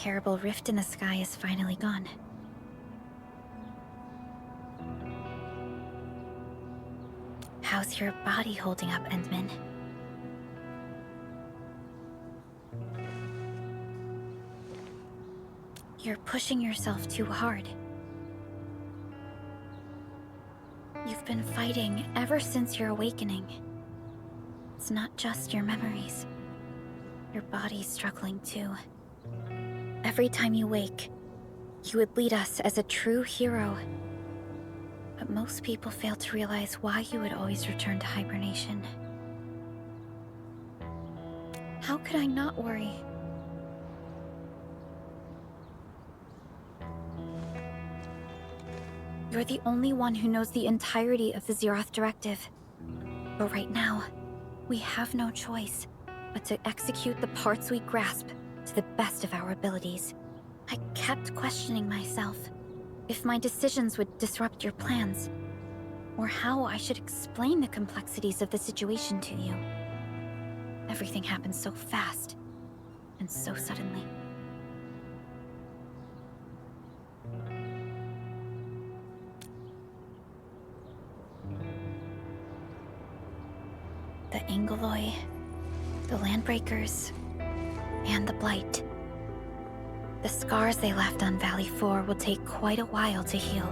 terrible rift in the sky is finally gone. How's your body holding up, Endman? You're pushing yourself too hard. You've been fighting ever since your awakening. It's not just your memories. Your body's struggling too. Every time you wake, you would lead us as a true hero. But most people fail to realize why you would always return to hibernation. How could I not worry? You're the only one who knows the entirety of the Zeroth Directive. But right now, we have no choice but to execute the parts we grasp to the best of our abilities. I kept questioning myself if my decisions would disrupt your plans, or how I should explain the complexities of the situation to you. Everything happened so fast, and so suddenly. The Angeloi, the Landbreakers, and the Blight. The scars they left on Valley 4 will take quite a while to heal.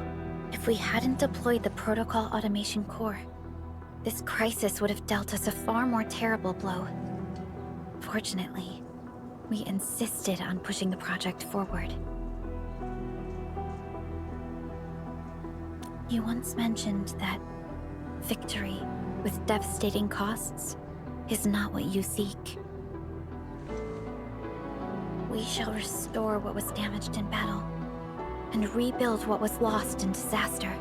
If we hadn't deployed the Protocol Automation Core, this crisis would have dealt us a far more terrible blow. Fortunately, we insisted on pushing the project forward. You once mentioned that victory with devastating costs is not what you seek. We shall restore what was damaged in battle, and rebuild what was lost in disaster.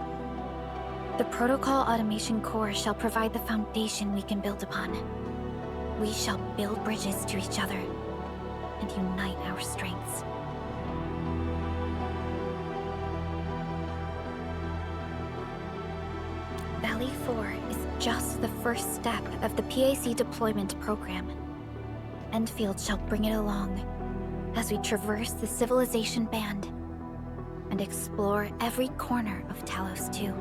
The Protocol Automation Core shall provide the foundation we can build upon. We shall build bridges to each other, and unite our strengths. Valley 4 is just the first step of the PAC deployment program. Endfield shall bring it along as we traverse the Civilization Band and explore every corner of Talos 2.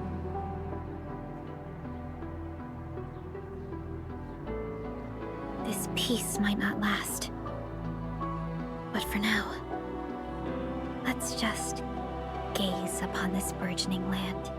This peace might not last, but for now, let's just gaze upon this burgeoning land.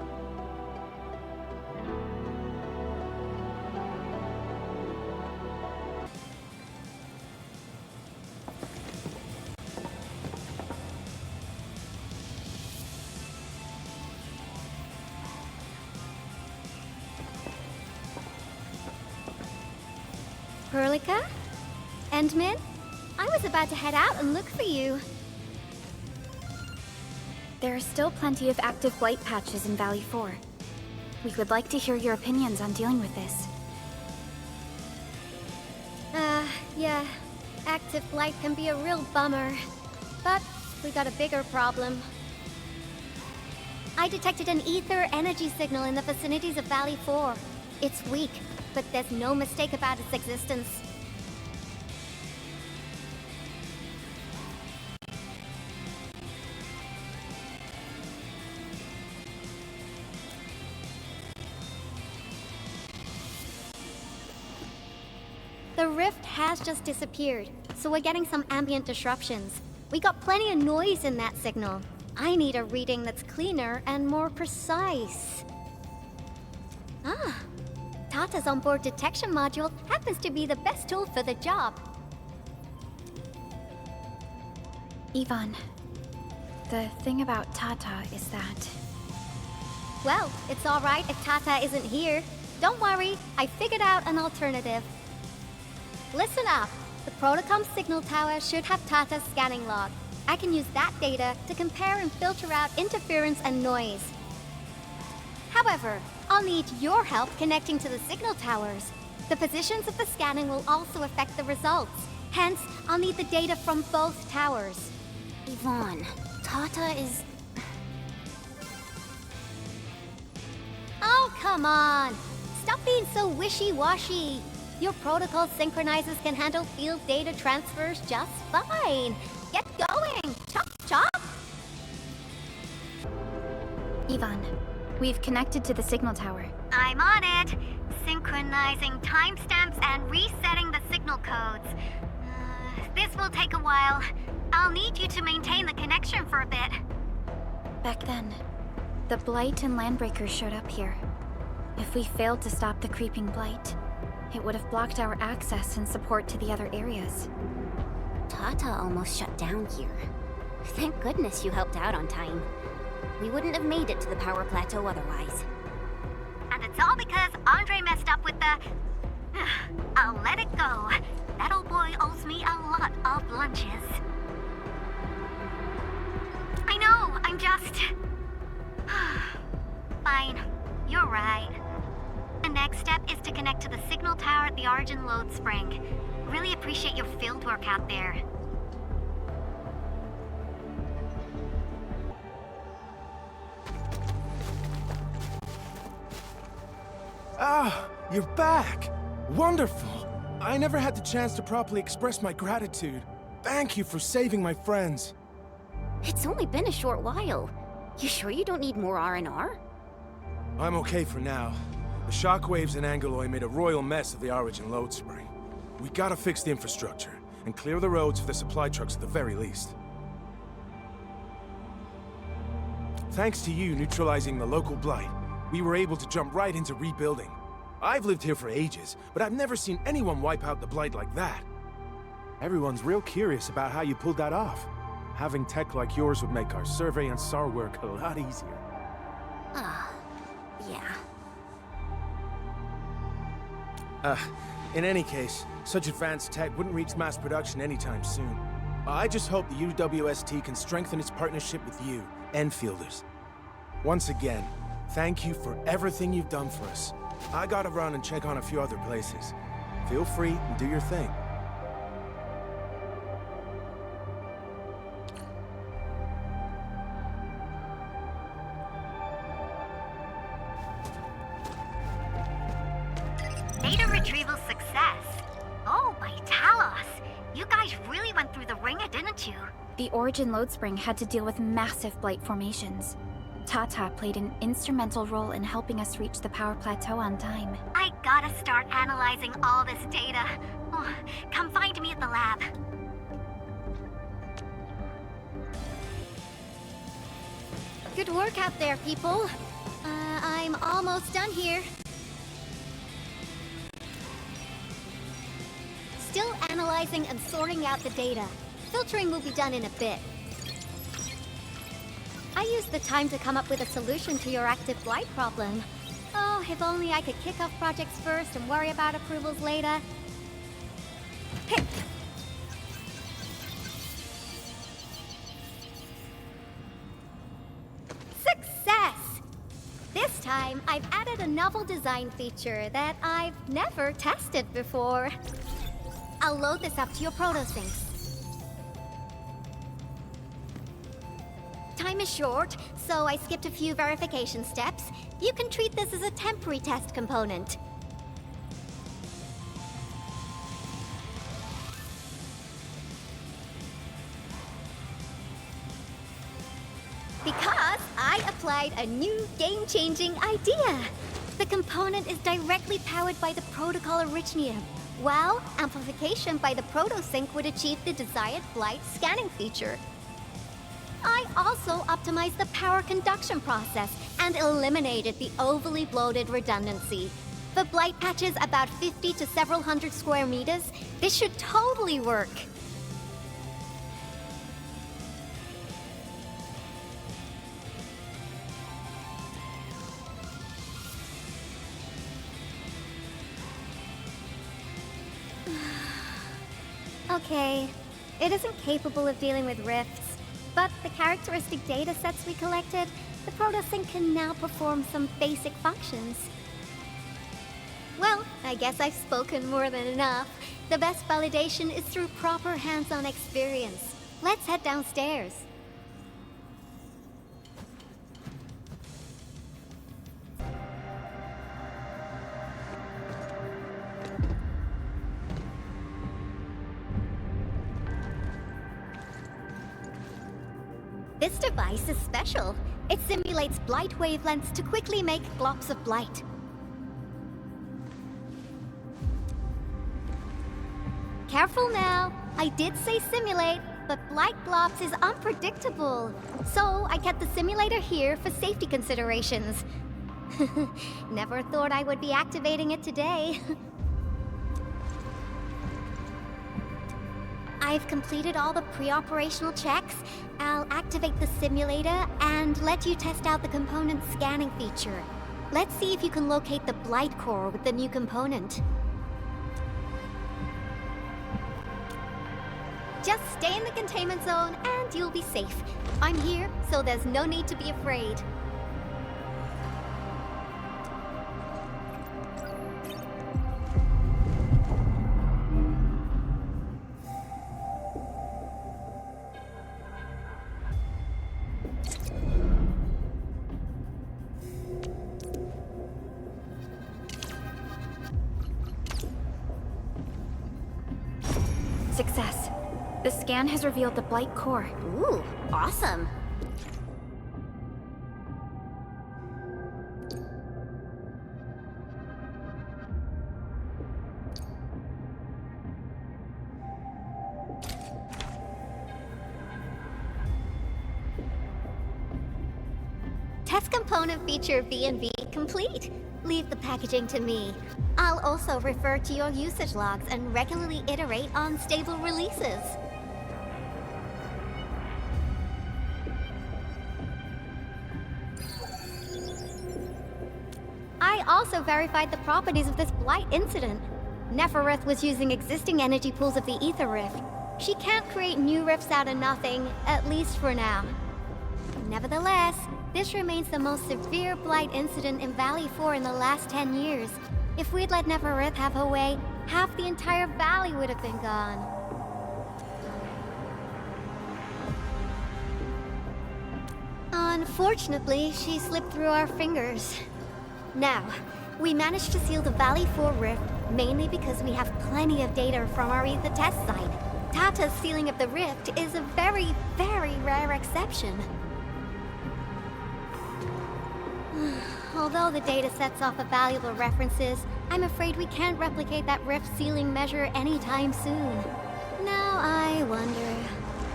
Perlica? Endman? I was about to head out and look for you. There are still plenty of active blight patches in Valley 4. We would like to hear your opinions on dealing with this. Yeah. Active blight can be a real bummer. But we got a bigger problem. I detected an ether energy signal in the vicinities of Valley 4. It's weak, but there's no mistake about its existence. The rift has just disappeared, so we're getting some ambient disruptions. We got plenty of noise in that signal. I need a reading that's cleaner and more precise. Tata's onboard detection module happens to be the best tool for the job. Yvonne, the thing about Tata is that... Well, it's alright if Tata isn't here. Don't worry, I figured out an alternative. Listen up. The Protocom signal tower should have Tata's scanning log. I can use that data to compare and filter out interference and noise. However, I'll need your help connecting to the signal towers. The positions of the scanning will also affect the results. Hence, I'll need the data from both towers. Yvonne, Tata is... Oh, come on! Stop being so wishy-washy. Your protocol synchronizers can handle field data transfers just fine. Get going! Chop? Yvonne, we've connected to the signal tower. I'm on it. Synchronizing timestamps and resetting the signal codes. This will take a while. I'll need you to maintain the connection for a bit. Back then, the Blight and Landbreakers showed up here. If we failed to stop the creeping Blight, it would have blocked our access and support to the other areas. Tata almost shut down here. Thank goodness you helped out on time. We wouldn't have made it to the power plateau otherwise. And it's all because Andre messed up with the... I'll let it go. That old boy owes me a lot of lunches. I know, I'm just... Fine, you're right. The next step is to connect to the signal tower at the Origin Load Spring. Really appreciate your field work out there. Ah, you're back! Wonderful! I never had the chance to properly express my gratitude. Thank you for saving my friends. It's only been a short while. You sure you don't need more R&R? I'm okay for now. The shockwaves in Angeloy made a royal mess of the Origin Load Spring. We gotta fix the infrastructure, and clear the roads for the supply trucks at the very least. Thanks to you neutralizing the local blight, we were able to jump right into rebuilding. I've lived here for ages, but I've never seen anyone wipe out the blight like that. Everyone's real curious about how you pulled that off. Having tech like yours would make our survey and SAR work a lot easier. Yeah. In any case, such advanced tech wouldn't reach mass production anytime soon. I just hope the UWST can strengthen its partnership with you, Enfielders. Once again, thank you for everything you've done for us. I gotta run and check on a few other places. Feel free and do your thing. Data retrieval success. Oh, by Talos. You guys really went through the ringer, didn't you? The Origin Load Spring had to deal with massive blight formations. Tata played an instrumental role in helping us reach the power plateau on time. I gotta start analyzing all this data. Oh, come find me at the lab. Good work out there, people. I'm almost done here. Still analyzing and sorting out the data. Filtering will be done in a bit. I used the time to come up with a solution to your active blight problem. Oh, if only I could kick off projects first and worry about approvals later. Hey. Success! This time, I've added a novel design feature that I've never tested before. I'll load this up to your protosyncs. Time is short, so I skipped a few verification steps. You can treat this as a temporary test component. Because I applied a new game-changing idea. The component is directly powered by the protocol Originium, while amplification by the protosync would achieve the desired blight scanning feature. I also optimized the power conduction process and eliminated the overly bloated redundancy. For blight patches about 50 to several hundred square meters, this should totally work. Okay, it isn't capable of dealing with rifts, but the characteristic data sets we collected, the protosync can now perform some basic functions. Well, I guess I've spoken more than enough. The best validation is through proper hands-on experience. Let's head downstairs. This device is special. It simulates blight wavelengths to quickly make globs of blight. Careful now. I did say simulate, but blight globs is unpredictable. So I kept the simulator here for safety considerations. Never thought I would be activating it today. I've completed all the pre-operational checks. I'll activate the simulator and let you test out the component scanning feature. Let's see if you can locate the blight core with the new component. Just stay in the containment zone and you'll be safe. I'm here, so there's no need to be afraid. Success. The scan has revealed the blight core. Ooh, awesome. Test component feature V&V complete. Leave the packaging to me. I'll also refer to your usage logs and regularly iterate on stable releases. I also verified the properties of this blight incident. Nefereth was using existing energy pools of the Ether Rift. She can't create new rifts out of nothing, at least for now. Nevertheless, this remains the most severe blight incident in Valley 4 in the last 10 years. If we'd let Nefereth have her way, half the entire valley would have been gone. Unfortunately, she slipped through our fingers. Now, we managed to seal the Valley 4 rift mainly because we have plenty of data from our Ether test site. Tata's sealing of the rift is a very, very rare exception. Although the data sets off of valuable references, I'm afraid we can't replicate that rift sealing measure anytime soon. Now I wonder,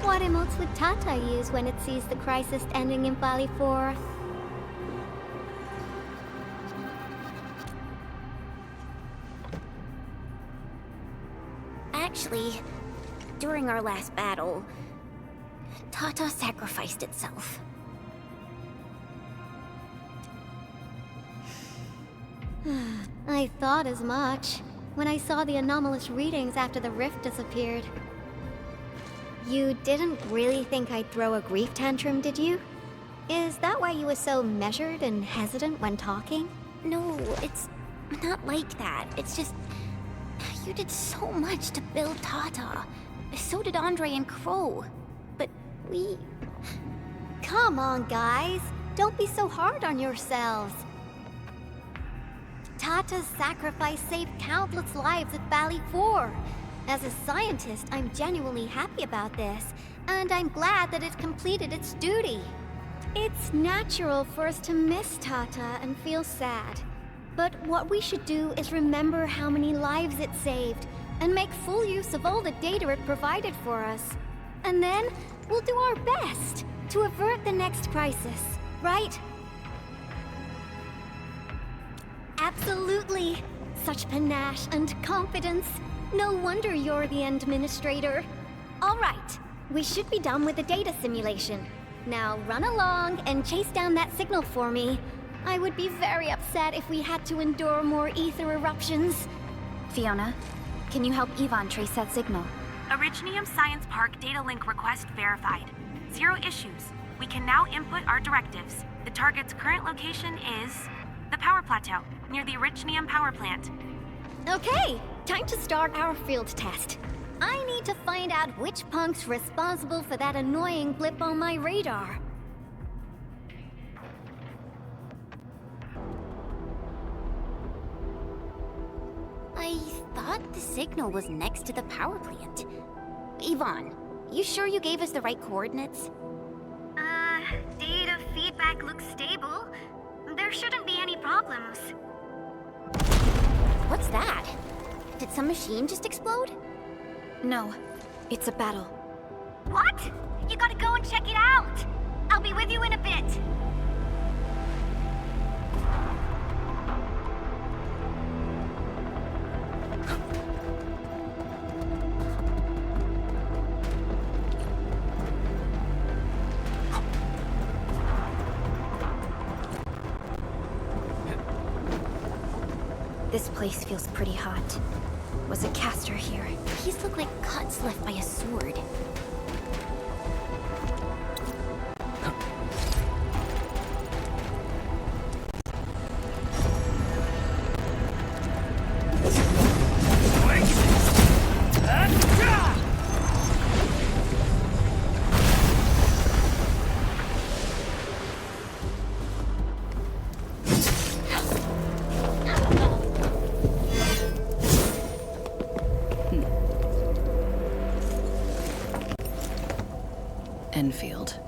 what emotes would Tata use when it sees the crisis ending in Valley 4? Actually, during our last battle, Tata sacrificed itself. I thought as much when I saw the anomalous readings after the rift disappeared. You didn't really think I'd throw a grief tantrum, did you? Is that why you were so measured and hesitant when talking? No, it's not like that. It's just... you did so much to build Tata. So did Andre and Crow. But we... Come on, guys. Don't be so hard on yourselves. Tata's sacrifice saved countless lives at Valley 4. As a scientist, I'm genuinely happy about this, and I'm glad that it completed its duty. It's natural for us to miss Tata and feel sad. But what we should do is remember how many lives it saved, and make full use of all the data it provided for us. And then, we'll do our best to avert the next crisis, right? Absolutely. Such panache and confidence. No wonder you're the administrator. All right, we should be done with the data simulation. Now run along and chase down that signal for me. I would be very upset if we had to endure more ether eruptions. Fiona, can you help Yvonne trace that signal? Originium Science Park data link request verified. 0 issues. We can now input our directives. The target's current location is the power plateau, near the Originium power plant. Okay, time to start our field test. I need to find out which punk's responsible for that annoying blip on my radar. I thought the signal was next to the power plant. Yvonne, you sure you gave us the right coordinates? Data feedback looks stable. There shouldn't be any problems. What's that? Did some machine just explode? No, it's a battle. What? You gotta go and check it out! I'll be with you in a bit. This place feels pretty hot. Was a caster here? These look like cuts left by a sword. Enfield,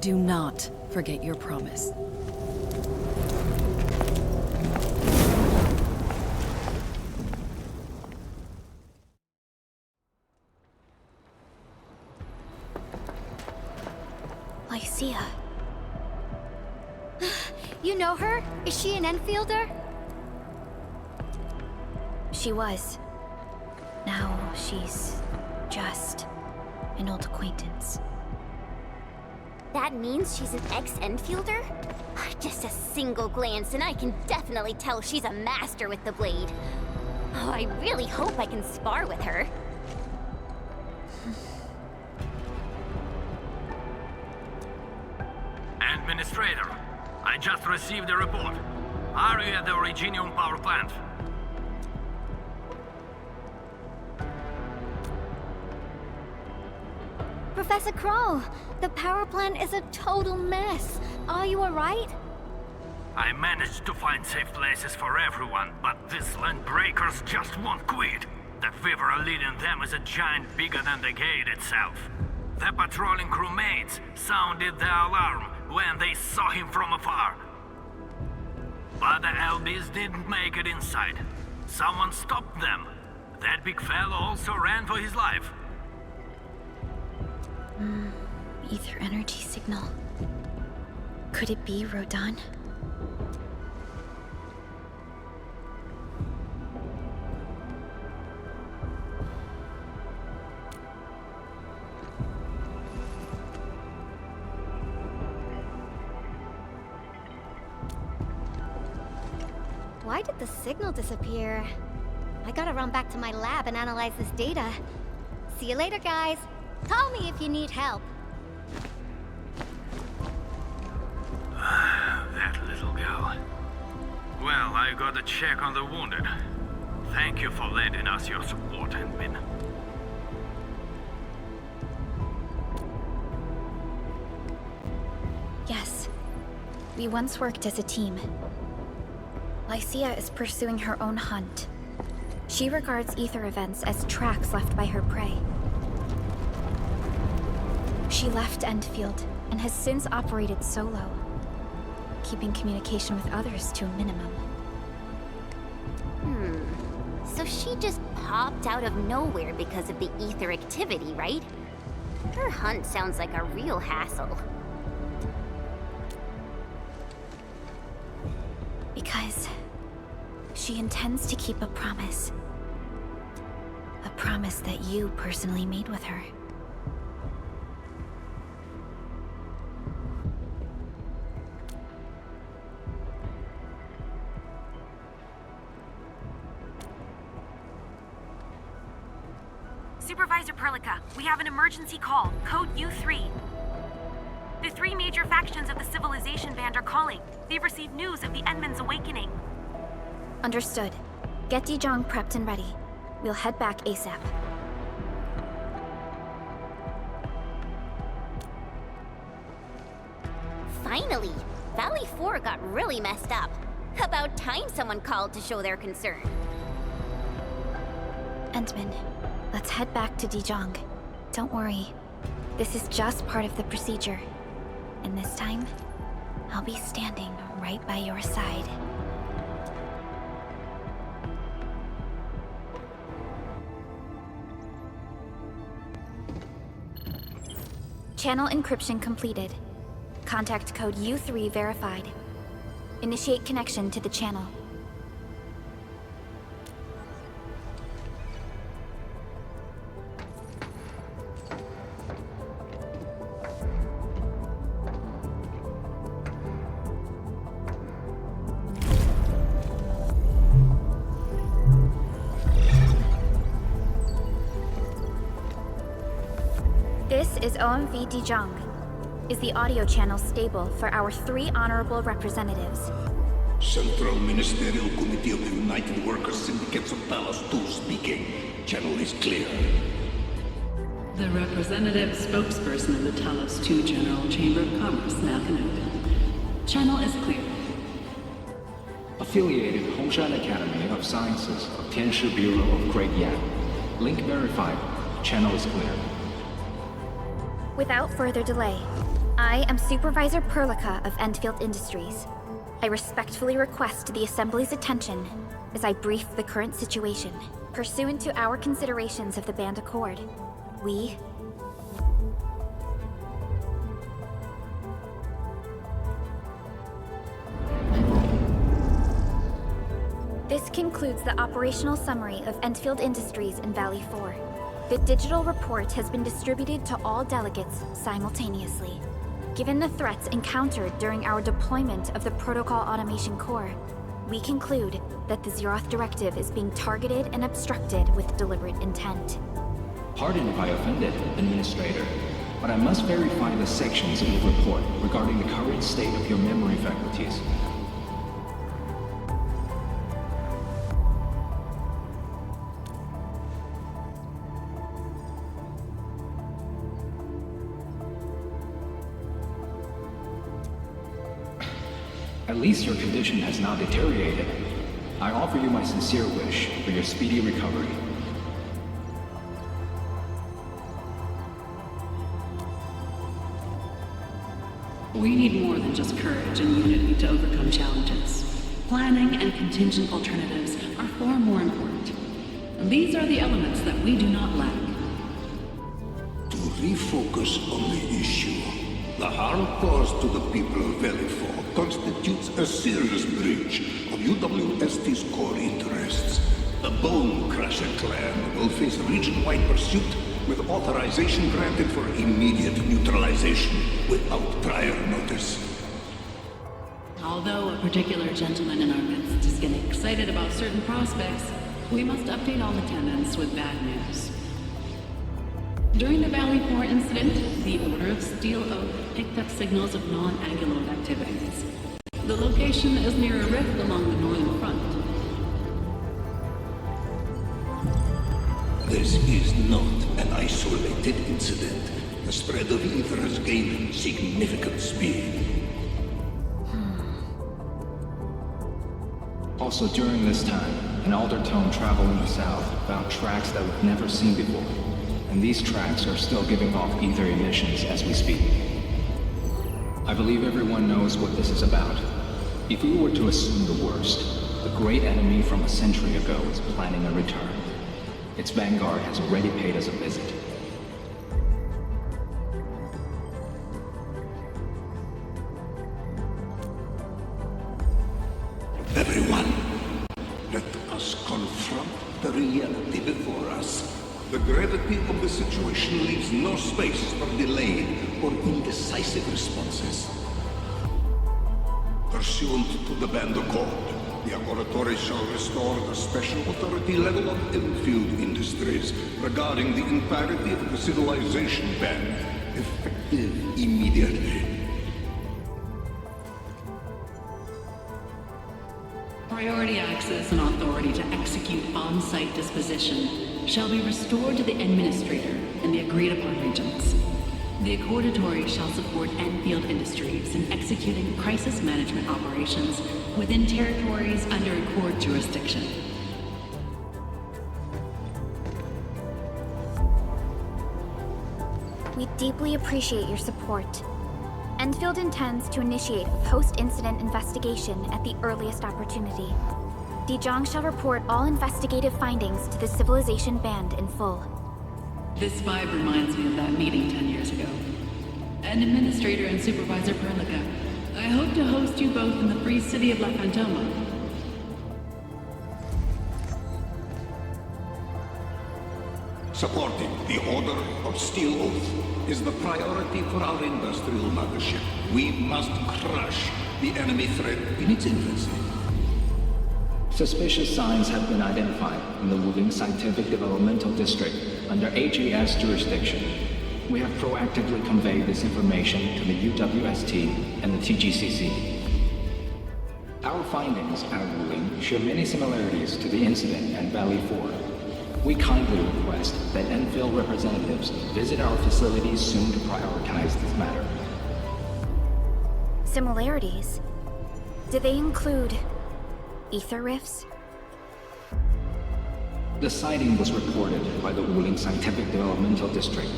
do not forget your promise. Lycia. You know her? Is she an Enfielder? She was. Now she's just an old acquaintance. That means she's an ex-Enfielder? Just a single glance and I can definitely tell she's a master with the blade. Oh, I really hope I can spar with her. Administrator, I just received a report. Are you at the Originium power plant? Professor Crow, the power plant is a total mess. Are you alright? I managed to find safe places for everyone, but these land breakers just won't quit. The fever leading them is a giant bigger than the gate itself. The patrolling crewmates sounded the alarm when they saw him from afar. But the LBs didn't make it inside. Someone stopped them. That big fellow also ran for his life. Ether energy signal. Could it be Rodan? Why did the signal disappear? I gotta run back to my lab and analyze this data. See you later, guys. Call me if you need help. That little girl. Well, I got a check on the wounded. Thank you for lending us your support, Endmin. Yes. We once worked as a team. Lycia is pursuing her own hunt. She regards ether events as tracks left by her prey. She left Endfield and has since operated solo, keeping communication with others to a minimum. So she just popped out of nowhere because of the ether activity, right? Her hunt sounds like a real hassle. Because she intends to keep a promise. A promise that you personally made with her. Supervisor Perlica, we have an emergency call, code U3. The three major factions of the Civilization Band are calling. They've received news of the Endman's awakening. Understood. Get Dijong prepped and ready. We'll head back ASAP. Finally! Valley 4 got really messed up. About time someone called to show their concern. Endman, let's head back to Dijong. Don't worry. This is just part of the procedure. And this time, I'll be standing right by your side. Channel encryption completed. Contact code U3 verified. Initiate connection to the channel. This is OMV Dijong. Is the audio channel stable for our 3 honorable representatives? Central Ministerial Committee of the United Workers Syndicates of Talos 2 speaking. Channel is clear. The representative spokesperson of the Talos 2 General Chamber of Commerce now connected. Channel is clear. Affiliated Hongshan Academy of Sciences of Tianshi Bureau of Great Yan. Link verified. Channel is clear. Without further delay, I am Supervisor Perlica of Endfield Industries. I respectfully request the Assembly's attention as I brief the current situation. Pursuant to our considerations of the Band Accord, we... This concludes the operational summary of Endfield Industries in Valley 4. The digital report has been distributed to all delegates simultaneously. Given the threats encountered during our deployment of the Protocol Automation Core, we conclude that the Zeroth Directive is being targeted and obstructed with deliberate intent. Pardon if I offended, Administrator, but I must verify the sections in the report regarding the current state of your memory faculties. At least your condition has not deteriorated. I offer you my sincere wish for your speedy recovery. We need more than just courage and unity to overcome challenges. Planning and contingent alternatives are far more important. These are the elements that we do not lack. To refocus on the issue, the harm caused to the people of Valley 4 constitutes a serious breach of UWST's core interests. The Bone Crusher clan will face region-wide pursuit with authorization granted for immediate neutralization without prior notice. Although a particular gentleman in our midst is getting excited about certain prospects, we must update all attendants with bad news. During the Valley 4 incident, the Order of Steel Oak picked up signals of non-Anguloid activities. The location is near a rift along the northern front. This is not an isolated incident. The spread of ether has gained significant speed. Also during this time, an Aldertone traveling the south found tracks that we've never seen before. And these tracks are still giving off ether emissions as we speak. I believe everyone knows what this is about. If we were to assume the worst, the great enemy from a century ago is planning a return. Its vanguard has already paid us a visit. Everyone, let us confront the reality before us. The gravity of the situation leaves no space for delayed or indecisive responses. Pursuant to the Band Accord, the Laboratory shall restore the special authority level of Enfield Industries regarding the entirety of the civilization band, effective immediately. Priority access and authority to execute on-site disposition shall be restored to the Administrator in the agreed-upon regions. The Accordatory shall support Enfield Industries in executing crisis management operations within territories under Accord jurisdiction. We deeply appreciate your support. Endfield intends to initiate a post-incident investigation at the earliest opportunity. Dijong shall report all investigative findings to the Civilization Band in full. This vibe reminds me of that meeting 10 years ago. And Administrator and Supervisor Perlica, I hope to host you both in the free city of La Fantoma. Supporting the Order of Steel Oath is the priority for our industrial mothership. We must crush the enemy threat in its infancy. Suspicious signs have been identified in the Wuling Scientific Developmental District under HAS jurisdiction. We have proactively conveyed this information to the UWST and the TGCC. Our findings at Wuling share many similarities to the incident at Valley 4. We kindly request that Enfield representatives visit our facilities soon to prioritize this matter. Similarities? Do they include ether rifts? The sighting was reported by the Wuling Scientific Developmental District.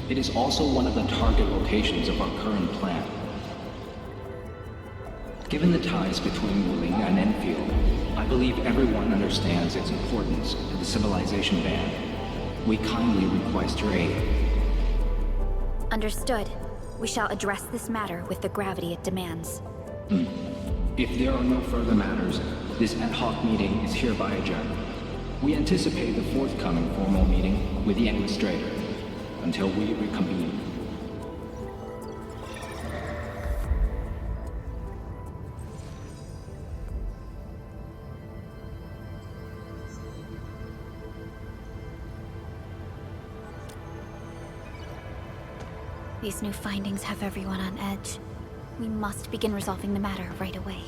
It is also one of the target locations of our current plan. Given the ties between Wuling and Enfield, I believe everyone understands its importance to the Civilization Band. We kindly request your aid. Understood. We shall address this matter with the gravity it demands. If there are no further matters, this ad hoc meeting is hereby adjourned. We anticipate the forthcoming formal meeting with the Administrator until we reconvene. These new findings have everyone on edge. We must begin resolving the matter right away.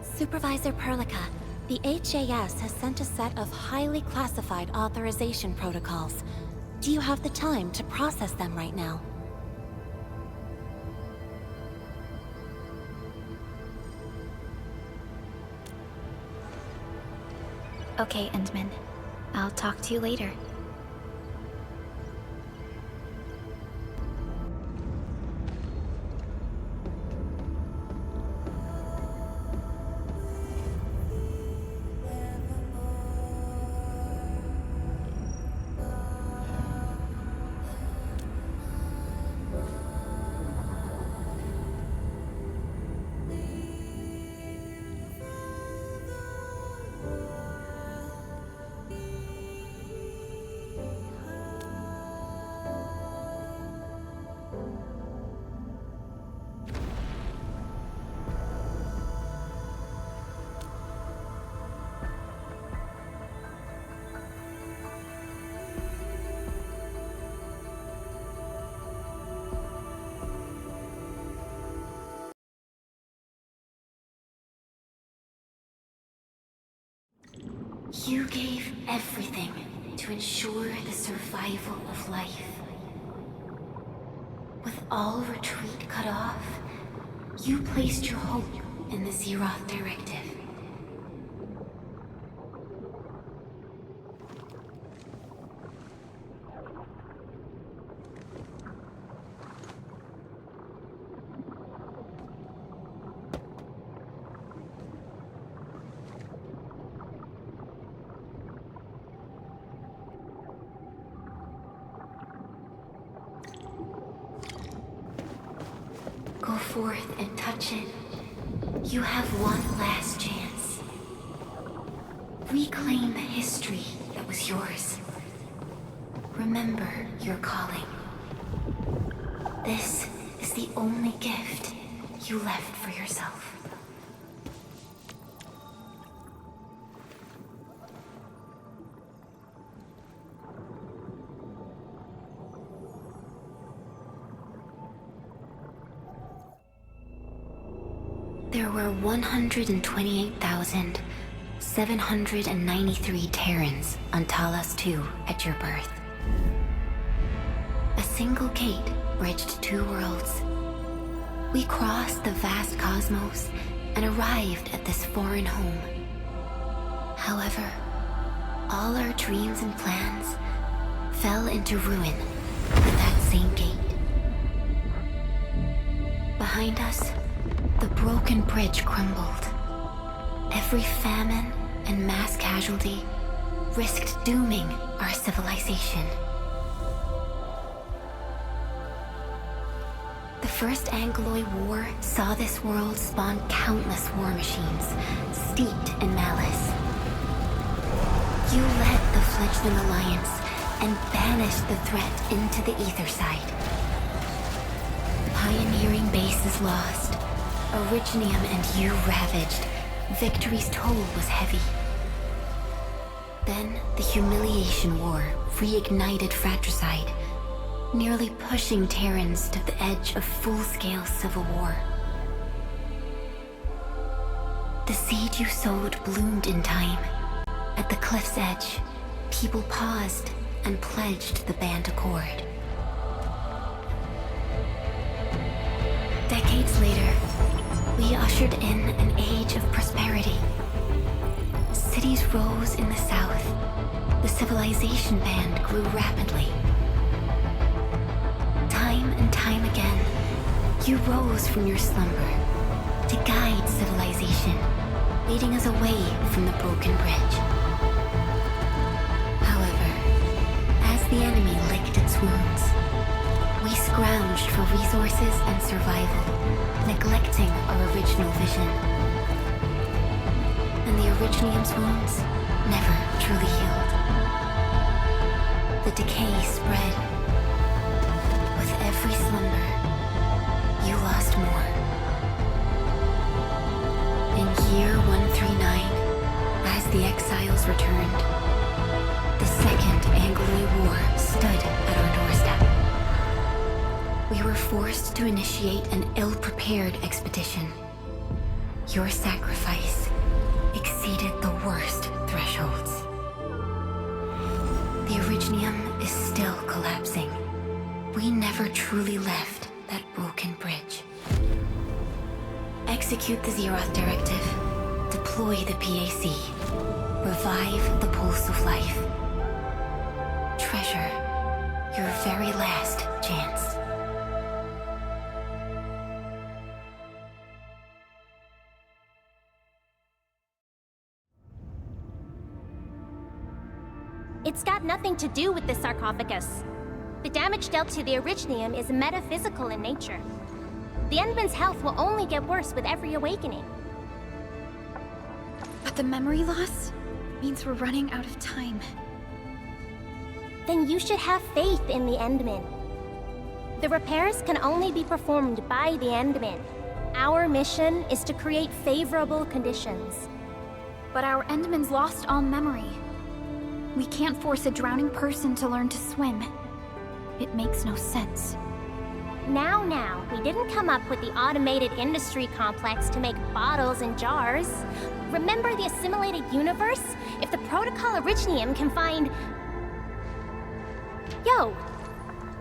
Supervisor Perlica, the HAS has sent a set of highly classified authorization protocols. Do you have the time to process them right now? Okay, Endman. I'll talk to you later. You gave everything to ensure the survival of life. With all retreat cut off, you placed your hope in the Zeroth Directive. Go forth and touch it. You have one last chance. Reclaim the history that was yours. Remember your calling. This is the only gift you left for yourself. There were 128,793 Terrans on Talos 2 at your birth. A single gate bridged two worlds. We crossed the vast cosmos and arrived at this foreign home. However, all our dreams and plans fell into ruin at that same same gate. Behind us, the broken bridge crumbled. Every famine and mass casualty risked dooming our civilization. The First Angloid War saw this world spawn countless war machines, steeped in malice. You led the fledgling alliance and banished the threat into the ether side. Pioneering bases lost, Originium and you ravaged. Victory's toll was heavy. Then the Humiliation War reignited fratricide, nearly pushing Terrans to the edge of full-scale civil war. The seed you sowed bloomed in time. At the cliff's edge, people paused and pledged the Band Accord. Decades later, we ushered in an age of prosperity. Cities rose in the south. The civilization band grew rapidly. Time and time again, you rose from your slumber to guide civilization, leading us away from the broken bridge. However, as the enemy licked its wounds, we scrounged for resources and survival, neglecting our original vision. And the Originium's wounds never truly healed. The decay spread. With every slumber, you lost more. In year 139, as the exiles returned, the Second Angloid War stood at our doorstep. We were forced to initiate an ill-prepared expedition. Your sacrifice exceeded the worst thresholds. The Originium is still collapsing. We never truly left that broken bridge. Execute the Zeroth Directive. Deploy the PAC. Revive the Pulse of Life. Treasure your very last chance. It's got nothing to do with the sarcophagus. The damage dealt to the Originium is metaphysical in nature. The Endman's health will only get worse with every awakening. But the memory loss means we're running out of time. Then you should have faith in the Endman. The repairs can only be performed by the Endman. Our mission is to create favorable conditions. But our Endman's lost all memory. We can't force a drowning person to learn to swim. It makes no sense. Now, we didn't come up with the automated industry complex to make bottles and jars. Remember the assimilated universe? If the Protocol Originium can find... Yo!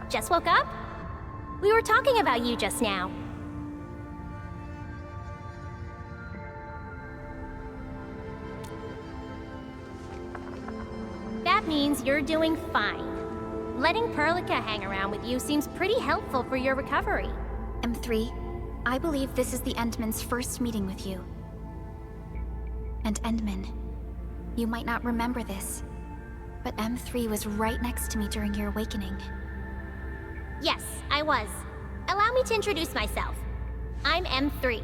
Just woke up? We were talking about you just now. That means you're doing fine. Letting Perlica hang around with you seems pretty helpful for your recovery. M3, I believe this is the Endman's first meeting with you. And Endman, you might not remember this, but M3 was right next to me during your awakening. Yes, I was. Allow me to introduce myself. I'm M3.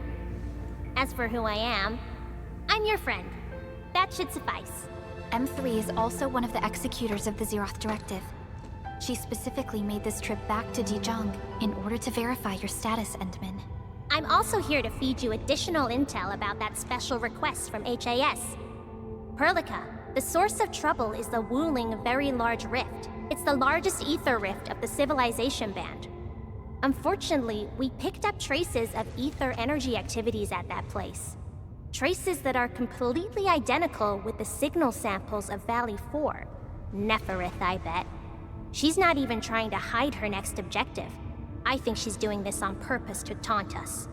As for who I am, I'm your friend. That should suffice. M3 is also one of the executors of the Zeroth Directive. She specifically made this trip back to Dijon in order to verify your status, Endman. I'm also here to feed you additional intel about that special request from HAS. Perlica, the source of trouble is the Wuling Very Large Rift. It's the largest ether rift of the Civilization Band. Unfortunately, we picked up traces of ether energy activities at that place. Traces that are completely identical with the signal samples of Valley 4. Neferith, I bet. She's not even trying to hide her next objective. I think she's doing this on purpose to taunt us.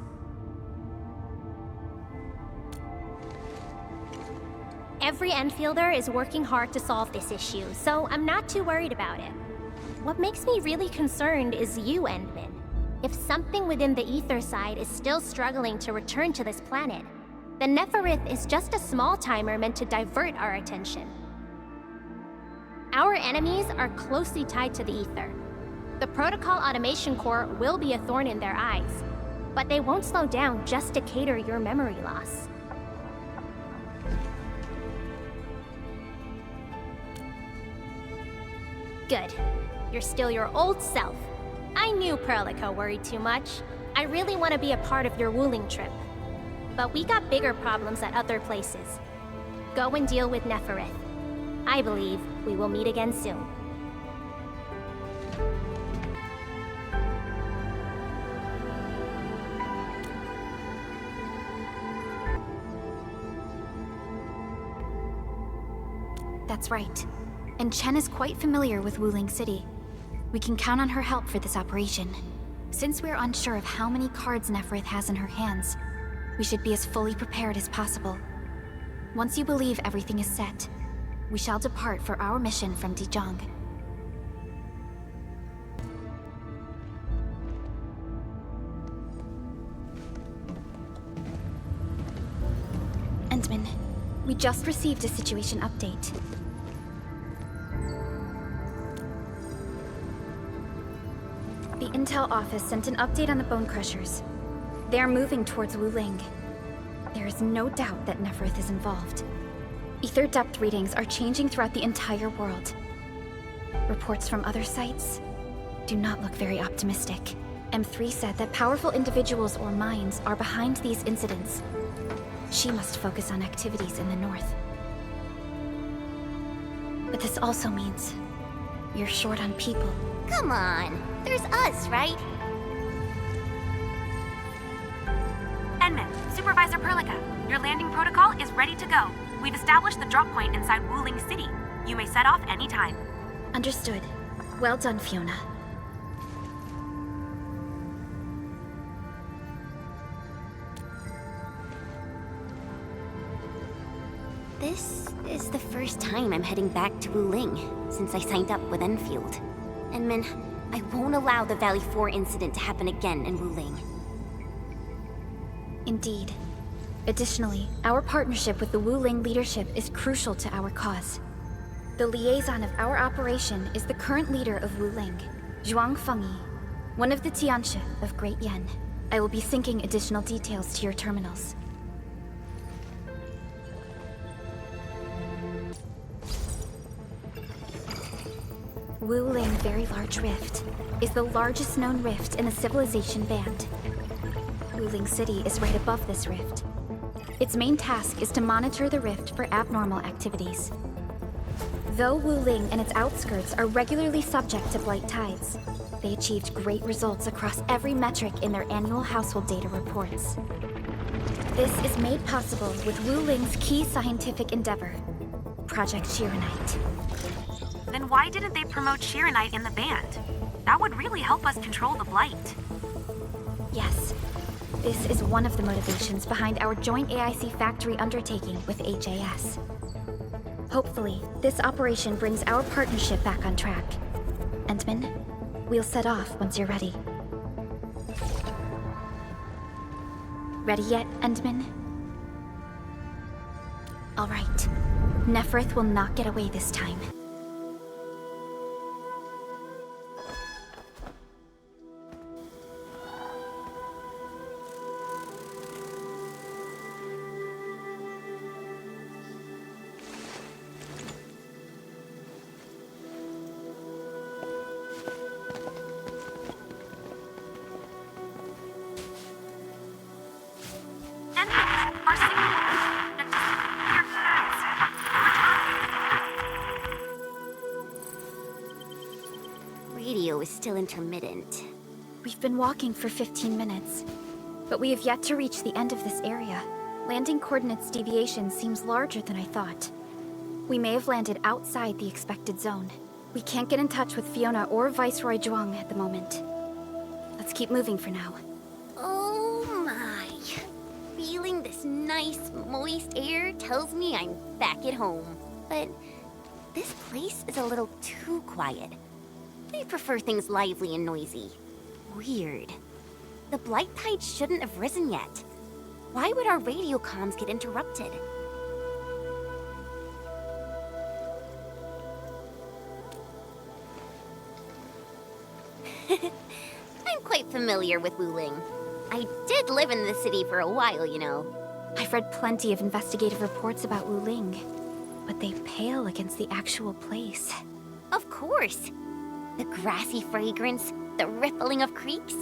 Every Enfielder is working hard to solve this issue, so I'm not too worried about it. what makes me really concerned is you, Endman. If something within the ether side is still struggling to return to this planet, then Neferith is just a small timer meant to divert our attention. Our enemies are closely tied to the ether. The Protocol Automation Core will be a thorn in their eyes, but they won't slow down just to cater your memory loss. Good. You're still your old self. I knew Perlica worried too much. I really want to be a part of your Wuling trip. But we got bigger problems at other places. Go and deal with Neferith. I believe we will meet again soon. That's right. And Chen is quite familiar with Wuling City. We can count on her help for this operation. Since we're unsure of how many cards Neferith has in her hands, we should be as fully prepared as possible. Once you believe everything is set, we shall depart for our mission from Dijiang. Endman, we just received a situation update. The Intel office sent an update on the Bone Crushers. They are moving towards Wuling. There is no doubt that Neferith is involved. Ether depth readings are changing throughout the entire world. Reports from other sites do not look very optimistic. M3 said that powerful individuals or minds are behind these incidents. She must focus on activities in the north. But this also means you're short on people. Come on, there's us, right? Endman, Supervisor Perlica, your landing protocol is ready to go. We've established the drop point inside Wuling City. You may set off anytime. Understood. Well done, Fiona. This is the first time I'm heading back to Wuling since I signed up with Enfield. Endman, I won't allow the Valley 4 incident to happen again in Wuling. Indeed. Additionally, our partnership with the Wuling leadership is crucial to our cause. The liaison of our operation is the current leader of Wuling, Zhuang Fengyi, one of the Tianshi of Great Yen. I will be syncing additional details to your terminals. Wuling Very Large Rift is the largest known rift in the Civilization Band. Wuling City is right above this rift. Its main task is to monitor the rift for abnormal activities. Though Wuling and its outskirts are regularly subject to blight tides, they achieved great results across every metric in their annual household data reports. This is made possible with Wuling's key scientific endeavor, Project Shiranite. Then why didn't they promote Shiranite in the band? That would really help us control the blight. Yes. This is one of the motivations behind our joint AIC factory undertaking with HAS. Hopefully, this operation brings our partnership back on track. Endman, we'll set off once you're ready. Ready yet, Endman? All right. Neferith will not get away this time. Radio is still intermittent. We've been walking for 15 minutes, but we have yet to reach the end of this area. Landing coordinates deviation seems larger than I thought. We may have landed outside the expected zone. We can't get in touch with Fiona or Viceroy Zhuang at the moment. Let's keep moving for now. Oh my. Feeling this nice, moist air tells me I'm back at home. But this place is a little too quiet. They prefer things lively and noisy. Weird. The Blight Tide shouldn't have risen yet. Why would our radio comms get interrupted? I'm quite familiar with Wuling. I did live in the city for a while, you know. I've read plenty of investigative reports about Wuling, but they pale against the actual place. Of course. The grassy fragrance, the rippling of creeks.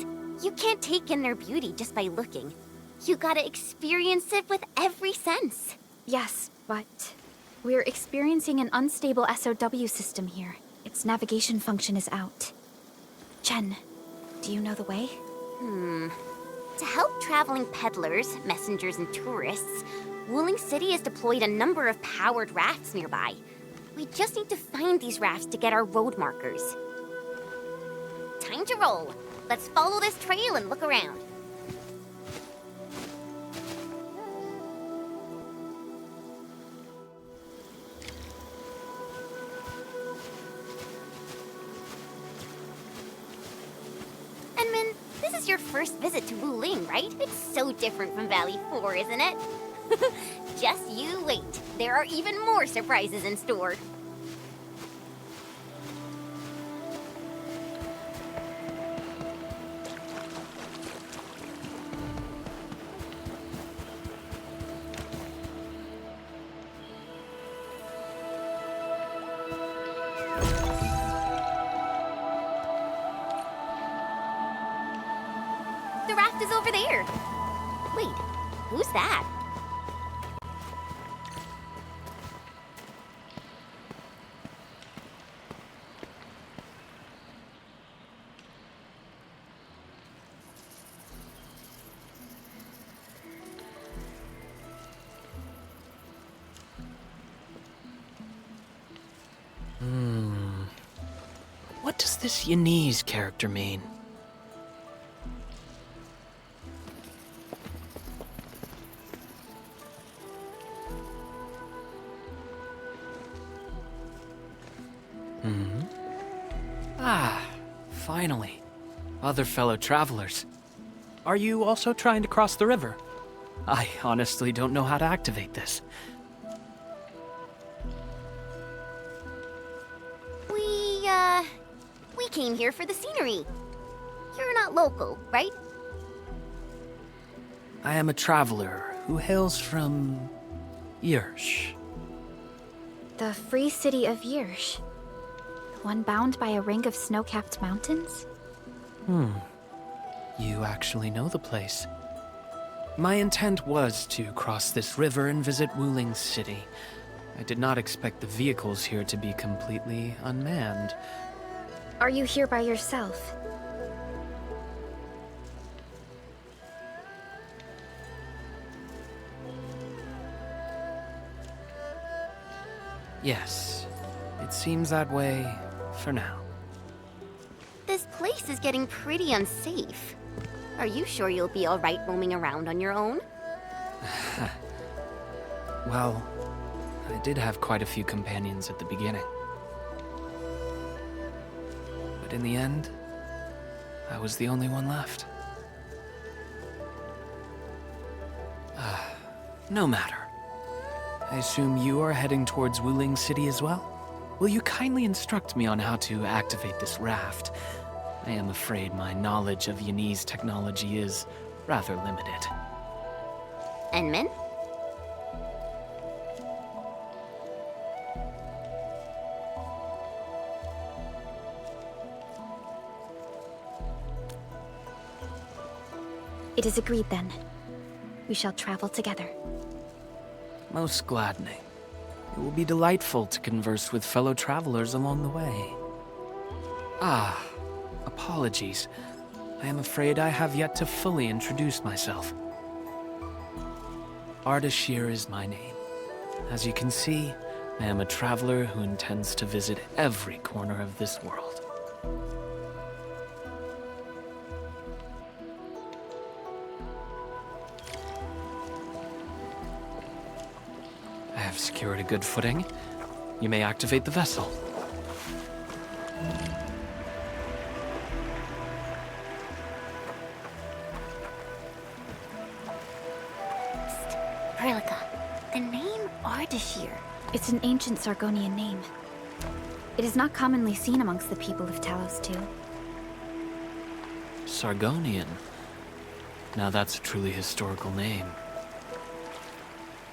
You can't take in their beauty just by looking. You gotta experience it with every sense. Yes, but we're experiencing an unstable SOW system here. Its navigation function is out. Jen, do you know the way? To help traveling peddlers, messengers, and tourists, Wuling City has deployed a number of powered rafts nearby. We just need to find these rafts to get our road markers. Time to roll. Let's follow this trail and look around. Enman, this is your first visit to Wuling, right? It's so different from Valley 4, isn't it? Just you wait. There are even more surprises in store. The raft is over there. Wait, who's that? What does this Yanese character mean? Ah, finally. Other fellow travelers. Are you also trying to cross the river? I honestly don't know how to activate this. We came here for the scenery. You're not local, right? I am a traveler who hails from Yersh. The free city of Yersh. The one bound by a ring of snow-capped mountains? You actually know the place. My intent was to cross this river and visit Wuling City. I did not expect the vehicles here to be completely unmanned. Are you here by yourself? Yes, it seems that way for now. This place is getting pretty unsafe. Are you sure you'll be alright roaming around on your own? Well, I did have quite a few companions at the beginning. But in the end, I was the only one left. No matter. I assume you are heading towards Wuling City as well? Will you kindly instruct me on how to activate this raft? I am afraid my knowledge of Yanese technology is rather limited. Enman? It is agreed then. We shall travel together. Most gladdening. It will be delightful to converse with fellow travelers along the way. Apologies. I am afraid I have yet to fully introduce myself. Ardashir is my name. As you can see, I am a traveler who intends to visit every corner of this world. I have secured a good footing. You may activate the vessel. Erlika, the name Ardashir. It's an ancient Sargonian name. It is not commonly seen amongst the people of Talos, too. Sargonian? Now that's a truly historical name.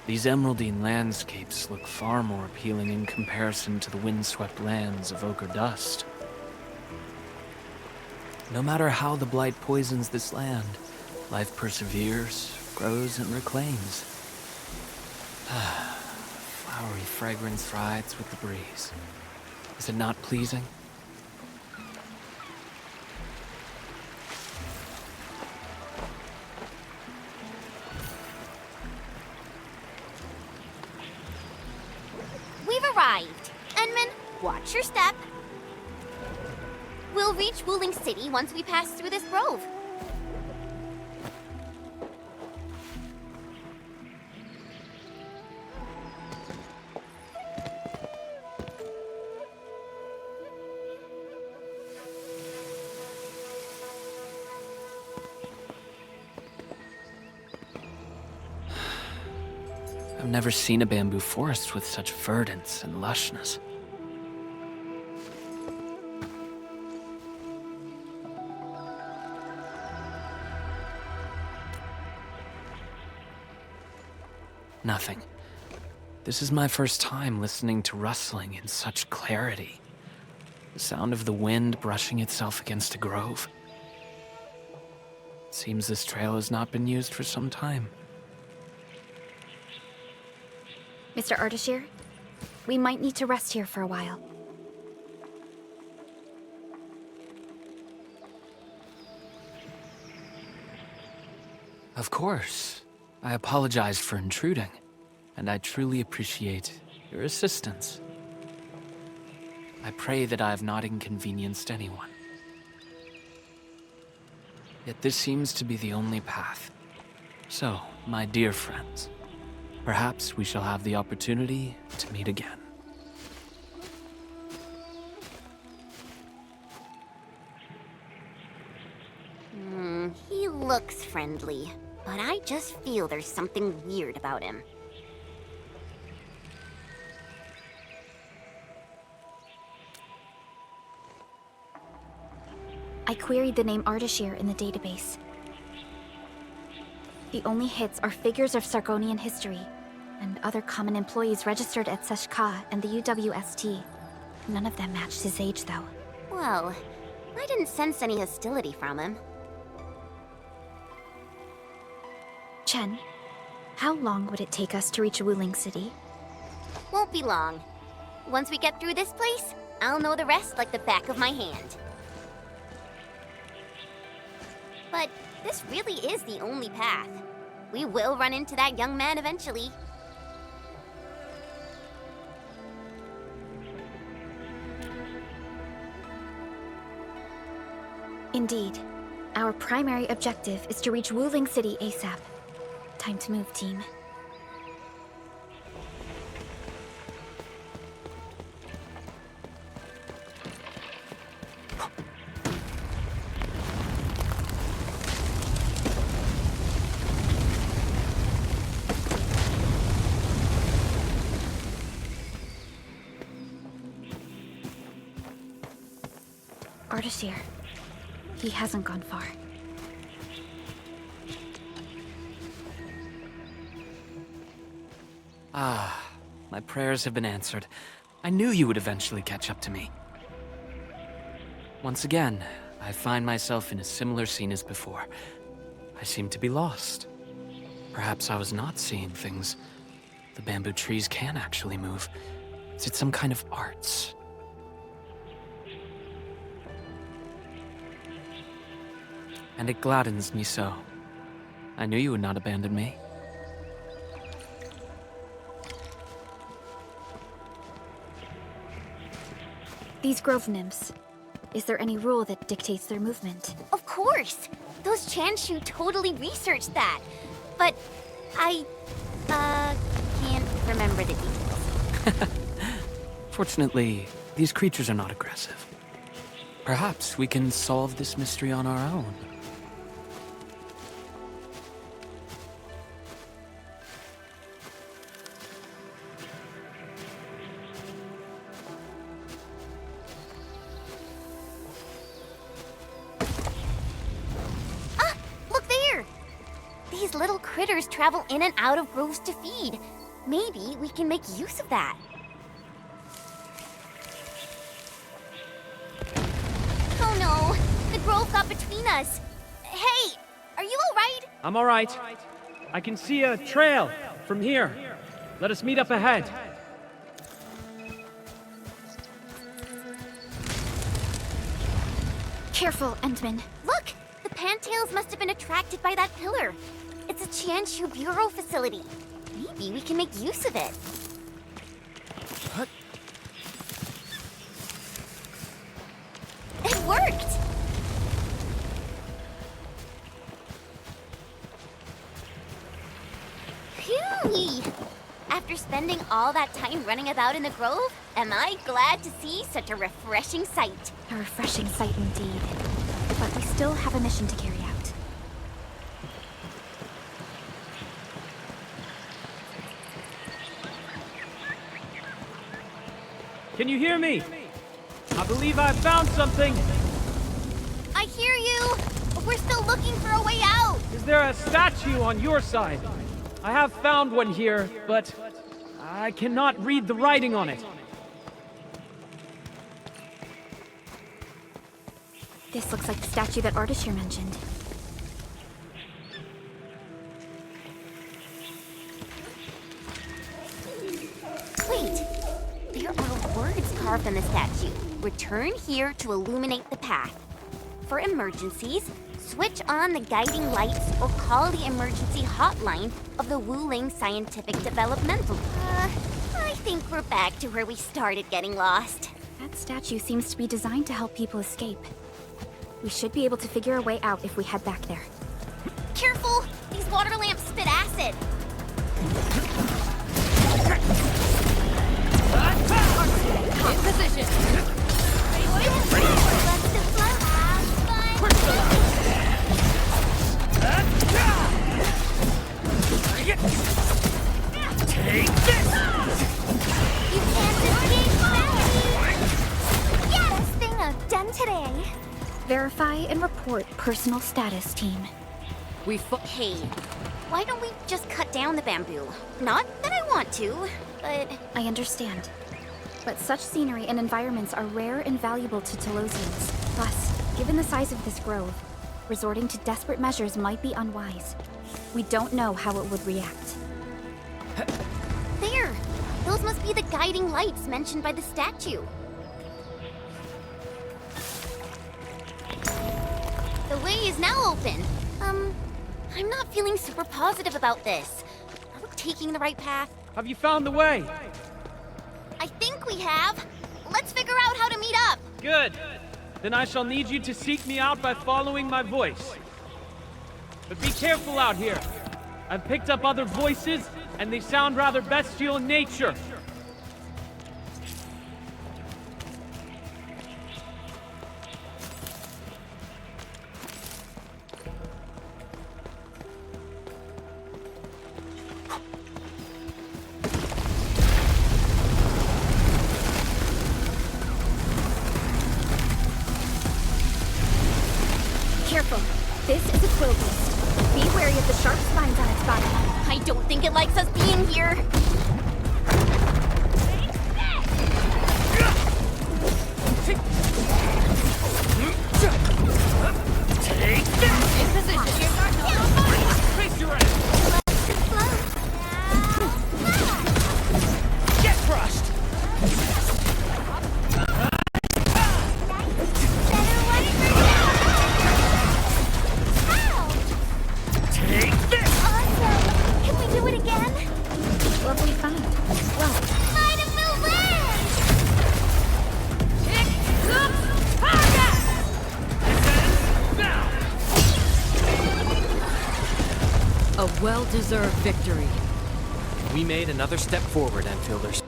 These emeraldine landscapes look far more appealing in comparison to the windswept lands of ochre dust. No matter how the blight poisons this land, life perseveres, grows, and reclaims. Flowery fragrance rides with the breeze. Is it not pleasing? We've arrived. Enman, watch your step. We'll reach Wuling City once we pass through this grove. I've never seen a bamboo forest with such verdance and lushness. Nothing. This is my first time listening to rustling in such clarity. The sound of the wind brushing itself against a grove. It seems this trail has not been used for some time. Mr. Ardashir, we might need to rest here for a while. Of course. I apologize for intruding, and I truly appreciate your assistance. I pray that I have not inconvenienced anyone. Yet this seems to be the only path. So, my dear friends, perhaps we shall have the opportunity to meet again. He looks friendly, but I just feel there's something weird about him. I queried the name Ardashir in the database. The only hits are figures of Sargonian history, and other common employees registered at Seshka and the UWST. None of them matched his age, though. Well, I didn't sense any hostility from him. Chen, how long would it take us to reach Wuling City? Won't be long. Once we get through this place, I'll know the rest like the back of my hand. But this really is the only path. We will run into that young man eventually. Indeed. Our primary objective is to reach Wuling City ASAP. Time to move, team. Ardashir. He hasn't gone far. Ah, my prayers have been answered. I knew you would eventually catch up to me. Once again, I find myself in a similar scene as before. I seem to be lost. Perhaps I was not seeing things. The bamboo trees can actually move. Is it some kind of arts? And it gladdens me so. I knew you would not abandon me. These grove nymphs. Is there any rule that dictates their movement? Of course! Those Chanshu totally researched that. But I, can't remember the details. Fortunately, these creatures are not aggressive. Perhaps we can solve this mystery on our own. critters travel in and out of groves to feed. Maybe we can make use of that. Oh no, the grove got between us. Hey, are you alright? I'm alright. I can see a trail from here. Let us meet up ahead. Careful, Endman. Look! The Pantails must have been attracted by that pillar. It's a Qianshu Bureau facility. Maybe we can make use of it. What? It worked! Phew! After spending all that time running about in the grove, am I glad to see such a refreshing sight. A refreshing sight indeed. But we still have a mission to carry out. Can you hear me? I believe I found something. I hear you, but we're still looking for a way out. Is there a statue on your side? I have found one here, but I cannot read the writing on it. This looks like the statue that Ardashir mentioned. Wait, there are words carved on the statue. Return here to illuminate the path. For emergencies, switch on the guiding lights or call the emergency hotline of the Wuling Scientific Developmental. I think we're back to where we started getting lost. That statue seems to be designed to help people escape. We should be able to figure a way out if we head back there. Careful! These water lamps spit acid! In position. Take this! You can't escape me! Yeah, best thing I've done today. Verify and report personal status, team. Hey, why don't we just cut down the bamboo? Not that I want to, but... I understand. But such scenery and environments are rare and valuable to Telosians. Plus, given the size of this grove, resorting to desperate measures might be unwise. We don't know how it would react. There! Those must be the guiding lights mentioned by the statue. The way is now open. I'm not feeling super positive about this. Are we taking the right path? Have you found the way? I think we have. Let's figure out how to meet up. Good. Then I shall need you to seek me out by following my voice. But be careful out here. I've picked up other voices, and they sound rather bestial in nature. Careful. This is a quill beast. Be wary of the sharp spines on its body. I don't think it likes us being here. Take this! In position. Face your ass! Get crushed! Take this! Awesome! Can we do it again? Lovely find. Well, Might have been win! A well-deserved victory. We made another step forward, Enfielders.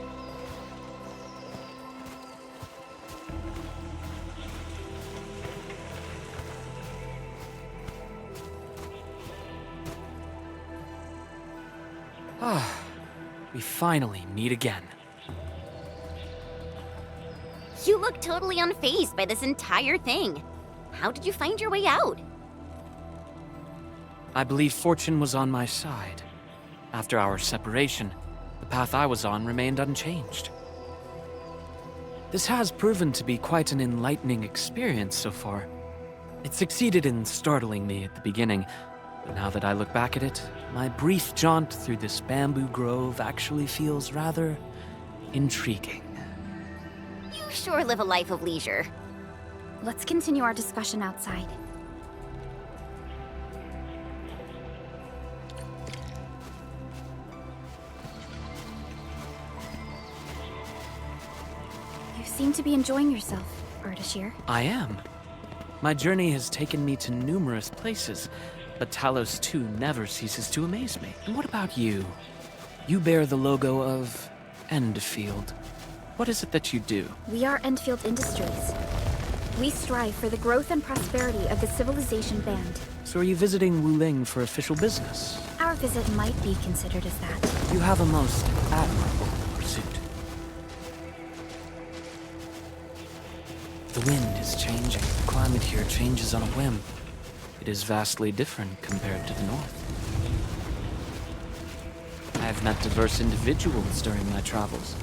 We finally meet again. You look totally unfazed by this entire thing. How did you find your way out? I believe fortune was on my side. After our separation, the path I was on remained unchanged. This has proven to be quite an enlightening experience so far. It succeeded in startling me at the beginning, but now that I look back at it, my brief jaunt through this bamboo grove actually feels rather intriguing. You sure live a life of leisure. Let's continue our discussion outside. You seem to be enjoying yourself, Ardashir. I am. My journey has taken me to numerous places, but Talos 2 never ceases to amaze me. And what about you? You bear the logo of Endfield. What is it that you do? We are Endfield Industries. We strive for the growth and prosperity of the Civilization Band. So are you visiting Wuling for official business? Our visit might be considered as that. You have a most admirable pursuit. The wind is changing. The climate here changes on a whim. It is vastly different compared to the north. I have met diverse individuals during my travels.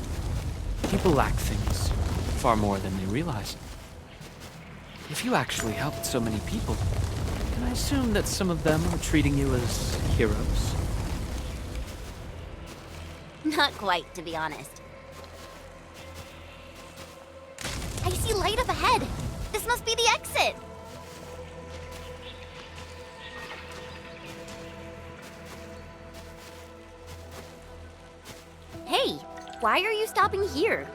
People lack things far more than they realize. If you actually helped so many people, can I assume that some of them are treating you as heroes? Not quite, to be honest. I see light up ahead. This must be the exit. Hey, why are you stopping here?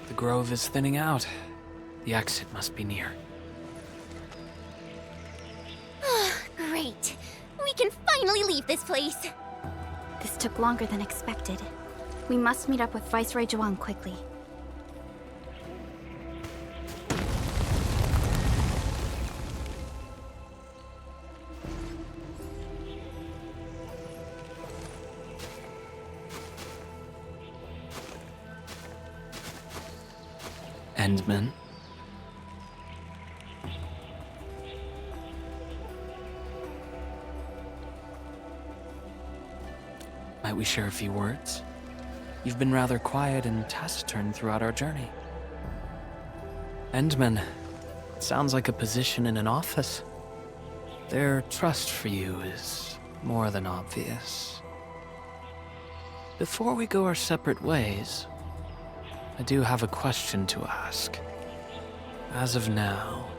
The grove is thinning out. The exit must be near. Great. We can finally leave this place. This took longer than expected. We must meet up with Viceroy Zhuang quickly. Endman? Might we share a few words? You've been rather quiet and taciturn throughout our journey. Endman, it sounds like a position in an office. Their trust for you is more than obvious. Before we go our separate ways, I do have a question to ask. As of now...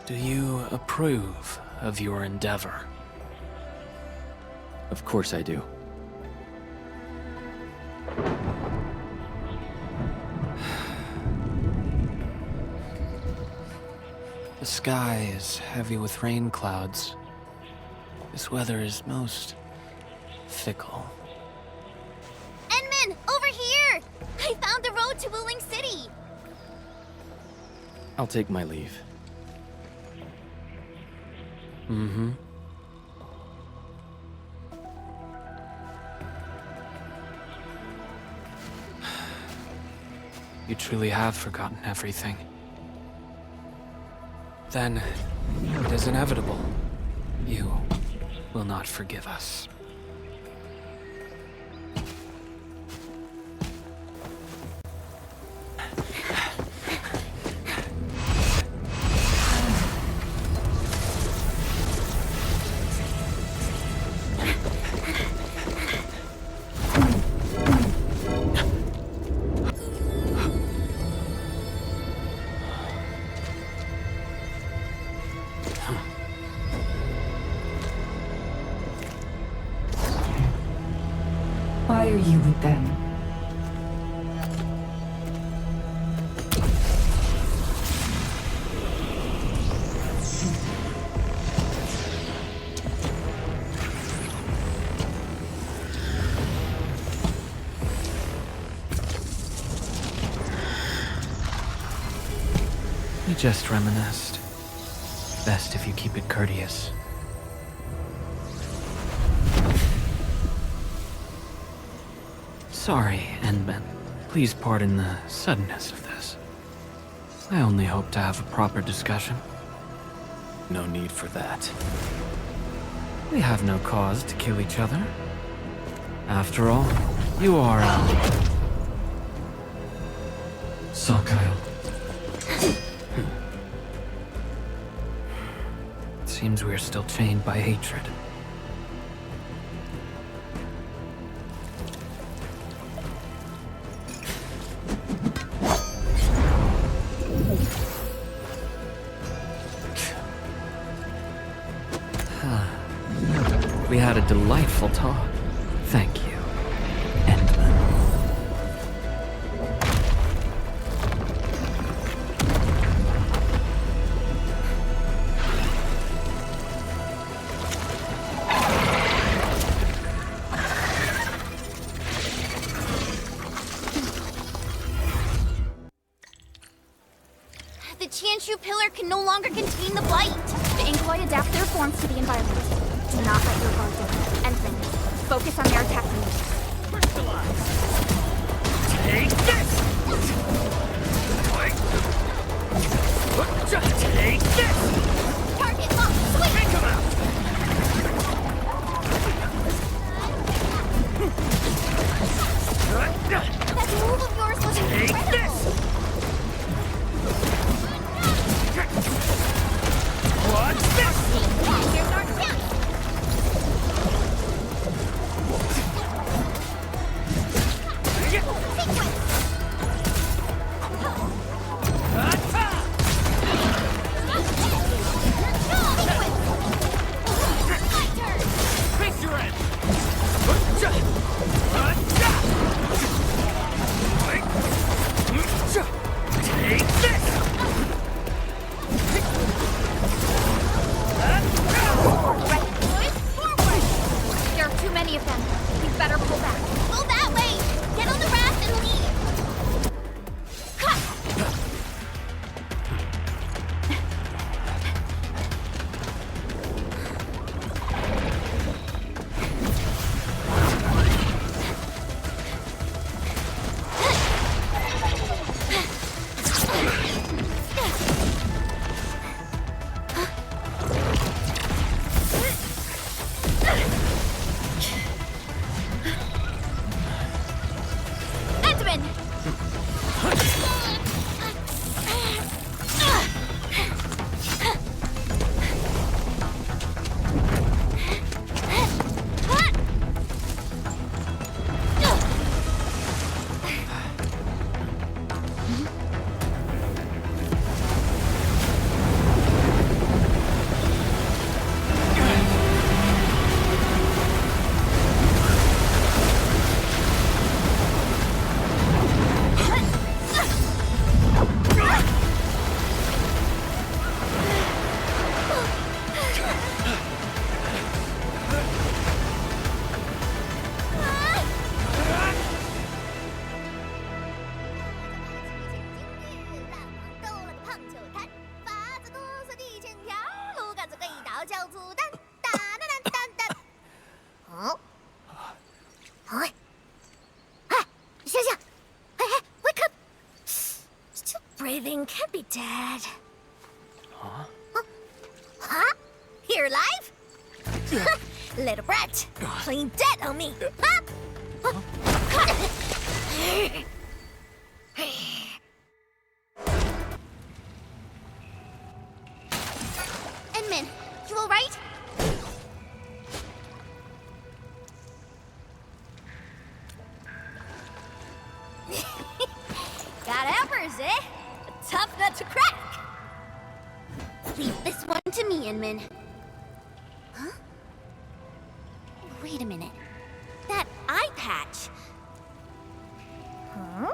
Do you approve of your endeavor? Of course I do. The sky is heavy with rain clouds. This weather is most fickle. Enman, over here! I found the road to Wuling City! I'll take my leave. You truly have forgotten everything. Then, it is inevitable. You will not forgive us. Why are you with them? We just reminisced. best if you keep it courteous. Sorry, Endman. Please pardon the suddenness of this. I only hope to have a proper discussion. No need for that. We have no cause to kill each other. After all, you are our... Kyle. It seems we're still chained by hatred. We had a delightful talk. Thank you, Endman. The Chanshu pillar can no longer contain the blight. The Ingloi adapt their forms to the environment. Do not let your guard down. Endman, focus on their attack moves. Crystallize! Take this! Take this! Target locked, swing! Take him out! That move of yours was incredible! What's this? Yeah, here's our chance! Face your end! Take this! There are too many of them. We better pull back. Go that way! Get on the raft and leave! Breathing can't be dead. Huh? Huh? You're alive? Little brat, playing dead on me. Endman, you alright? Got embers, eh? A tough nut to crack. Leave this one to me, Endman. Huh? Wait a minute. That eye patch. Huh?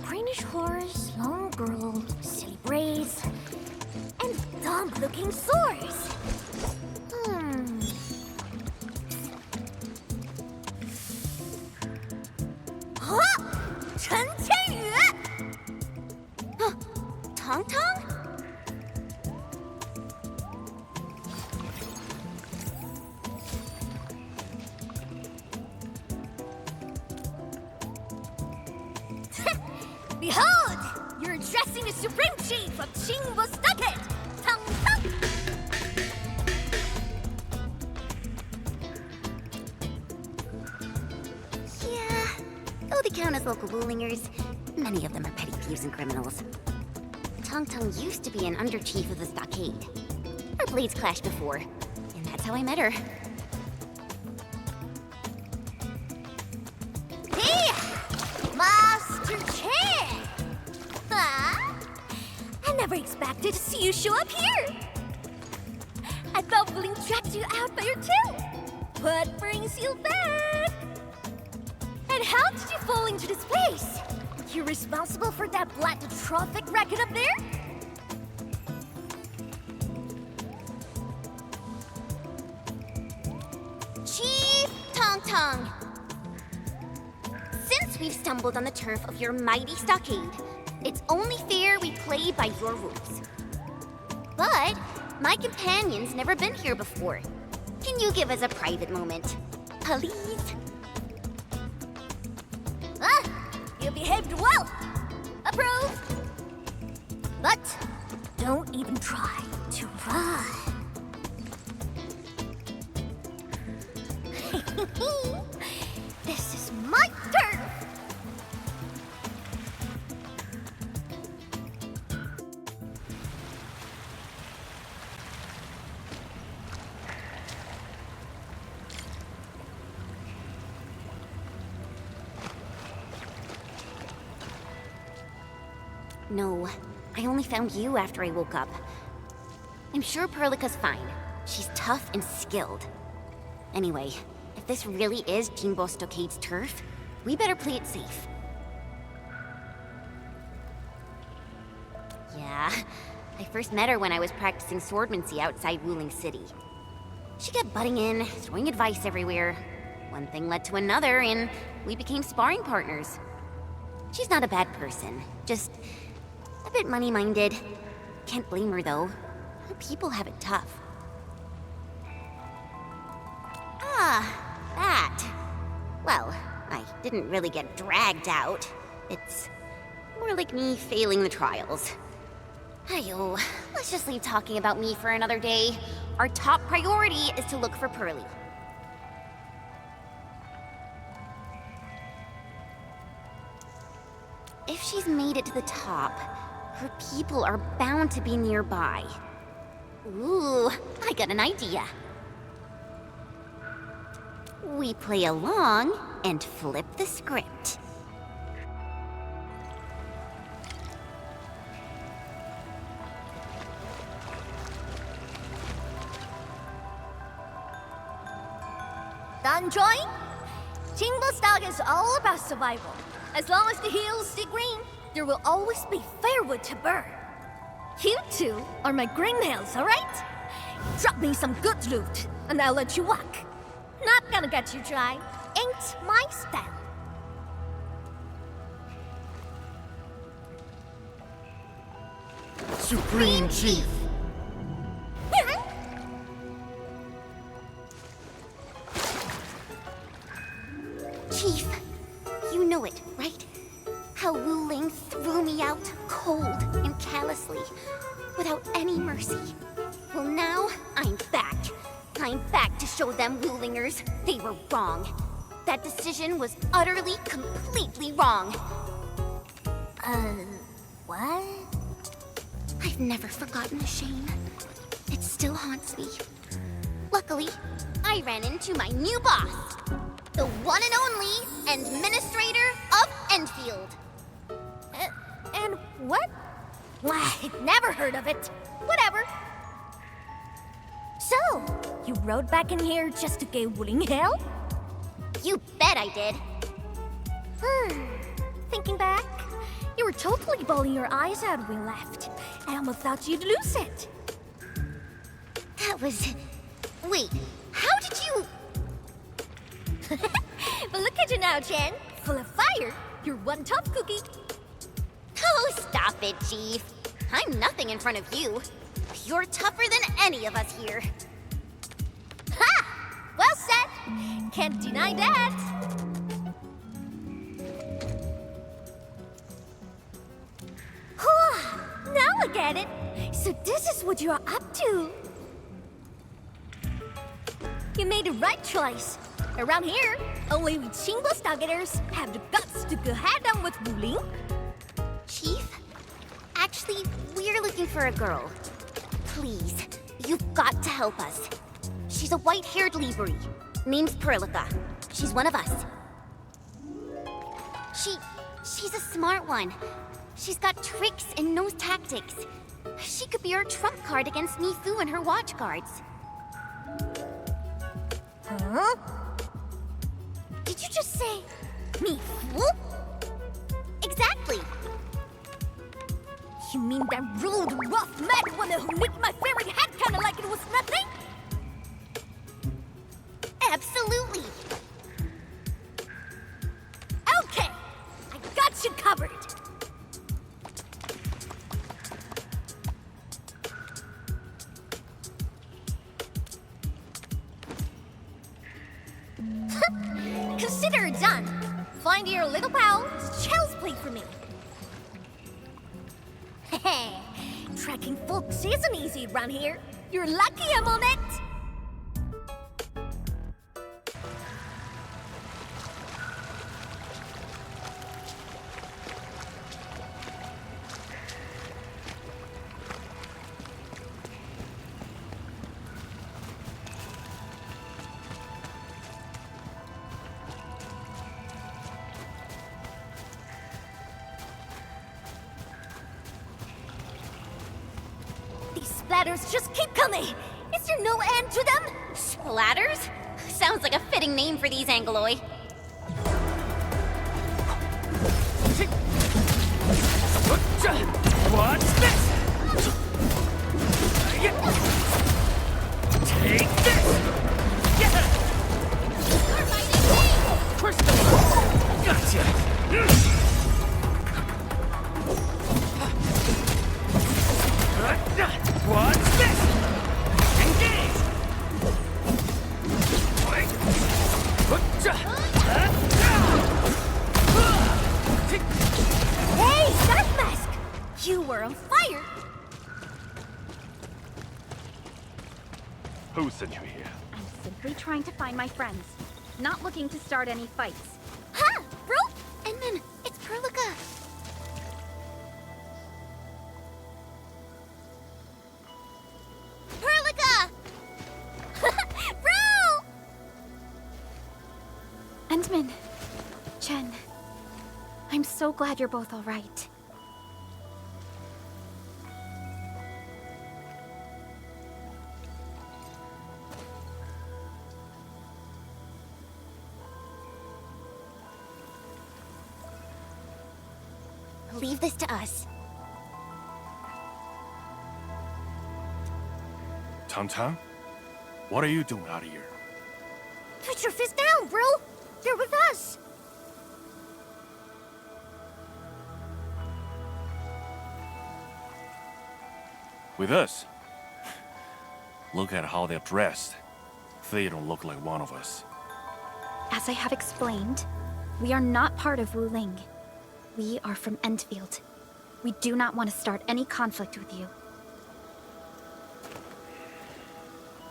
Greenish horse, long girl, silly braids, and dumb-looking swords. Huh? Chen Qianyu! Huh? Behold! You're addressing the Supreme Chief of Devilsiders! Tung tung! Yeah, though they count as local Woolingers, many of them are petty thieves and criminals. Tung Tung used to be an under-chief of the stockade. Our blades clashed before, and that's how I met her. Hey! Master Chan! Huh? I never expected to see you show up here! I thought Wooling tracked you out there too! What brings you back? And how did you fall into this place? You're responsible for that black traffic racket up there? Chief Tung Tung! Since we've stumbled on the turf of your mighty stockade, it's only fair we play by your rules. But my companion's never been here before. Can you give us a private moment? Please? You behaved well. Approved. But don't even try to run. This is my turf. No, I only found you after I woke up. I'm sure Perlica's fine. She's tough and skilled. Anyway, if this really is Jingbo Stockade's turf, we better play it safe. Yeah, I first met her when I was practicing swordmancy outside Wuling City. She kept butting in, throwing advice everywhere. One thing led to another, and we became sparring partners. She's not a bad person, just a bit money-minded. Can't blame her, though. Her people have it tough. Ah, that. Well, I didn't really get dragged out. It's more like me failing the trials. Ayo, let's just leave talking about me for another day. Our top priority is to look for Pearly. If she's made it to the top, her people are bound to be nearby. Ooh, I got an idea. We play along and flip the script. Done drawing? Devilsiders is all about survival. As long as the hills stay green, there will always be firewood to burn. You two are my greennails, all right? Drop me some good loot, and I'll let you walk. Not gonna get you dry. Ain't my style. Supreme Chief! Chief, you know it, right? How Wuling threw me out cold and callously, without any mercy. Well, now I'm back. I'm back to show them Wulingers they were wrong. That decision was utterly, completely wrong. What? I've never forgotten the shame. It still haunts me. Luckily, I ran into my new boss, the one and only Administrator of Endfield. And what? Why, never heard of it. Whatever. So, you rode back in here just to give Wuling hell? You bet I did. Thinking back, you were totally bawling your eyes out when we left. I almost thought you'd lose it. That was... Wait, how did you... But look at you now, Chen. Full of fire. You're one tough cookie. Oh, stop it, Chief. I'm nothing in front of you. You're tougher than any of us here. Ha! Well said. Can't deny that. is what you're up to. You made the right choice. Around here, only we Devilsiders have the guts to go head-on with Wuling. Chief? Actually, we're looking for a girl. Please, you've got to help us. She's a white-haired Libri. Name's Perlica. She's one of us. She's a smart one. She's got tricks and knows tactics. She could be our trump card against Mifu and her watch guards. Huh? Did you just say Mifu? Exactly. You mean that rude, rough, mad woman who nicked my favorite hat kinda like it was nothing? Absolutely. Okay, I got you covered. Consider it done. Find your little pal, child's play for me. Hey, tracking folks isn't easy around here. You're lucky I'm on it. These splatters just keep coming. Is there no end to them? Splatters? Sounds like a fitting name for these Angloi. What's this? Take this! Crystal! Gotcha! What's this? Engage! Hey, Dark Mask! You were on fire! Who sent you here? I'm simply trying to find my friends. Not looking to start any fights. Ha! Bro! Enman, it's Perlica. Perlica! Bro! Endman, Chen, I'm so glad you're both all right. Leave this to us. Tan? What are you doing out here? Put your fist down, bro! They're with us! With us? Look at how they're dressed. They don't look like one of us. As I have explained, we are not part of Wuling. We are from Endfield. We do not want to start any conflict with you.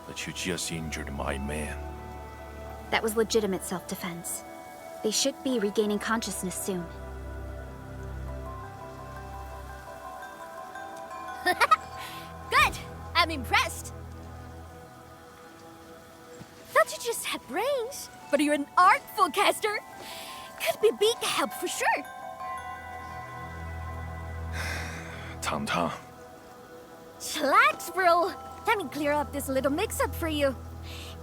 But you just injured my man. That was legitimate self-defense. They should be regaining consciousness soon. Good! I'm impressed! Thought you just had brains, but you're an artful caster. Could be big help for sure. Tan. Chillax, bro. Let me clear up this little mix-up for you.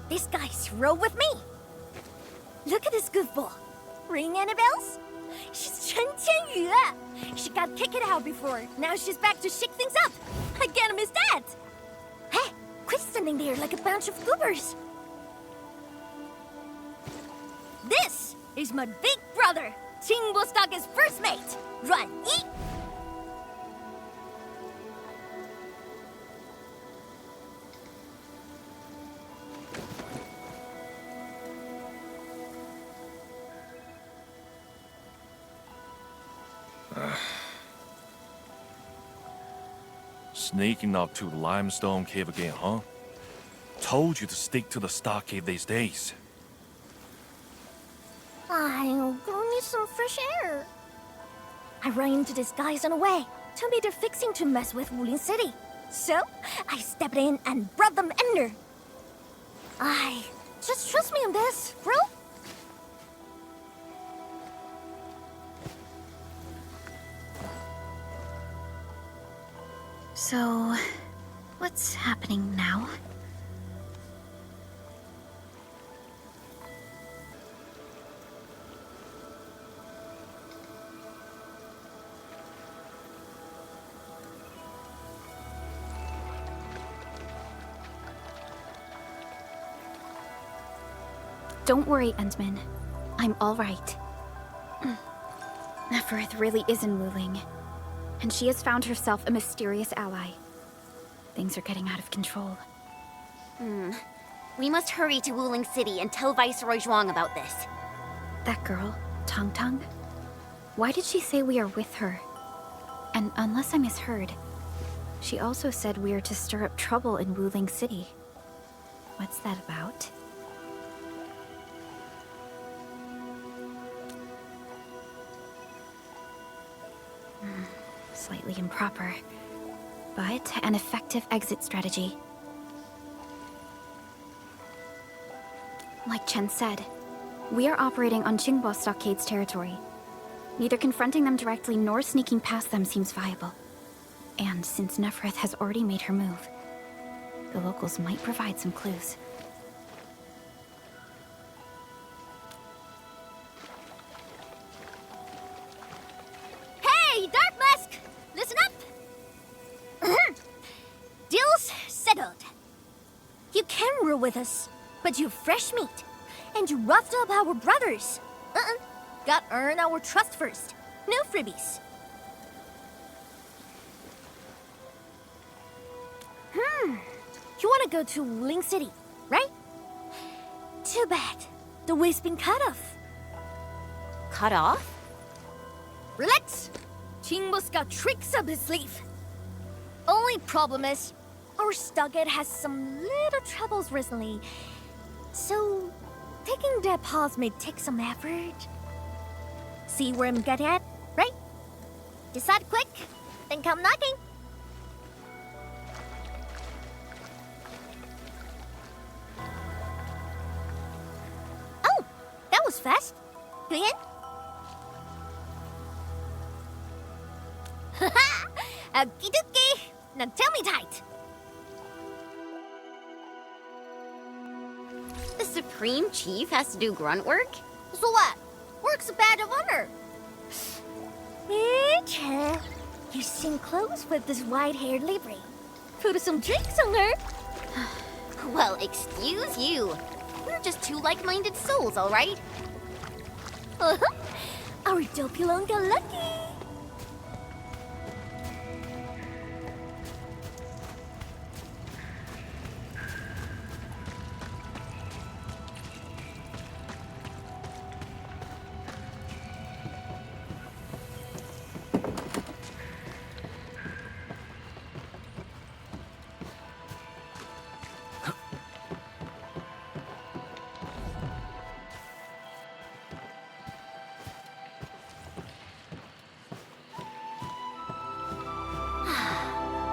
This guy's roll with me. Look at this goofball. Ring any bells? She's Chen Qianyue. She got kicked out before. Now she's back to shake things up. I can't miss that. Hey, quit standing there like a bunch of goobers. This is my big brother, Devilsiders' first mate. Run, eat. sneaking up to the limestone cave again, huh? Told you to stick to the stockade these days. I'm gonna need some fresh air. I ran into these guys on the way. Told me they're fixing to mess with Wuling City. So, I stepped in and brought them under. Just trust me on this, bro. So, what's happening now? Don't worry, Endman. I'm all right. Neferth really is in Wuling, and she has found herself a mysterious ally. Things are getting out of control. We must hurry to Wuling City and tell Viceroy Zhuang about this. That girl, Tong Tong? Why did she say we are with her? And unless I misheard, she also said we are to stir up trouble in Wuling City. What's that about? Slightly improper, but an effective exit strategy. Like Chen said, we are operating on Qingbo Stockade's territory. Neither confronting them directly nor sneaking past them seems viable. And since Neferth has already made her move, the locals might provide some clues. Hey, Dark Mask! Listen up! Deal's settled. You can rule with us, but you're fresh meat, and you roughed up our brothers. Got earn our trust first. No freebies. You wanna go to Wuling City, right? Too bad. The way's been cut off. Cut off? Relax! Qingbo's got tricks up his sleeve. Only problem is, our stockade has some little troubles recently. So, taking that pause may take some effort. See where I'm getting at, right? Decide quick, then come knocking. Oh, that was fast. Go in. Haha! Okie dokie! Now tell me tight. The Supreme Chief has to do grunt work? So what? Work's a badge of honor. Chen, you seem close with this white-haired Libre. Put some drinks on her. Well, excuse you. We're just two like-minded souls, all right? Our Dopulon got lucky.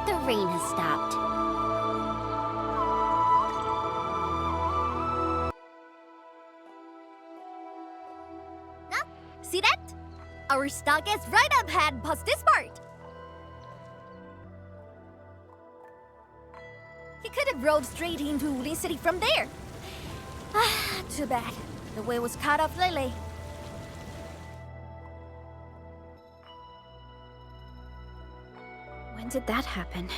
The rain has stopped. See that? Our stock is right up ahead past this part. He could have rode straight into Wuling City from there. Too bad. The way was cut off lately. When did that happen?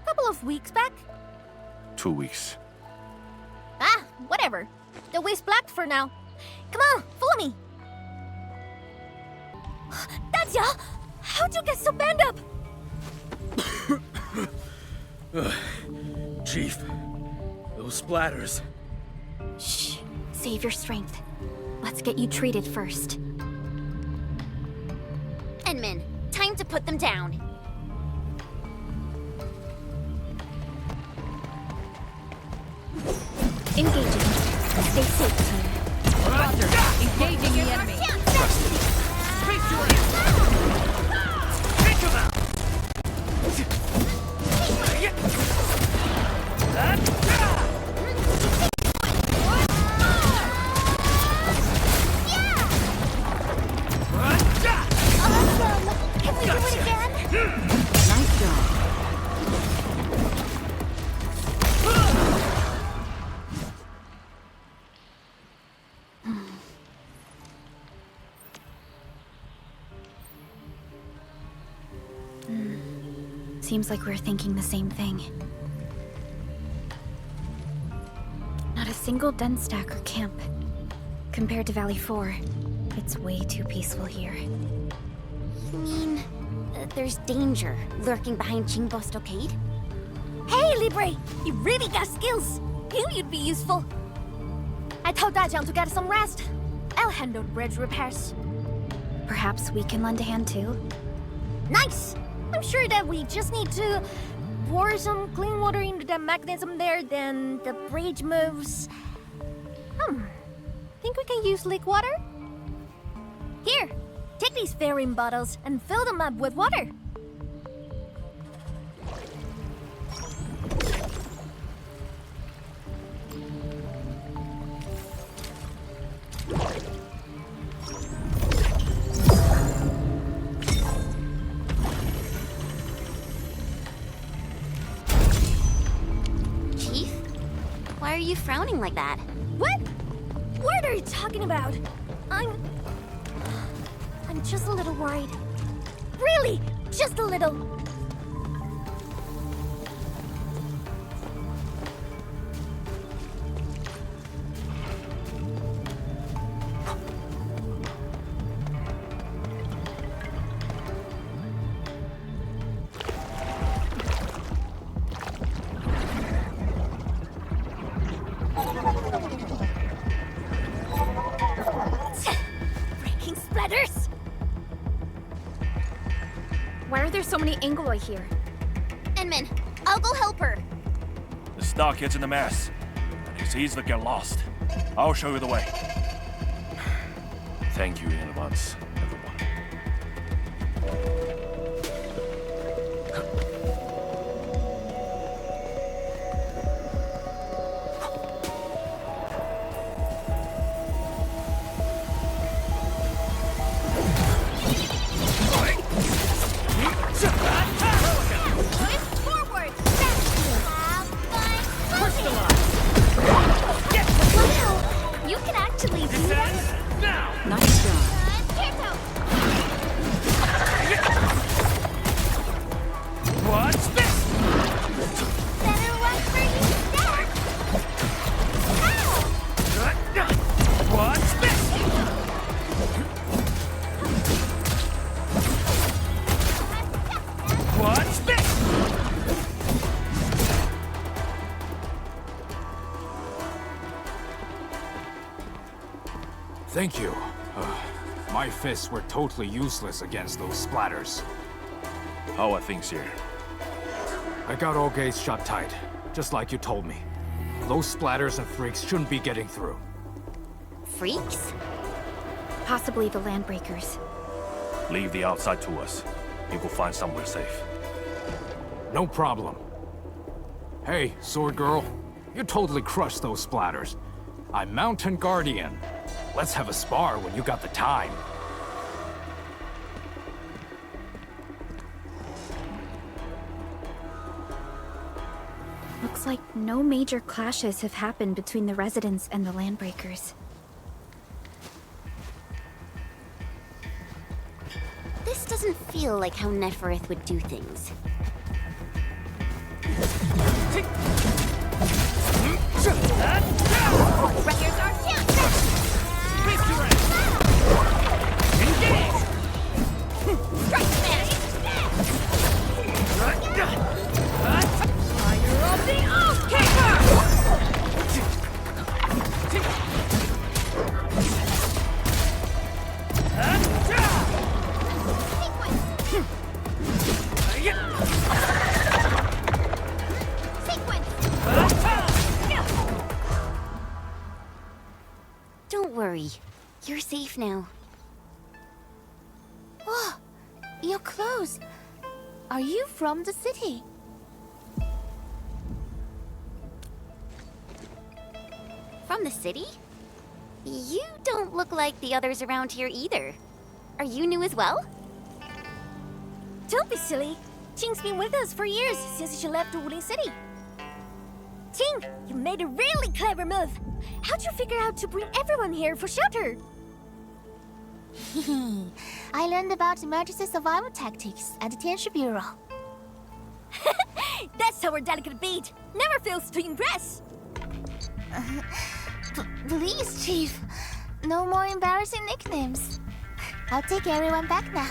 Couple of weeks back. 2 weeks. Whatever. The way's blocked for now. Come on, follow me. That's ya! How'd you get so banged up? Chief, those splatters. Shh. Save your strength. Let's get you treated first. Enman, time to put them down. Engaging. Stay safe, team. Roger. Engaging the enemy. Take him out! Awesome! Can we do it again? Nice job. Seems like we're thinking the same thing. Not a single den stack or camp. Compared to Valley 4, it's way too peaceful here. You mean, there's danger lurking behind Chingbo Stockade? Hey, Libre! You really got skills! Knew you'd be useful! I told Dajiang to get some rest. I'll handle bridge repairs. Perhaps we can lend a hand too? Nice! I'm sure that we just need to pour some clean water into the mechanism there, then the bridge moves. Think we can use leak water? Here, take these fairing bottles and fill them up with water. Chief? Why are you frowning like that? What? What are you talking about? I'm just a little worried. Really, just a little. Freaking splatters! Why are there so many Angoloi here? Enman, I'll go help her. The stockad's in the mess, and it's easy to get lost. I'll show you the way. Thank you in advance, everyone. Forward! Have fun moving! Wow! You can actually do that? Now! Nice job. Tirto! What's this? Better run for you instead! Ow! What's this? What's this? Thank you. My fists were totally useless against those splatters. How are things here? I got all gates shut tight, just like you told me. Those splatters and freaks shouldn't be getting through. Freaks? Possibly the Landbreakers. Leave the outside to us. You will find somewhere safe. No problem. Hey, Sword Girl. You totally crushed those splatters. I'm Mountain Guardian. Let's have a spar when you got the time. Looks like no major clashes have happened between the residents and the Landbreakers. This doesn't feel like how Neferith would do things. Wreckers are down! Engage! Strike smash! Fire of the Oath-Kicker! Sequence! Don't worry. You're safe now. Oh, your clothes. Are you from the city? From the city? You don't look like the others around here either. Are you new as well? Don't be silly. Qing's been with us for years, since she left Wuling City. Qing, you made a really clever move. How'd you figure out to bring everyone here for shelter? I learned about emergency survival tactics at the Tianshi Bureau. That's our delicate beat. Never fails to impress. Please, Chief. No more embarrassing nicknames. I'll take everyone back now.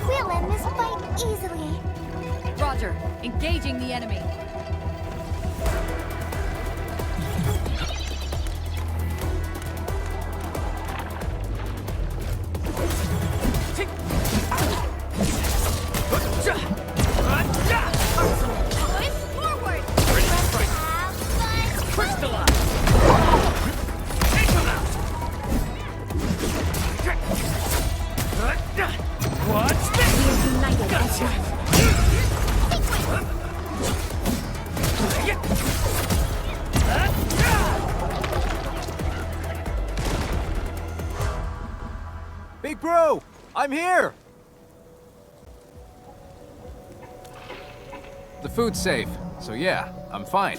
We'll end this fight easily. Roger. Engaging the enemy. Big bro! I'm here! The food's safe, so yeah, I'm fine.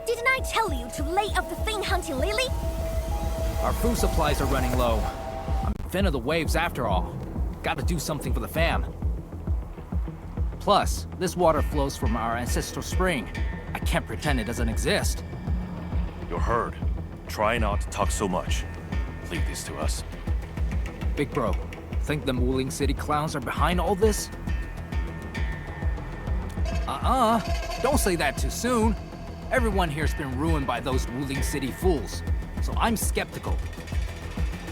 Didn't I tell you to lay off the thing hunting Lily? Our food supplies are running low. I'm fin of the waves after all. Gotta do something for the fam. Plus, this water flows from our ancestral spring. I can't pretend it doesn't exist. You're heard. Try not to talk so much. Leave this to us. Big bro, think them Wuling City clowns are behind all this? Don't say that too soon. Everyone here's been ruined by those Wuling City fools, so I'm skeptical.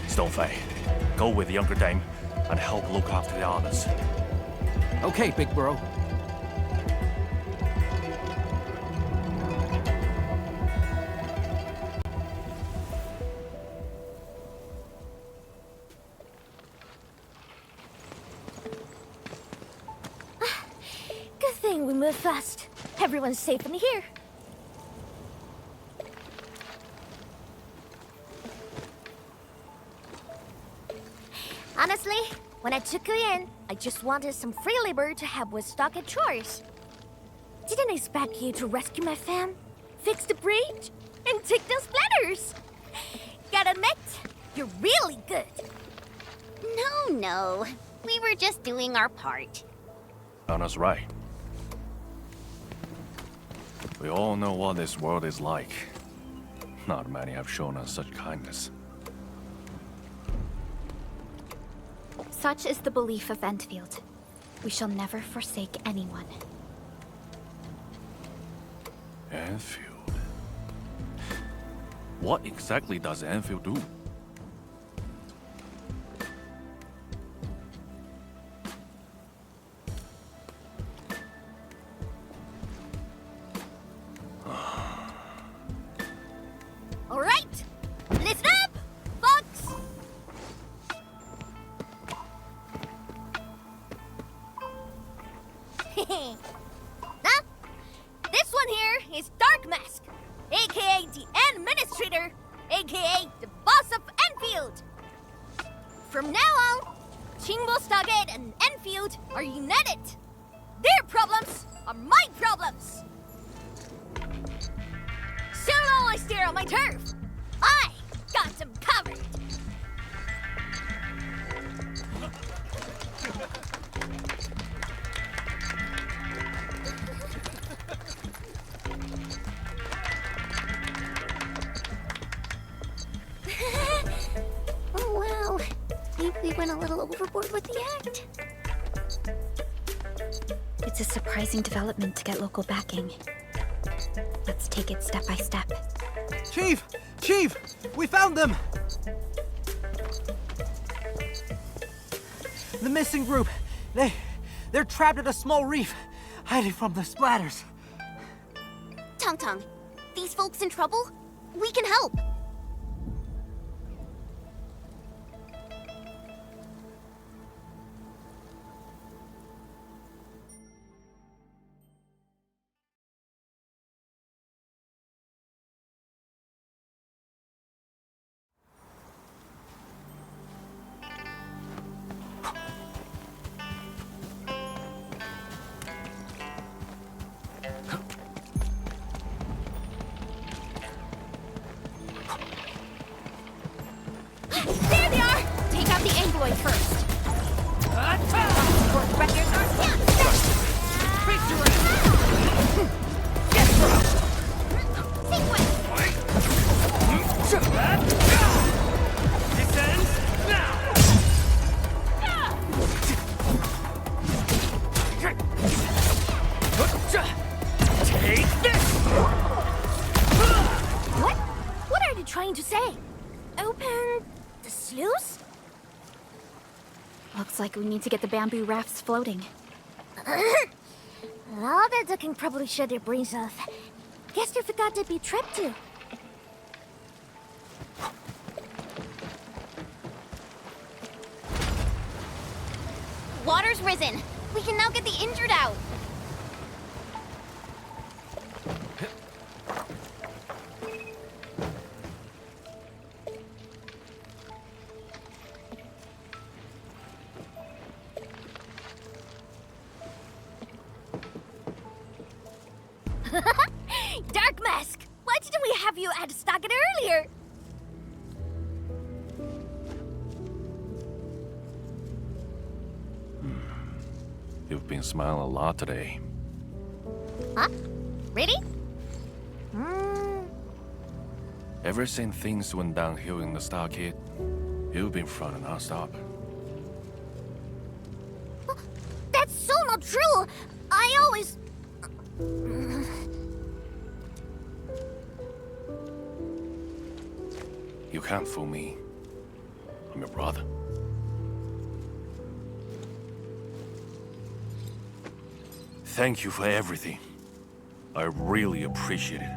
Stonefei, go with the younger dame and help look after the others. Okay, big bro. Good thing we moved fast. Everyone's safe in here. Honestly, when I took you in, I just wanted some free labor to help with stock and chores. Didn't expect you to rescue my fam, fix the bridge, and take the splatters. Gotta admit, you're really good. No. We were just doing our part. Anna's right. We all know what this world is like. Not many have shown us such kindness. Such is the belief of Endfield. We shall never forsake anyone. Enfield. What exactly does Enfield do? All right, listen up, folks. Huh? This one here is Dark Mask, aka the Administrator, aka the boss of Enfield. From now on, Qingbo Stargate and Enfield are united. Their problems are my problems. So long I stare on my turf, I got them covered. Oh wow, maybe we went a little overboard with the act. It's a surprising development to get local backing. Let's take it step by step. Chief! Chief! We found them! The missing group. They're trapped at a small reef, hiding from the splatters. Tung, these folks in trouble? We can help. There they are! Take out the Angloid first. Support records are face your ass! Get through! Sequence! This ends now! Take this! What are you trying to say? Open the sluice? Looks like we need to get the bamboo rafts floating. All that ducking probably shut their brains off. Guess they forgot to be trapped too. Water's risen. We can now get the injured out. Dark Mask! Why didn't we have you at Stockett earlier? You've been smiling a lot today. Huh? Really? Ever since things went downhill in the stockade, you've been frowning non-stop. That's so not true! I always... You can't fool me. I'm your brother. Thank you for everything. I really appreciate it.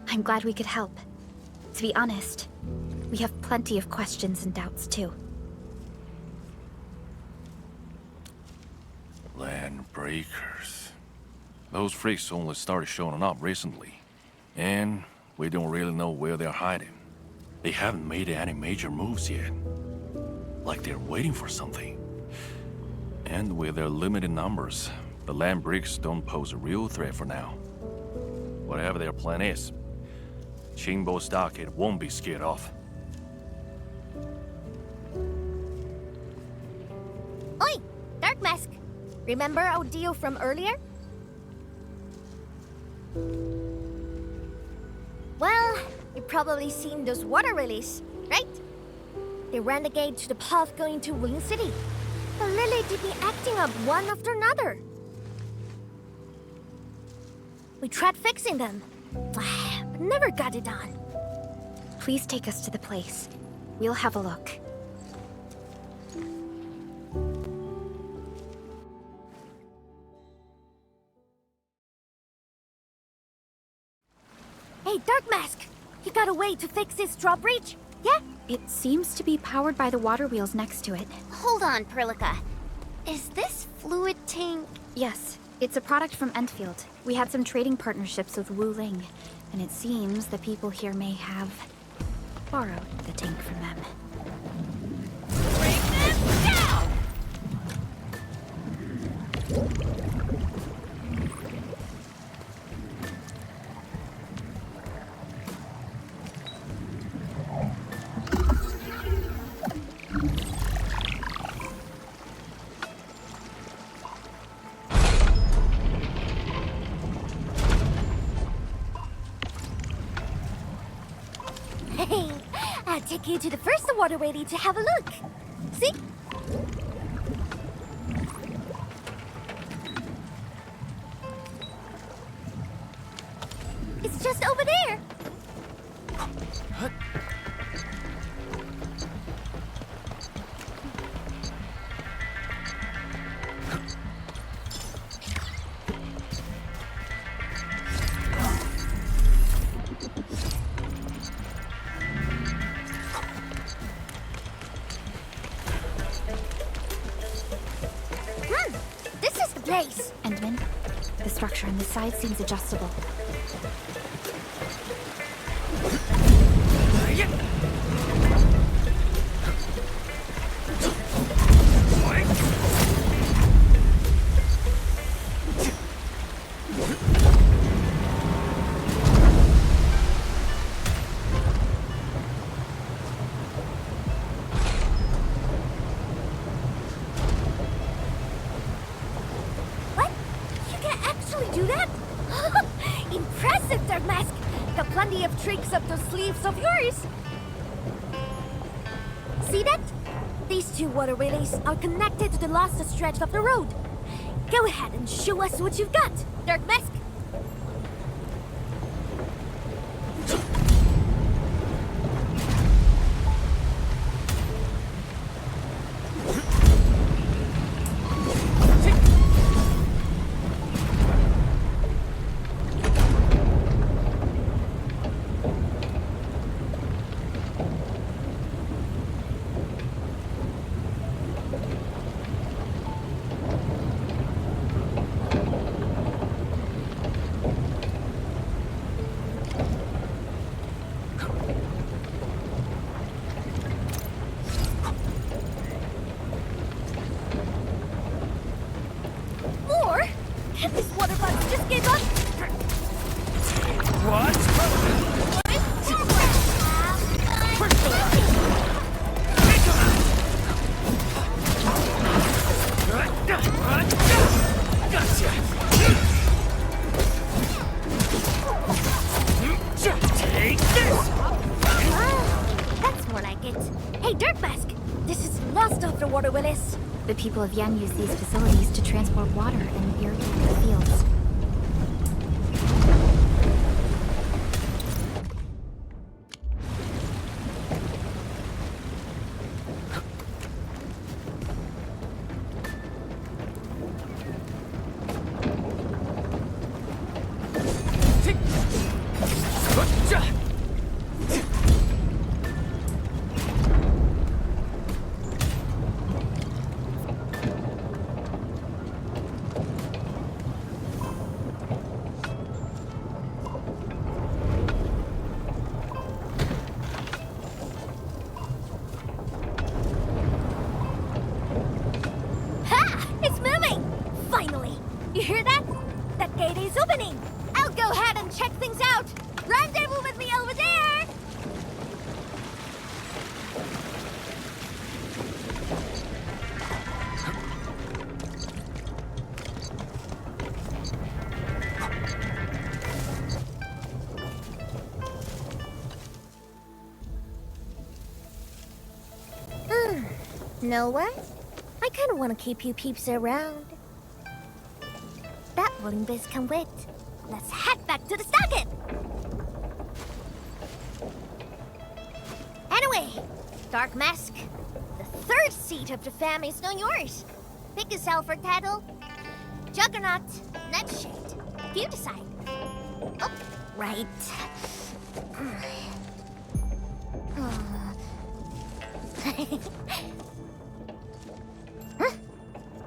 I'm glad we could help. To be honest, we have plenty of questions and doubts too. Land breakers. Those freaks only started showing up recently. And we don't really know where they're hiding. They haven't made any major moves yet. Like they're waiting for something. And with their limited numbers, the land breaks don't pose a real threat for now. Whatever their plan is, Chingbo Stockade won't be scared off. Oi! Dark Mask! Remember our deal from earlier? Well, you've probably seen those water lilies, right? They ran the gate to the path going to Wing City. The lily did be acting up one after another. We tried fixing them, but never got it done. Please take us to the place. We'll have a look. Hey, Dark Mask! You got a way to fix this drawbridge? Yeah? It seems to be powered by the water wheels next to it. Hold on, Perlica. Is this fluid tank? Yes, it's a product from Endfield. We had some trading partnerships with Wu Ling, and it seems the people here may have borrowed the tank from them. Break them down! take you to the first water lily to have a look. See? It's just over there. This is the place. Endman, the structure on the side seems adjustable. What? You can actually do that? Impressive, Dark Mask! Got plenty of tricks up those sleeves of yours! See that? These two water lilies are connected to the last stretch of the road. Go ahead and show us what you've got, Dark Mask! More? This water bug just gave up! Take this! That's more like it. Hey, Dirt Mask! This is last of the water willis. The people of Yen use these facilities to transport water and irrigate the fields. Ha! It's moving! Finally! You hear that? That gate is opening! I'll go ahead and check things out! Rendezvous with me over there! Know what? I kind of want to keep you peeps around. That wouldn't biz can wait. Let's head back to the stockade! Anyway, Dark Mask, the third seat of the fam is now yours. Pick yourself for title. Juggernaut, Nightshade. You decide. Oh, right. Huh?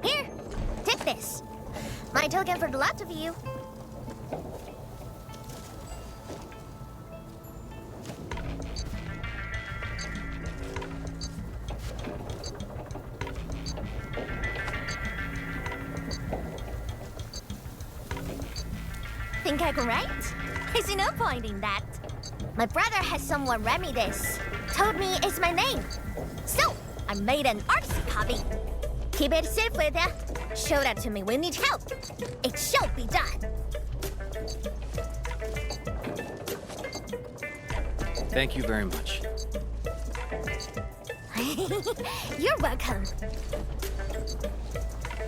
Here, take this. My token for the lot of you. Think I can write? I see no point in that. My brother has someone read me this. Told me it's my name. So, I made an artist copy. Keep it safe with ya. Show that to me when you need help. It shall be done. Thank you very much. You're welcome.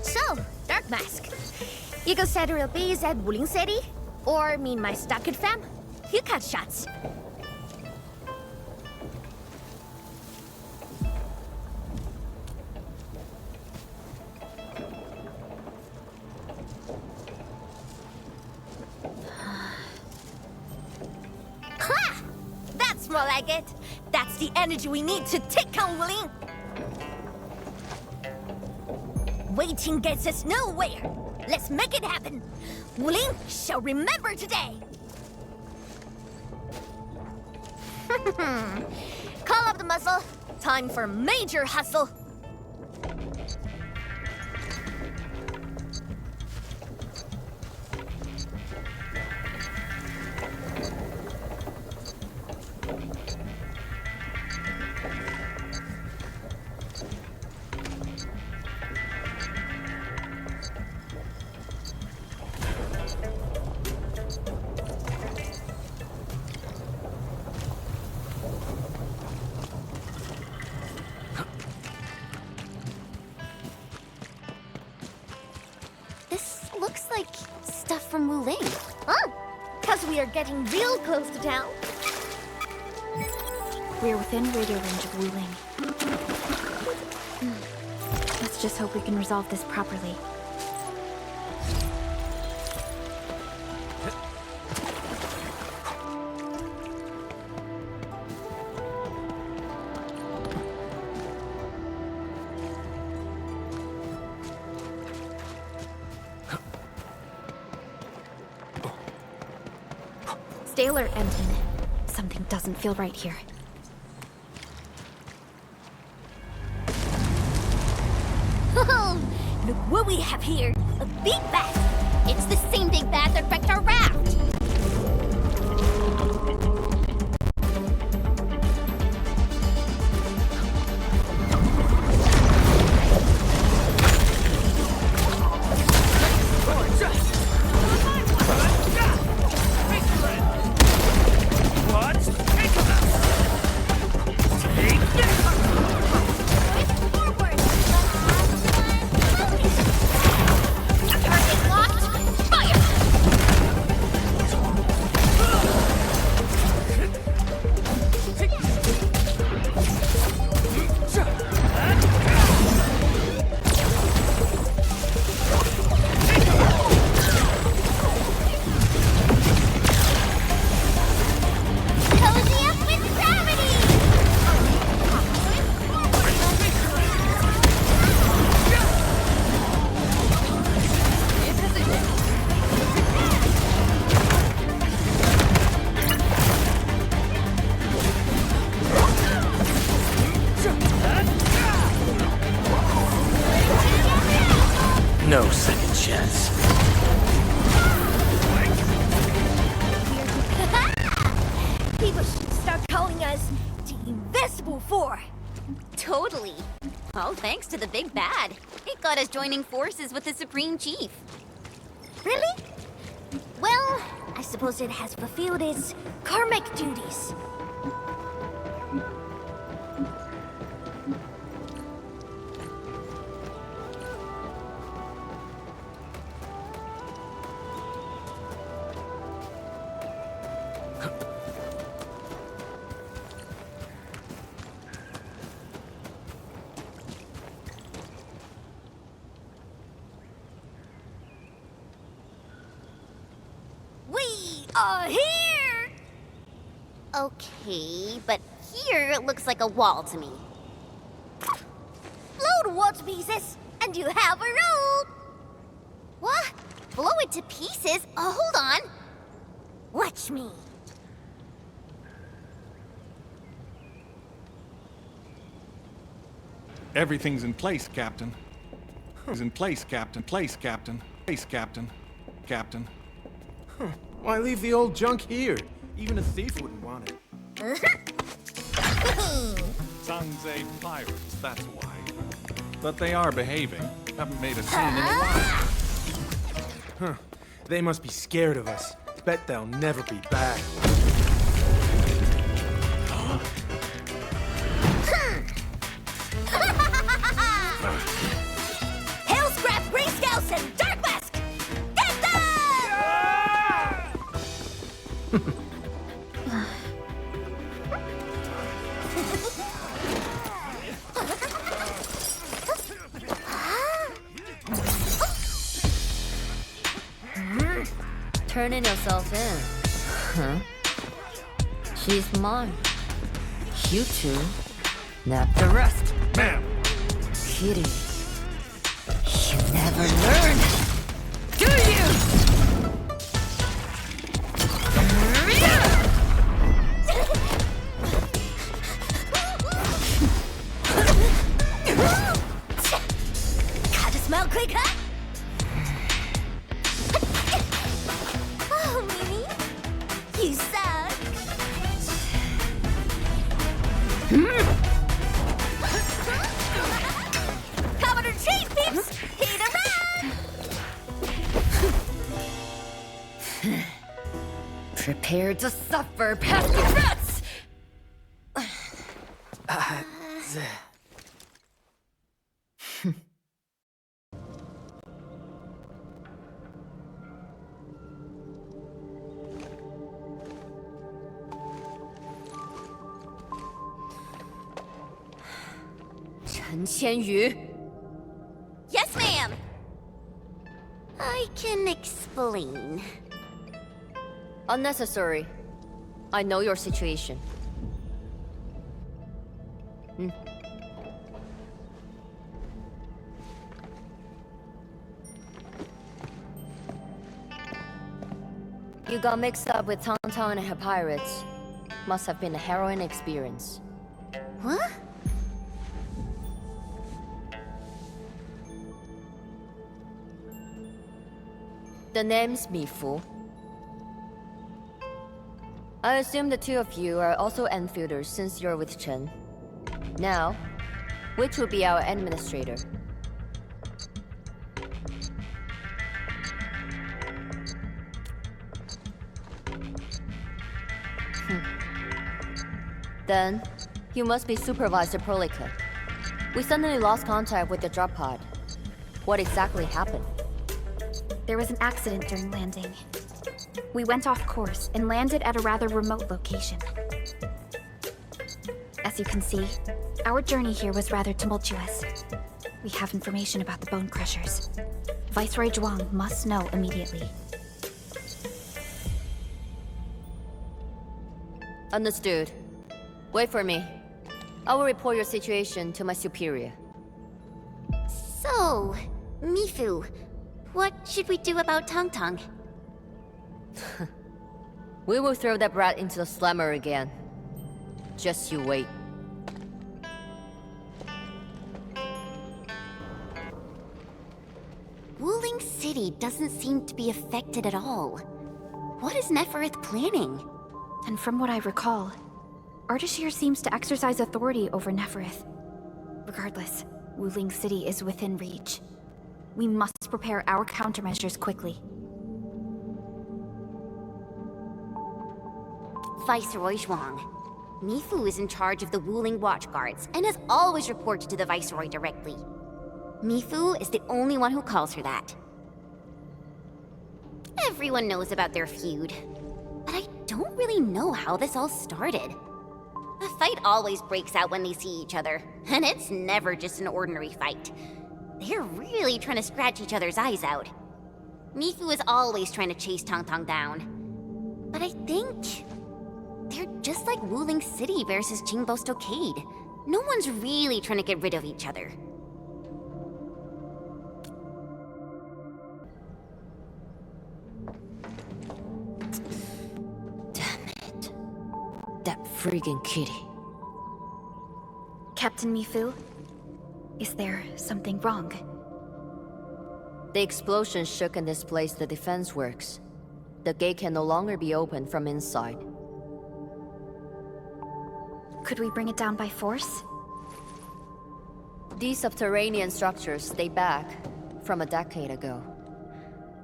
So, Dark Mask. You go set real base at Wuling City? Or mean my Stockard fam? You cut shots. Ha! That's more like it. That's the energy we need to take on Wuling. Waiting gets us nowhere. Let's make it happen. Wuling shall remember today. Call up the muscle. Time for major hustle. Looks like stuff from Wuling. Oh, because we are getting real close to town. We're within radio range of Wuling. Let's just hope we can resolve this properly. Staler Enton. Something doesn't feel right here. Oh, look what we have here. A big bat. It's the same big bat that wrecked our raft. No second chance. People should start calling us the Invisible Four. Totally. All thanks to the big bad. It got us joining forces with the Supreme Chief. Really? Well, I suppose it has fulfilled its karmic duties. Here! Okay, but here it looks like a wall to me. Blow the wall to pieces, and you have a road! What? Blow it to pieces? Hold on. Watch me. Everything's in place, Captain. Is in place, Captain. Place, Captain. Place, Captain. Captain. Why leave the old junk here? Even a thief wouldn't want it. Sanzé pirates, that's why. But they are behaving. Haven't made a scene in a while. Huh. They must be scared of us. Bet they'll never be back. Turning yourself in. Huh? She's mine. You two. Nap the rest. Ma'am! Kitty. You never learn. Do you? Gotta smell quick, huh? Oh, Mimi. You suck. Cover the chain, peeps! Hit around! Prepare to suffer, pesky rats! Chen Qianyu. Yes, ma'am! I can explain. Unnecessary. I know your situation. You got mixed up with Tong and her pirates. Must have been a harrowing experience. What? The name's Mifu. I assume the two of you are also Enfielders since you're with Chen. Now, which will be our administrator? Then, you must be Supervisor Prolica. We suddenly lost contact with the drop pod. What exactly happened? There was an accident during landing. We went off course and landed at a rather remote location. As you can see, our journey here was rather tumultuous. We have information about the Bone Crushers. Viceroy Zhuang must know immediately. Understood. Wait for me. I will report your situation to my superior. So, Mifu, what should we do about Tong? We will throw that brat into the slammer again. Just you wait. Wuling City doesn't seem to be affected at all. What is Nefereth planning? And from what I recall, Ardashir seems to exercise authority over Nefereth. Regardless, Wuling City is within reach. We must prepare our countermeasures quickly. Viceroy Zhuang. Mifu is in charge of the Wuling Watchguards and has always reported to the Viceroy directly. Mifu is the only one who calls her that. Everyone knows about their feud, but I don't really know how this all started. A fight always breaks out when they see each other, and it's never just an ordinary fight. They're really trying to scratch each other's eyes out. Mifu is always trying to chase Tong down. But I think they're just like Wuling City versus Jingbo Stockade. No one's really trying to get rid of each other. That friggin' kitty. Captain Mifu, is there something wrong? The explosion shook and displaced the defense works. The gate can no longer be opened from inside. Could we bring it down by force? These subterranean structures date back from a decade ago.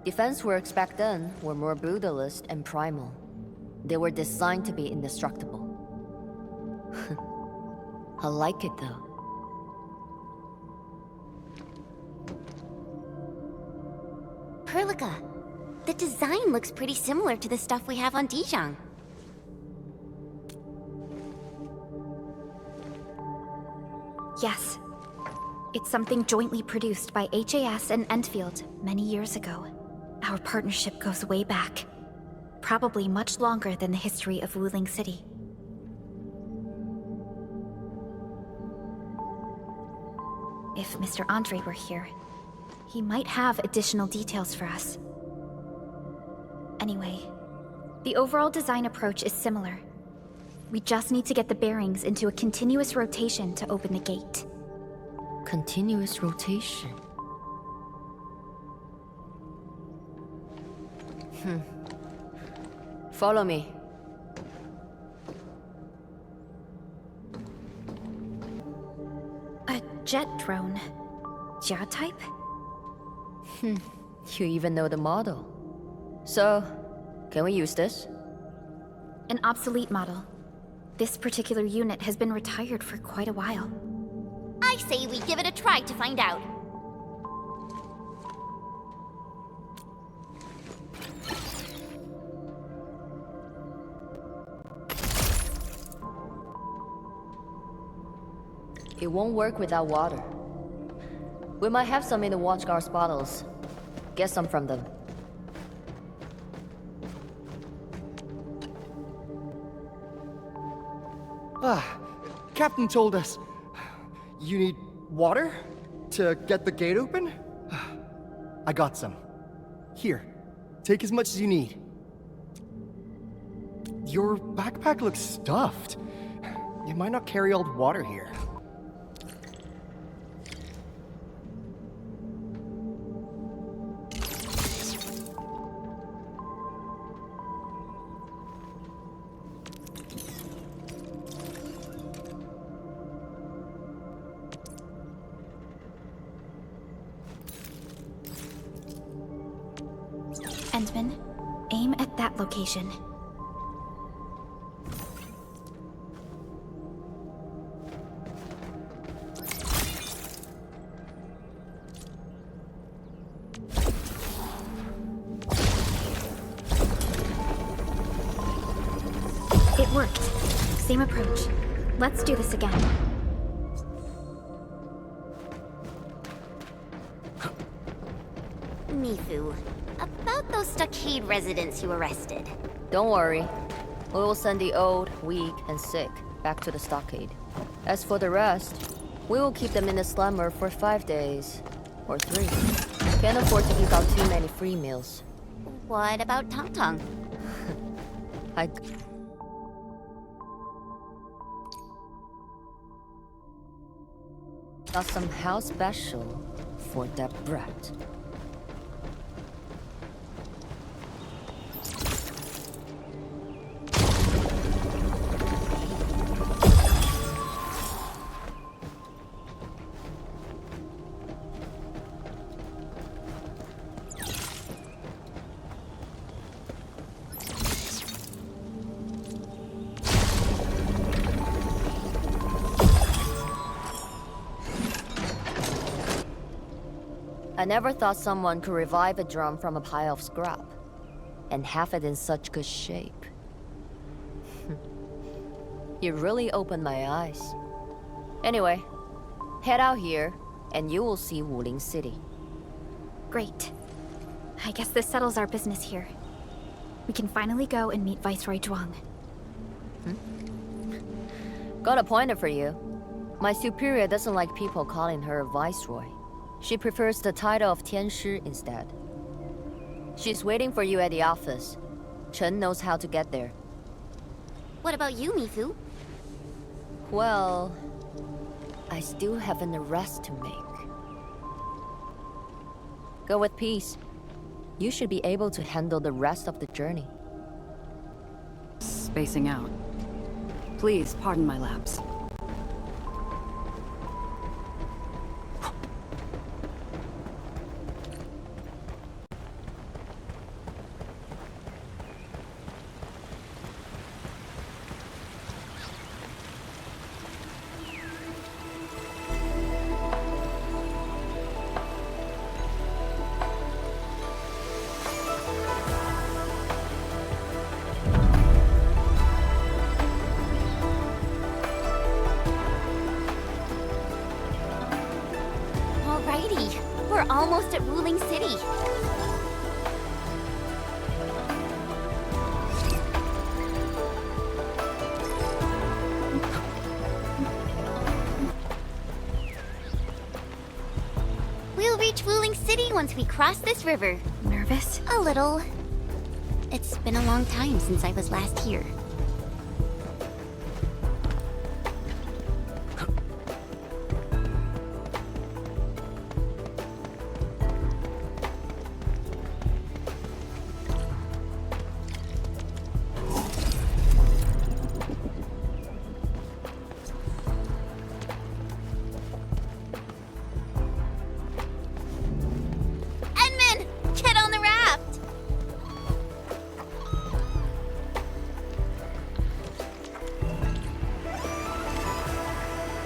Defense works back then were more brutalist and primal. They were designed to be indestructible. I like it though. Perlica, The design looks pretty similar to the stuff we have on Dijon. Yes. It's something jointly produced by HAS and Endfield many years ago. Our partnership goes way back. Probably much longer than the history of Wuling City. If Mr. Andre were here, he might have additional details for us. Anyway, the overall design approach is similar. We just need to get the bearings into a continuous rotation to open the gate. Continuous rotation? Follow me. A jet drone. Jia type? You even know the model. So, can we use this? An obsolete model. This particular unit has been retired for quite a while. I say we give it a try to find out. It won't work without water. We might have some in the watchguard's bottles. Get some from them. Captain told us you need water to get the gate open? I got some. Here, take as much as you need. Your backpack looks stuffed. You might not carry all the water here. Endman, aim at that location. It worked. Same approach. Let's do this again. Mifu, about those stockade residents you arrested. Don't worry. We will send the old, weak, and sick back to the stockade. As for the rest, we will keep them in the slumber for 5 days. Or 3. Can't afford to give out too many free meals. What about Tong Tong? I... got some house special for that brat. I never thought someone could revive a drum from a pile of scrap, and have it in such good shape. You really opened my eyes. Anyway, head out here, and you will see Wuling City. Great. I guess this settles our business here. We can finally go and meet Viceroy Zhuang. Got a pointer for you. My superior doesn't like people calling her Viceroy. She prefers the title of Tianshi instead. She's waiting for you at the office. Chen knows how to get there. What about you, Mifu? Well, I still have an arrest to make. Go with peace. You should be able to handle the rest of the journey. Spacing out. Please, pardon my lapse. once we cross this river. Nervous? A little. It's been a long time since I was last here.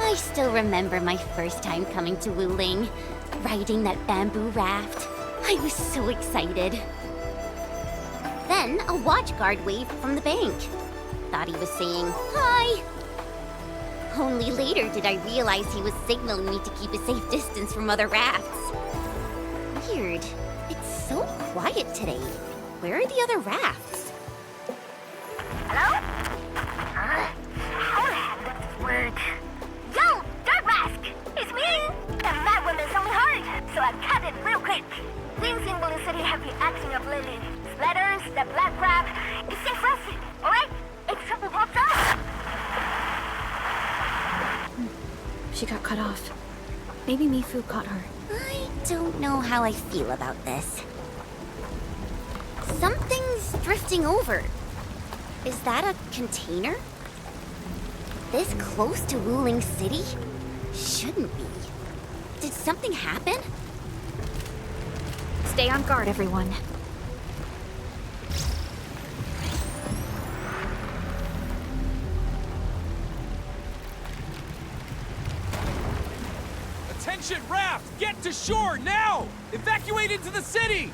I still remember my first time coming to Wuling, riding that bamboo raft. I was so excited. Then a watch guard waved from the bank. Thought he was saying, "Hi!" Only later did I realize he was signaling me to keep a safe distance from other rafts. Weird. It's so quiet today. Where are the other rafts? Hello? Word. Yo, Dirt Mask! It's me! The mad woman's on my heart, so I cut it real quick. Things in Wuling City have been acting up lately. Splatters, the black crab. It's safe for us, alright? If trouble pops up. She got cut off. Maybe Mifu caught her. I don't know how I feel about this. Something's drifting over. Is that a container? This close to Wuling City? Shouldn't be. Did something happen? Stay on guard, everyone. Attention, raft! Get to shore, now! Evacuate into the city!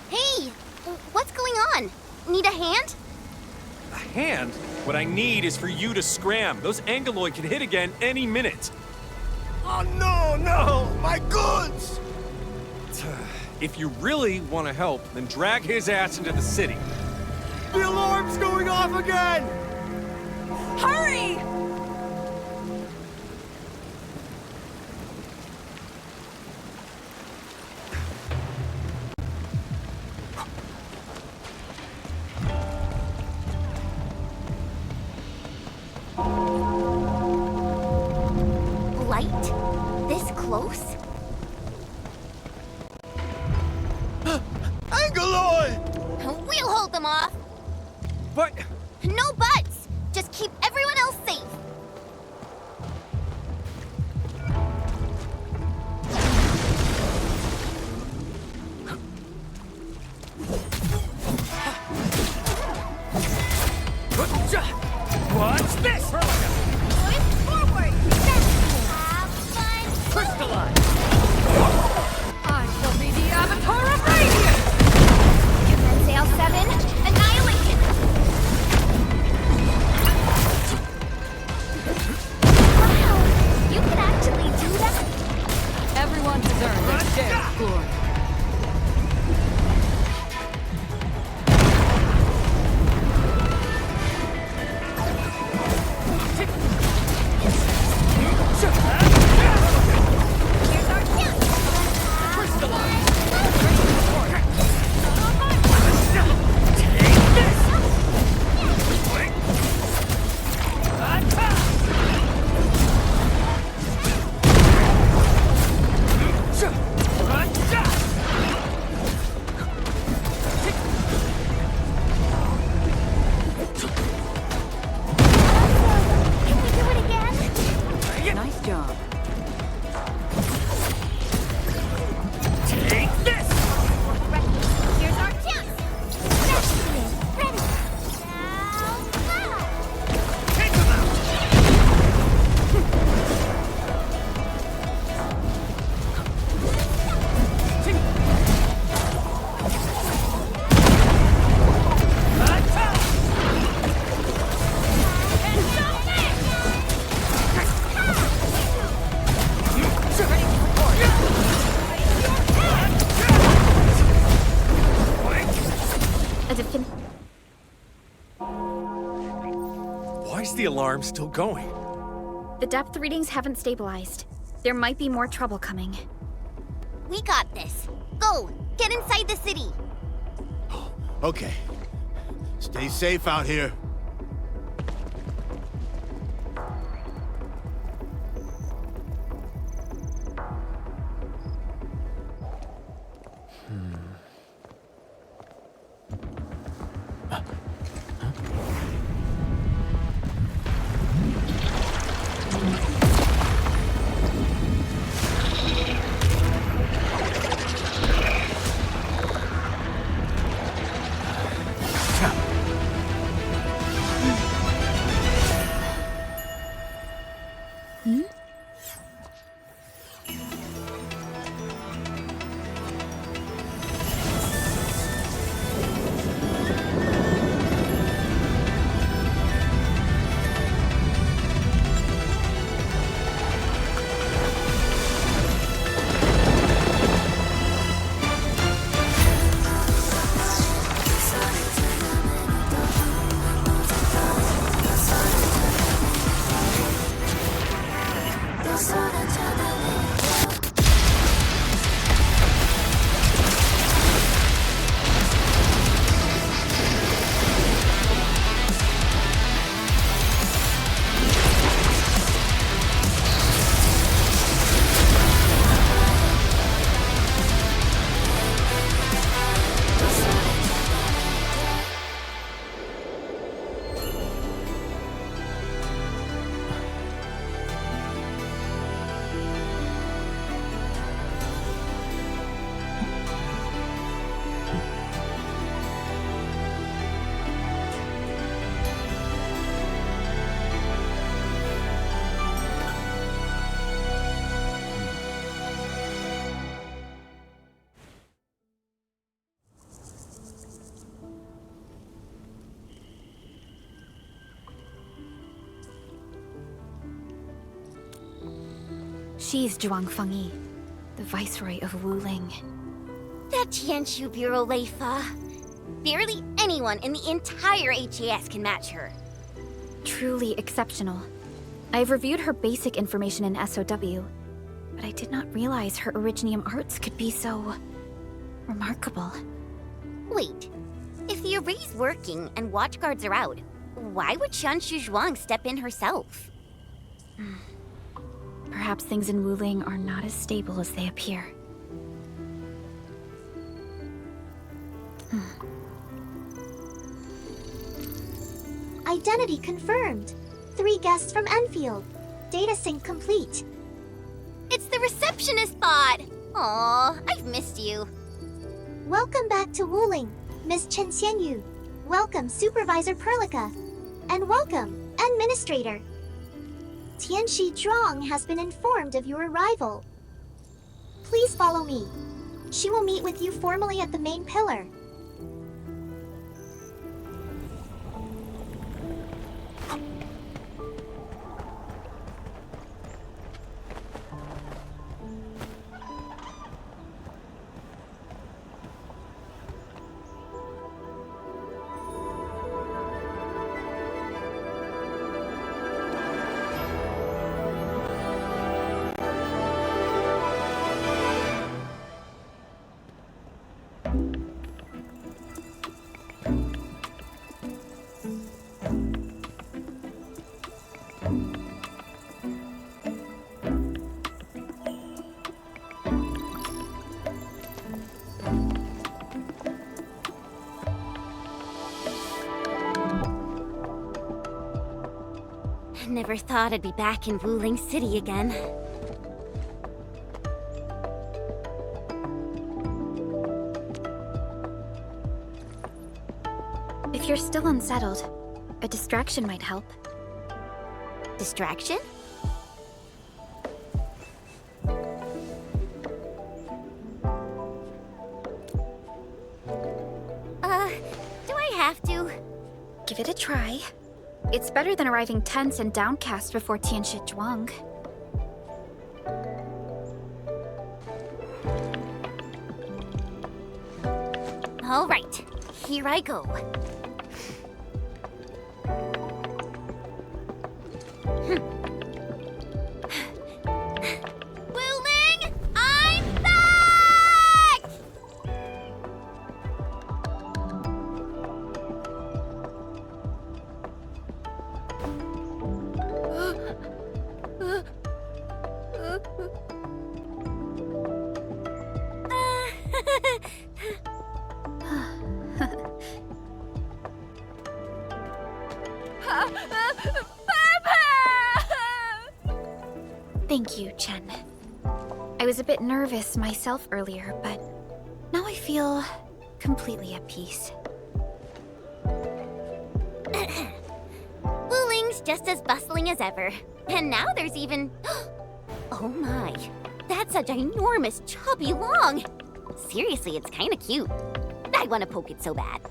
Hey! What's going on? Need a hand? A hand? What I need is for you to scram. Those Angeloid can hit again any minute. Oh no! My goods! If you really want to help, then drag his ass into the city. The alarm's going off again! Hurry! Light? This close? Angeloid! We'll hold them off. But... No buts! Just keep everyone else safe. What's this? Push forward! Have fun! Crystalline! I shall be the Avatar of Radiance! Command Sail 7, Annihilation! Wow! You can actually do that? Everyone deserves their share of glory. Here's our chance! Crystalline! the alarm still going? The depth readings haven't stabilized. There might be more trouble coming. We got this. Go! Get inside the city! Okay. Stay safe out here. She's Zhuang Fengyi, the Viceroy of Wuling. That Tianshu Bureau Leifa. Barely anyone in the entire HAS can match her. Truly exceptional. I've reviewed her basic information in SOW, but I did not realize her Originium arts could be so remarkable. Wait, if the array's working and watchguards are out, why would Tianshu Zhuang step in herself? Perhaps things in Wuling are not as stable as they appear. Identity confirmed. 3 guests from Enfield. Data sync complete. It's the receptionist bot! Aw, I've missed you. Welcome back to Wuling, Miss Chen Xianyu. Welcome, Supervisor Perlica. And welcome, Administrator. Tianshi Zhuang has been informed of your arrival. Please follow me. She will meet with you formally at the main pillar. Never thought I'd be back in Wuling City again. If you're still unsettled, a distraction might help. Distraction? Do I have to? Give it a try. It's better than arriving tense and downcast before Tianshi Zhuang. All right, here I go. Thank you, Chen. I was a bit nervous myself earlier, but now I feel completely at peace. Wuling's just as bustling as ever. And now there's even... Oh my, that's a ginormous chubby long. Seriously, it's kinda cute. I wanna poke it so bad.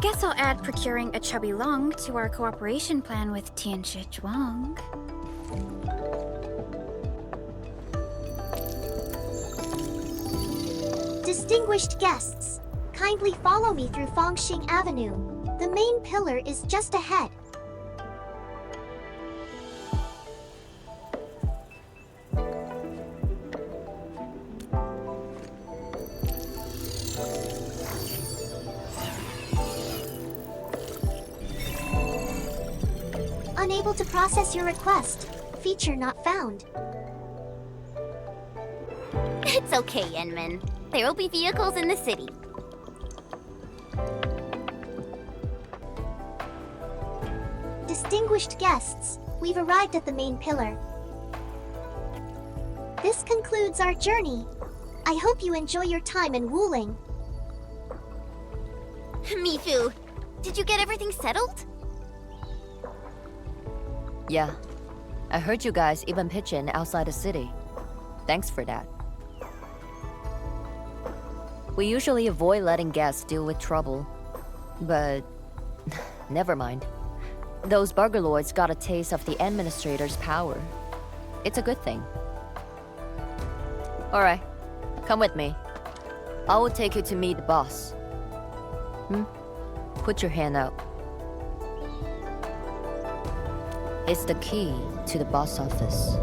Guess I'll add procuring a chubby long to our cooperation plan with Tianshi Zhuang. Distinguished guests, kindly follow me through Fangxing Avenue. The main pillar is just ahead. Unable to process your request. Feature not found. It's okay, Enman. There will be vehicles in the city. Distinguished guests, we've arrived at the main pillar. This concludes our journey. I hope you enjoy your time in Wuling. Mifu, did you get everything settled? Yeah. I heard you guys even pitch in outside the city. Thanks for that. We usually avoid letting guests deal with trouble. But... never mind. Those Burgerlords got a taste of the Administrator's power. It's a good thing. Alright, come with me. I will take you to meet the boss. Put your hand out. It's the key to the boss office.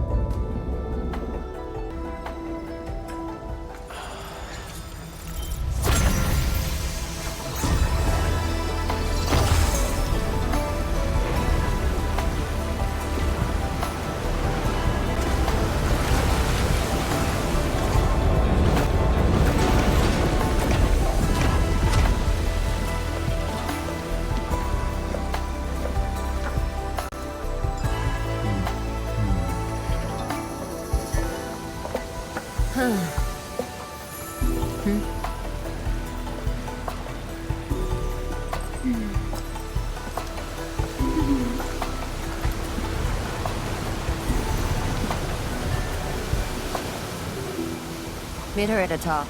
Meet her at the top.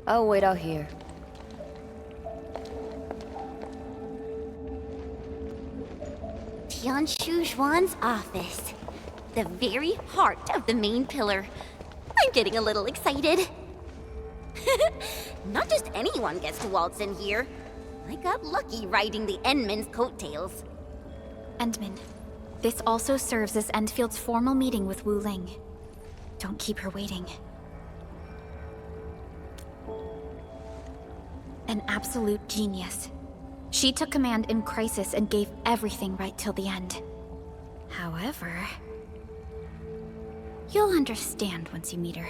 I'll wait out here. Tianshu Zhuan's office. The very heart of the main pillar. I'm getting a little excited. Not just anyone gets to waltz in here. I got lucky riding the Endman's coattails. Endman, this also serves as Endfield's formal meeting with Wu Ling. Don't keep her waiting. An absolute genius. She took command in crisis and gave everything right till the end. However... you'll understand once you meet her.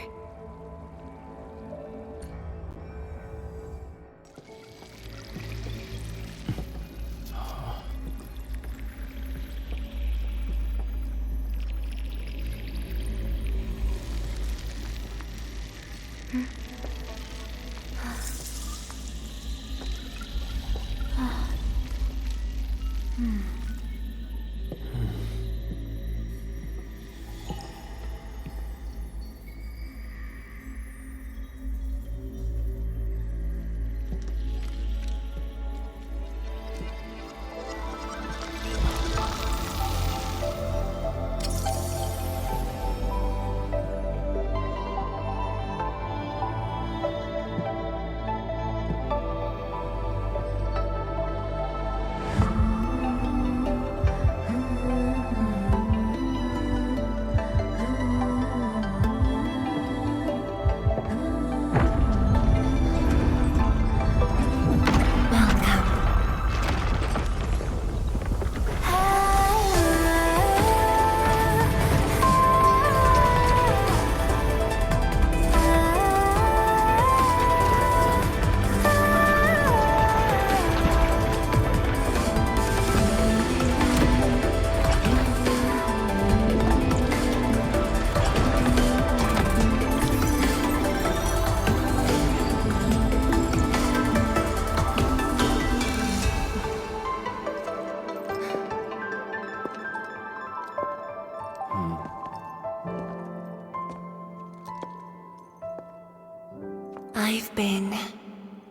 I've been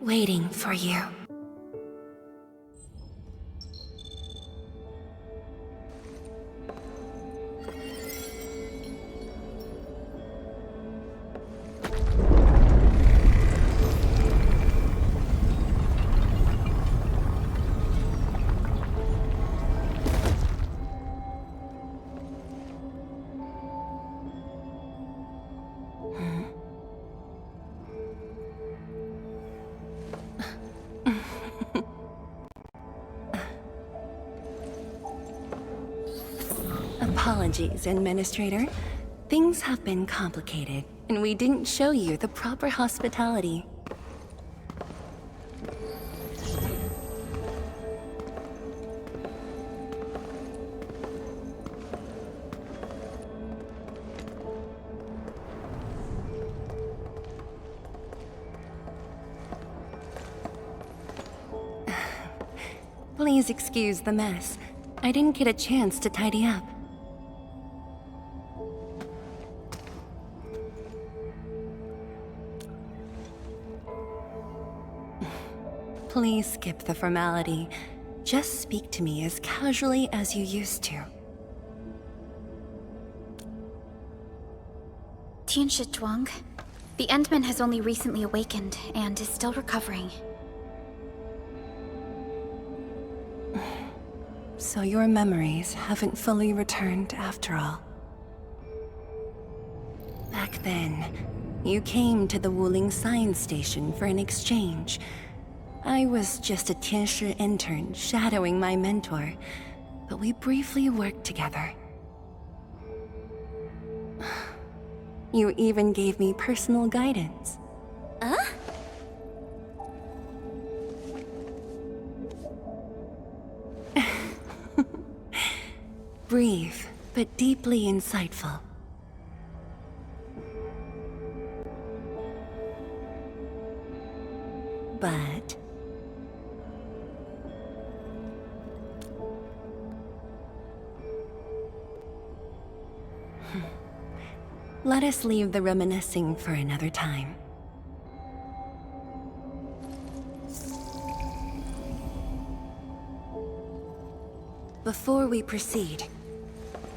waiting for you. Apologies, Administrator. Things have been complicated, and we didn't show you the proper hospitality. Please excuse the mess. I didn't get a chance to tidy up. Please skip the formality. Just speak to me as casually as you used to. Tianshi Zhuang, the Endman has only recently awakened and is still recovering. So your memories haven't fully returned after all. Back then, you came to the Wuling Science Station for an exchange. I was just a Tianshi intern shadowing my mentor, but we briefly worked together. You even gave me personal guidance. Huh? Brief, but deeply insightful. But let us leave the reminiscing for another time. Before we proceed,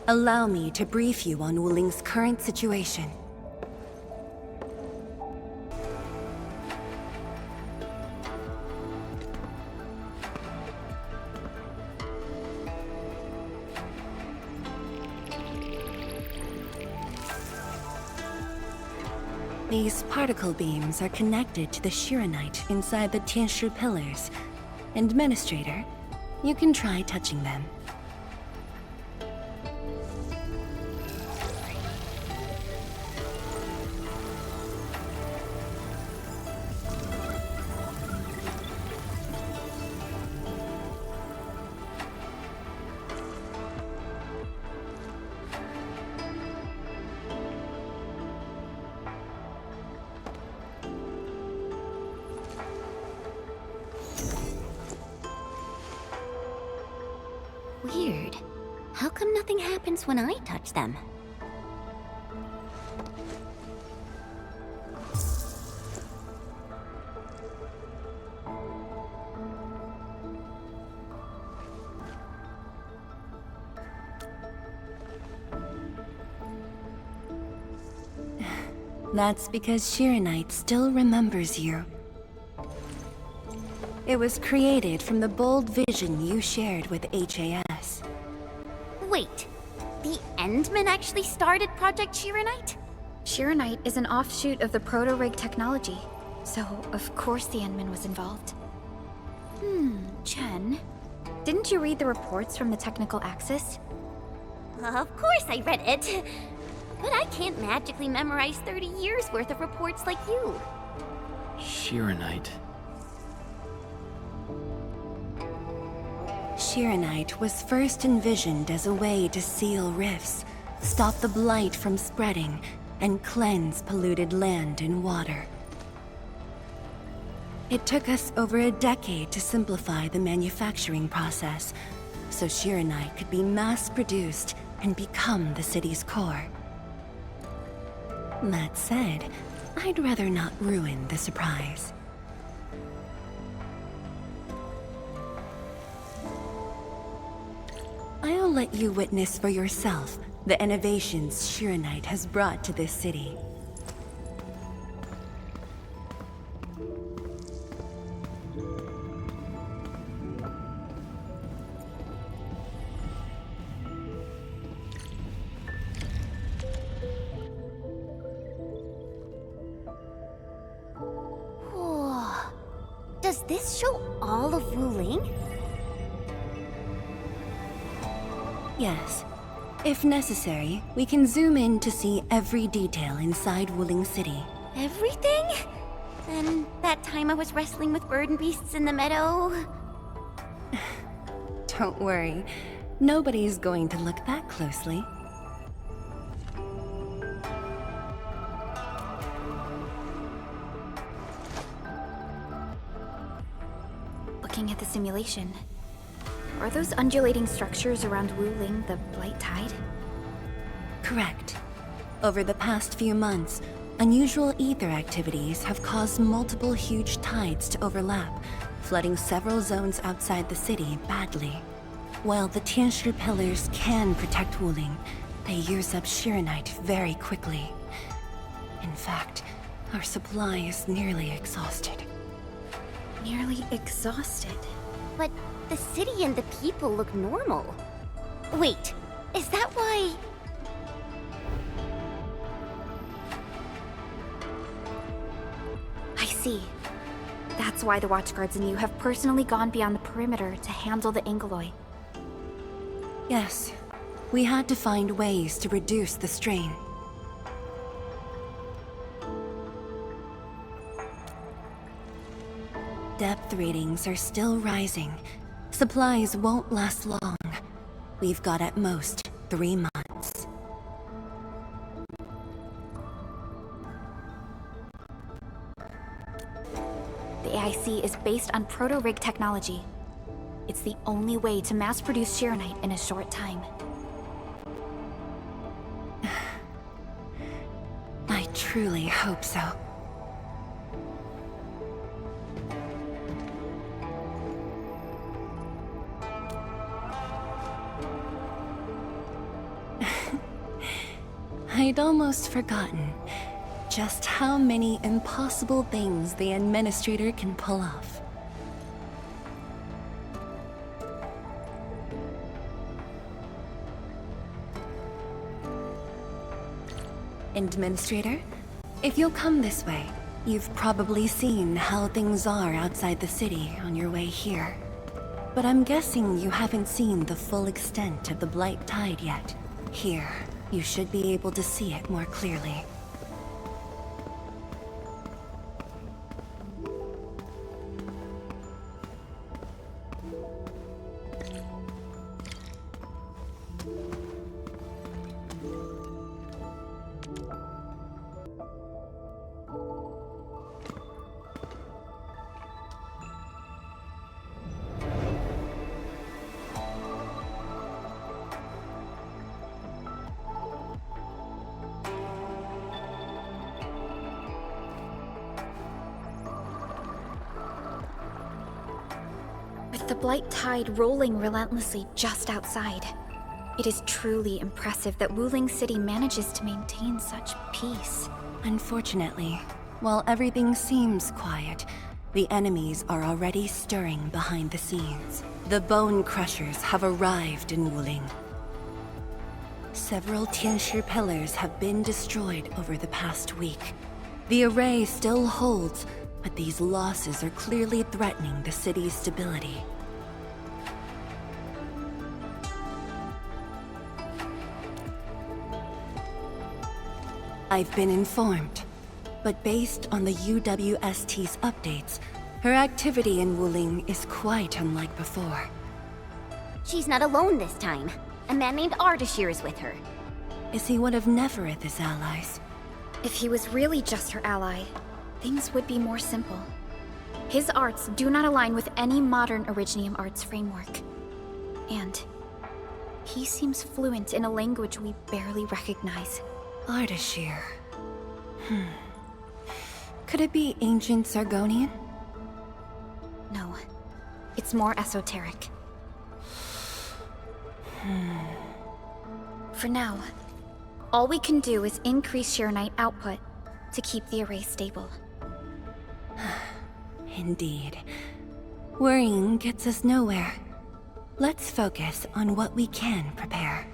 allow me to brief you on Wuling's current situation. These particle beams are connected to the Shiranite inside the Tianshi pillars. Administrator, you can try touching them. Weird. How come nothing happens when I touch them? That's because Shiranite still remembers you. It was created from the bold vision you shared with HAS. Wait, the Endman actually started Project Shiranite? Shiranite is an offshoot of the proto-rig technology, so of course the Endman was involved. Chen, didn't you read the reports from the Technical Axis? Of course I read it. But I can't magically memorize 30 years worth of reports like you. Shiranite. Shiranite was first envisioned as a way to seal rifts, stop the blight from spreading, and cleanse polluted land and water. It took us over a decade to simplify the manufacturing process, so Shiranite could be mass-produced and become the city's core. That said, I'd rather not ruin the surprise. I'll let you witness for yourself the innovations Shirenite has brought to this city. Does this show all of Wuling? Yes. If necessary, we can zoom in to see every detail inside Wuling City. Everything? Then that time I was wrestling with bird and beasts in the meadow? Don't worry. Nobody's going to look that closely. Looking at the simulation, are those undulating structures around Wuling the Blight Tide? Correct. Over the past few months, unusual ether activities have caused multiple huge tides to overlap, flooding several zones outside the city badly. While the Tianshi pillars can protect Wuling, they use up Shirenite very quickly. In fact, our supply is nearly exhausted. Nearly exhausted? But the city and the people look normal. Wait, is that why... I see. That's why the Watchguards and you have personally gone beyond the perimeter to handle the Angeloi. Yes. We had to find ways to reduce the strain. Depth readings are still rising. Supplies won't last long. We've got at most 3 months. The AIC is based on proto-rig technology. It's the only way to mass-produce Shirenite in a short time. I truly hope so. I'd almost forgotten just how many impossible things the Administrator can pull off. Administrator, if you'll come this way, you've probably seen how things are outside the city on your way here. But I'm guessing you haven't seen the full extent of the Blight Tide yet. Here, you should be able to see it more clearly. With the Blight Tide rolling relentlessly just outside, it is truly impressive that Wuling City manages to maintain such peace. Unfortunately, while everything seems quiet, the enemies are already stirring behind the scenes. The Bone Crushers have arrived in Wuling. Several Tianshi pillars have been destroyed over the past week. The array still holds, but these losses are clearly threatening the city's stability. I've been informed, but based on the UWST's updates, her activity in Wuling is quite unlike before. She's not alone this time. A man named Ardashir is with her. Is he one of Nefereth's allies? If he was really just her ally, things would be more simple. His arts do not align with any modern Originium arts framework. And he seems fluent in a language we barely recognize. Ardashir. Could it be ancient Sargonian? No. It's more esoteric. For now, all we can do is increase Shearnite output to keep the array stable. Indeed. Worrying gets us nowhere. Let's focus on what we can prepare.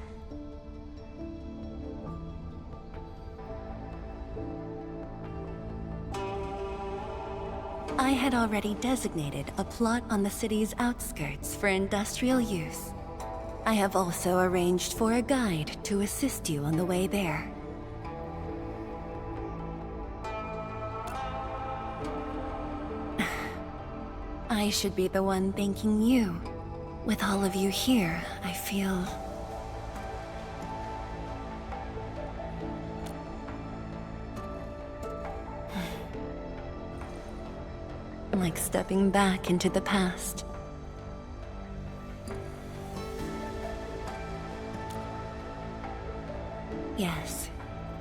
I had already designated a plot on the city's outskirts for industrial use. I have also arranged for a guide to assist you on the way there. I should be the one thanking you. With all of you here, I feel... like stepping back into the past. Yes,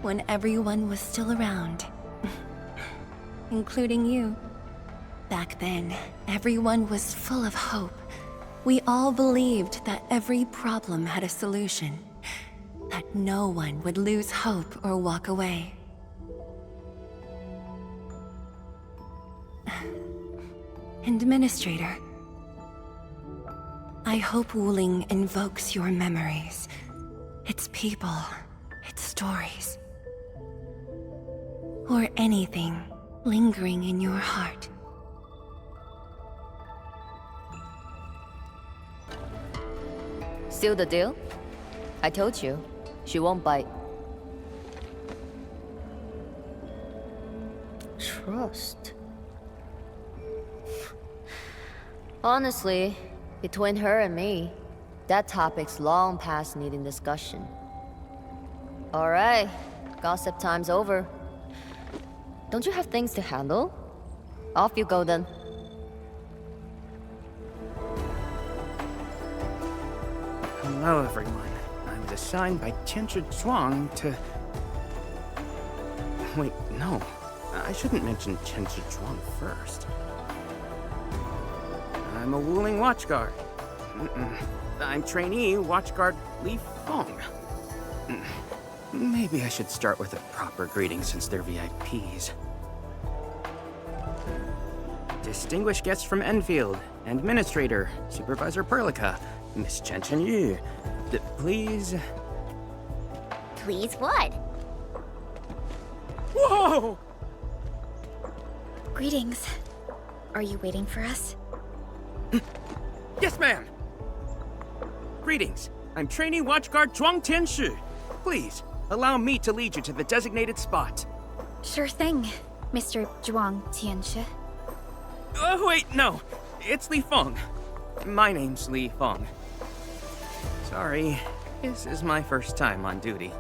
when everyone was still around. Including you. Back then, everyone was full of hope. We all believed that every problem had a solution. That no one would lose hope or walk away. Administrator, I hope Wuling invokes your memories. Its people, its stories. Or anything lingering in your heart. Seal the deal? I told you, she won't bite. Trust. Honestly, between her and me, that topic's long past needing discussion. Alright, gossip time's over. Don't you have things to handle? Off you go then. Hello, everyone. I was assigned by Tianchi Zhuang to... Wait, no. I shouldn't mention Tianchi Zhuang first. I'm a Wuling Watchguard. I'm trainee Watchguard Li Feng. Maybe I should start with a proper greeting since they're VIPs. Distinguished guests from Enfield, Administrator, Supervisor Perlica, Miss Chen Yu. Please... Please what? Whoa! Greetings. Are you waiting for us? Yes, ma'am! Greetings. I'm trainee Watchguard Zhuang Tianshi. Please, allow me to lead you to the designated spot. Sure thing, Mr. Zhuang Tianshi. Oh, wait, no. It's Li Feng. My name's Li Feng. Sorry, this is my first time on duty.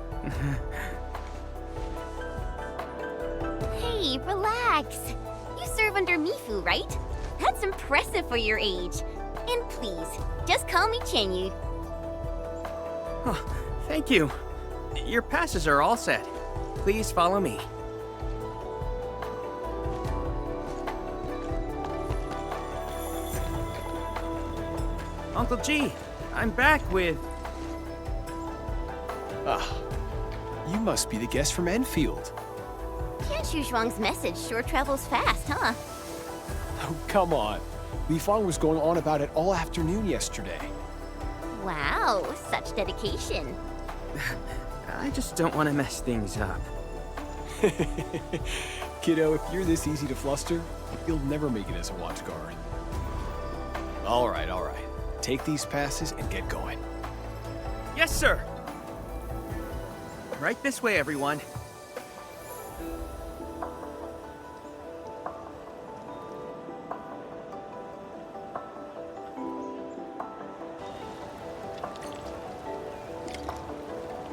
Hey, relax. You serve under Mifu, right? That's impressive for your age. And please, just call me Chenyu. Oh, thank you. Your passes are all set. Please follow me. Uncle G, I'm back with... Ah, you must be the guest from Enfield. Tianchu Zhuang's message sure travels fast, huh? Oh, come on. Li Feng was going on about it all afternoon yesterday. Wow, such dedication. I just don't want to mess things up. Kiddo, if you're this easy to fluster, you'll never make it as a watchguard. All right. Take these passes and get going. Yes, sir! Right this way, everyone.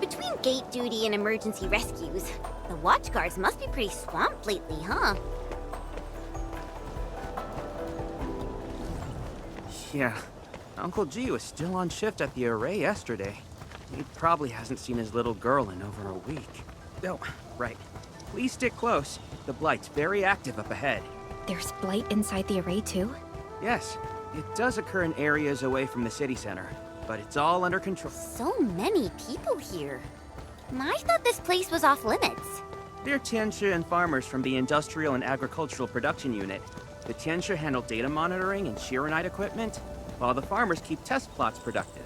Between gate duty and emergency rescues, the watchguards must be pretty swamped lately, huh? Yeah, Uncle G was still on shift at the array yesterday. He probably hasn't seen his little girl in over a week. Oh, right. Please stick close. The Blight's very active up ahead. There's blight inside the array too? Yes, it does occur in areas away from the city center, but it's all under control. So many people here. I thought this place was off limits. They're Tianshi and farmers from the Industrial and Agricultural Production Unit. The Tianshi handle data monitoring and Shiranite equipment, while the farmers keep test plots productive.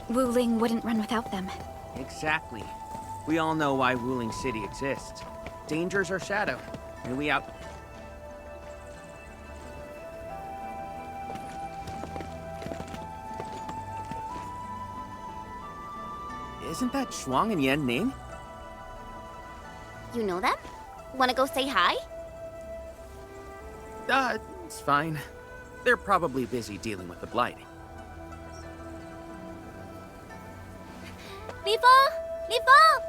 Wuling wouldn't run without them. Exactly. We all know why Wuling City exists. Dangers are shadow, and we out... Isn't that Shuang and Yan Ning? You know them? Wanna go say hi? It's fine. They're probably busy dealing with the Blight. Li Feng! Li Feng!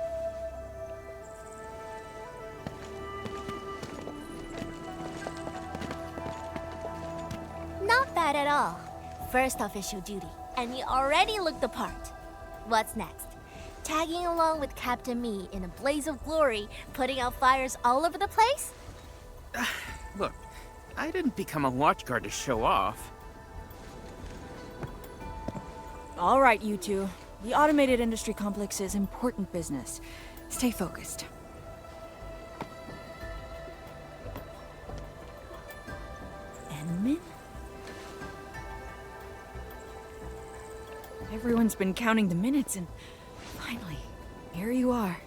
Not bad at all. First official duty, and you already look the part. What's next? Tagging along with Captain Me in a blaze of glory, putting out fires all over the place? Look, I didn't become a watchguard to show off. All right, you two. The automated industry complex is important business. Stay focused. Enmin? Everyone's been counting the minutes and finally, here you are.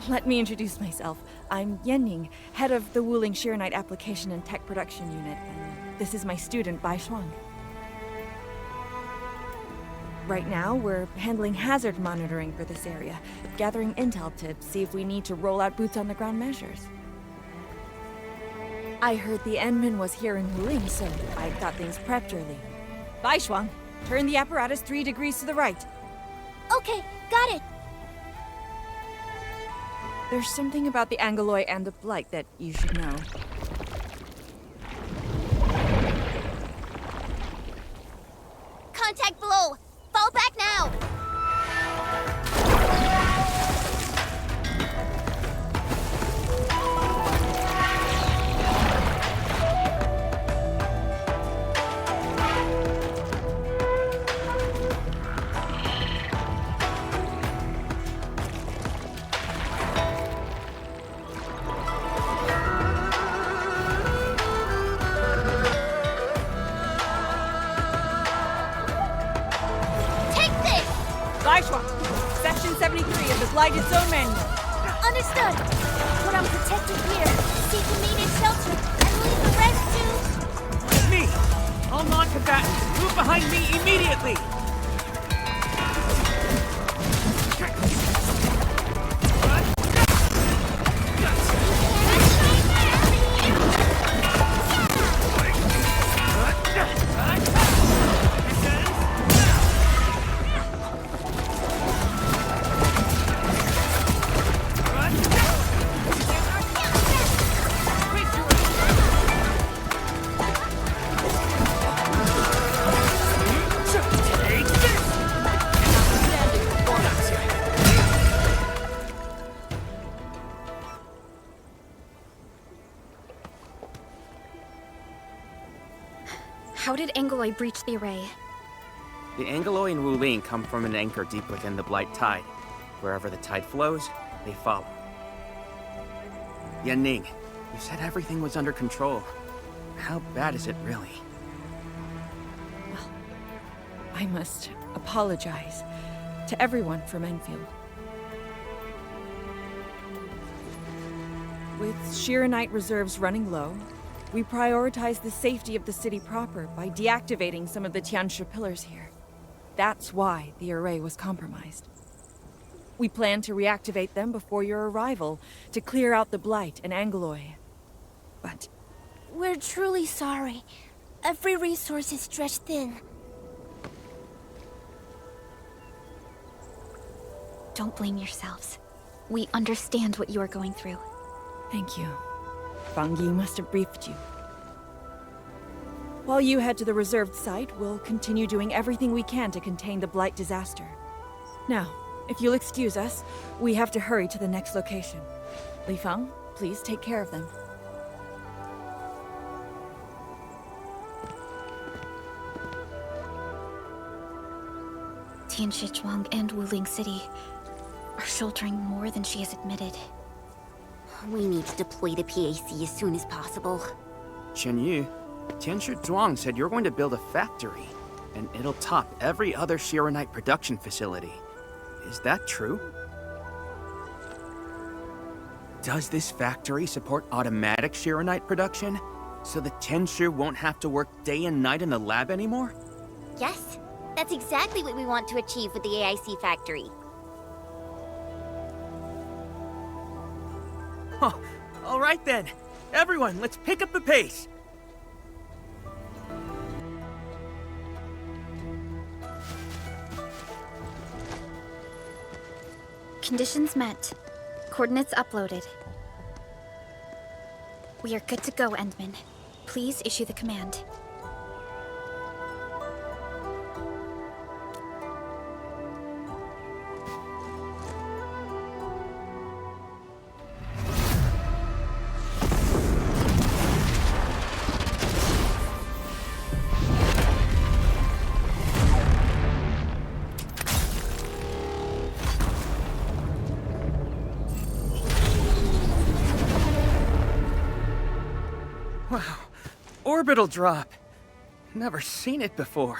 Let me introduce myself. I'm Yenning, head of the Wuling Shiranite Application and Tech Production Unit, and this is my student, Bai Shuang. Right now, we're handling hazard monitoring for this area, gathering intel to see if we need to roll out boots-on-the-ground measures. I heard the Enmin was here in Wuling, so I got things prepped early. Bai Shuang, turn the apparatus 3 degrees to the right. Okay, got it. There's something about the Angeloi and the Blight that you should know. Contact below! Fall back now! Section 73 of the Blighted Zone Manual. Understood. Put on protective gear, seek immediate shelter, and leave the rest to... Me! All non-combatants, move behind me immediately! How did Angeloi breach the array? The Angeloi and Wuling come from an anchor deep within the Blight Tide. Wherever the tide flows, they follow. Yan Ning, you said everything was under control. How bad is it really? Well, I must apologize to everyone from Enfield. With Shiranite reserves running low, we prioritize the safety of the city proper by deactivating some of the Tianshi pillars here. That's why the array was compromised. We plan to reactivate them before your arrival, to clear out the Blight and Angeloi. But... We're truly sorry. Every resource is stretched thin. Don't blame yourselves. We understand what you are going through. Thank you. Fang Yi must have briefed you. While you head to the reserved site, we'll continue doing everything we can to contain the Blight disaster. Now, If you'll excuse us, we have to hurry to the next location. Li Feng, please take care of them. Tianshi and Wuling City are sheltering more than she has admitted. We need to deploy the PAC as soon as possible. Chen Tianshi Zhuang said you're going to build a factory, and it'll top every other Shironite production facility. Is that true? Does this factory support automatic Shironite production, so the Tianshi won't have to work day and night in the lab anymore? Yes, that's exactly what we want to achieve with the AIC factory. Huh. All right then. Everyone, let's pick up the pace. Conditions met. Coordinates uploaded. We are good to go, Endman. Please issue the command. Wow. Orbital drop. Never seen it before.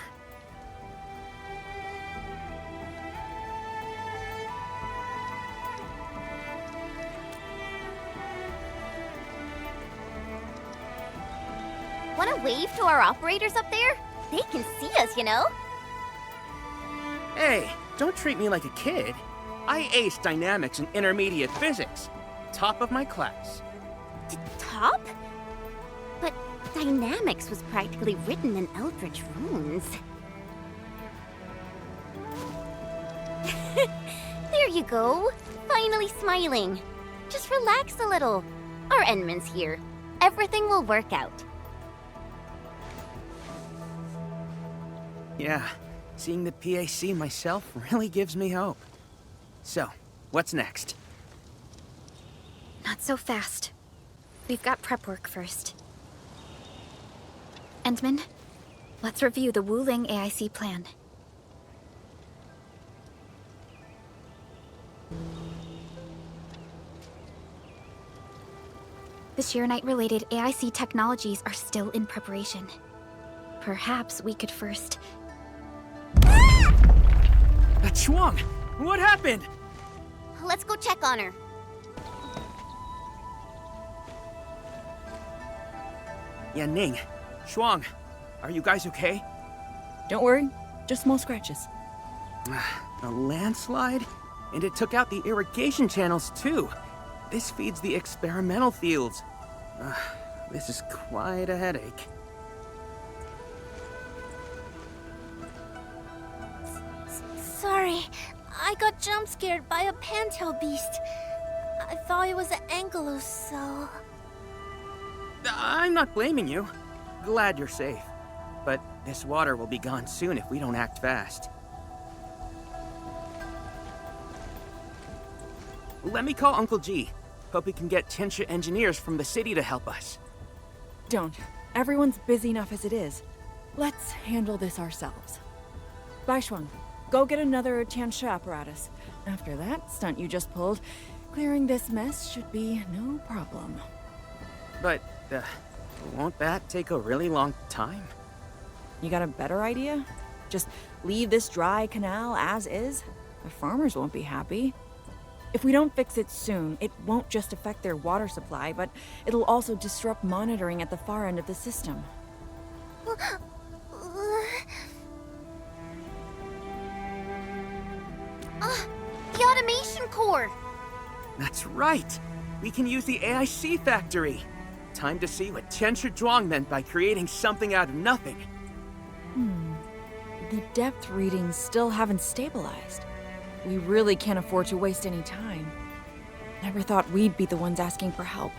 Want to wave to our operators up there? They can see us, you know? Hey, don't treat me like a kid. I aced dynamics and intermediate physics. Top of my class. Top? But dynamics was practically written in Eldritch runes. There you go. Finally smiling. Just relax a little. Our Endman's here. Everything will work out. Yeah, seeing the PAC myself really gives me hope. So, what's next? Not so fast. We've got prep work first. Endman, let's review the Wuling AIC plan. The Shironite-related AIC technologies are still in preparation. Perhaps we could first... Chuang! What happened? Let's go check on her. Yan Ning, Shuang, are you guys okay? Don't worry, just small scratches. A landslide? And it took out the irrigation channels too. This feeds the experimental fields. This is quite a headache. Sorry, I got jump scared by a pantail beast. I thought it was an angelos, so... I'm not blaming you. Glad you're safe. But this water will be gone soon if we don't act fast. Let me call Uncle G. Hope we can get Tianshi engineers from the city to help us. Don't. Everyone's busy enough as it is. Let's handle this ourselves. Baishuang, go get another Tianshi apparatus. After that stunt you just pulled, clearing this mess should be no problem. But, won't that take a really long time? You got a better idea? Just leave this dry canal as is? The farmers won't be happy. If we don't fix it soon, it won't just affect their water supply, but it'll also disrupt monitoring at the far end of the system. The automation core! That's right! We can use the AIC factory! Time to see what Tianshi Zhuang meant by creating something out of nothing. The depth readings still haven't stabilized. We really can't afford to waste any time. Never thought we'd be the ones asking for help.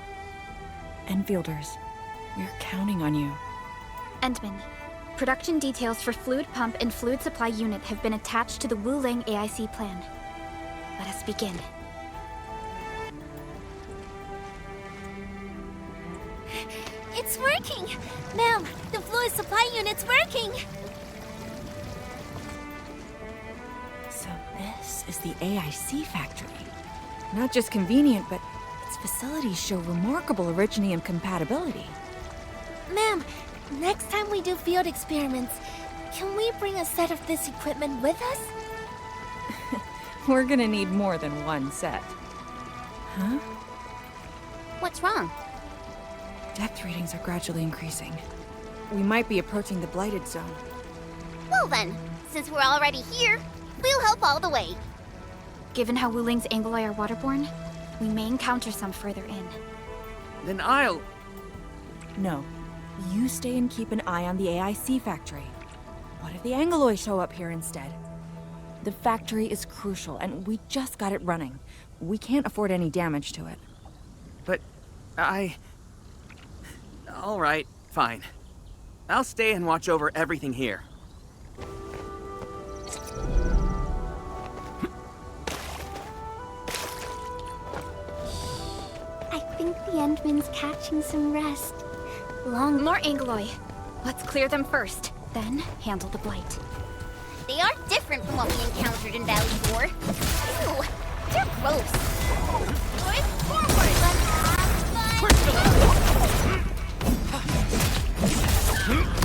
Enfielders, we're counting on you. Endman, production details for fluid pump and fluid supply unit have been attached to the Wuling AIC plan. Let us begin. It's working! Ma'am, the fluid supply unit's working! So this is the AIC factory. Not just convenient, but its facilities show remarkable originium compatibility. Ma'am, next time we do field experiments, can we bring a set of this equipment with us? We're gonna need more than one set. Huh? What's wrong? Depth readings are gradually increasing. We might be approaching the blighted zone. Well then, since we're already here, we'll help all the way. Given how Wuling's Angoloi are waterborne, we may encounter some further in. Then I'll... No. You stay and keep an eye on the AIC factory. What if the Angoloi show up here instead? The factory is crucial, and we just got it running. We can't afford any damage to it. But all right, fine. I'll stay and watch over everything here. I think the Endman's catching some rest. More Angoloi. Let's clear them first, then handle the blight. They are different from what we encountered in Valley 4. Ew, they're gross. Push forward, let's have fun.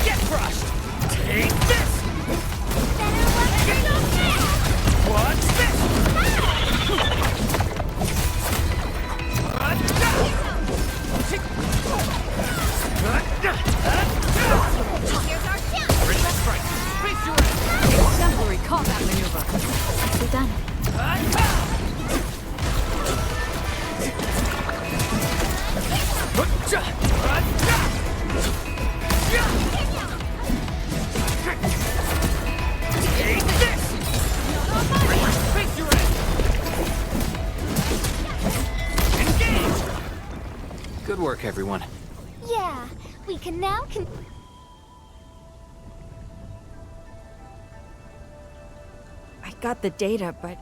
Get crushed! Take this! Better watch yourself now! What's this? Here's our chance! Let's strike! Face your end! Exemplary combat maneuver. Nicely done. Take this! Face your end! Engage! Good work, everyone. Yeah, we can now I got the data, but...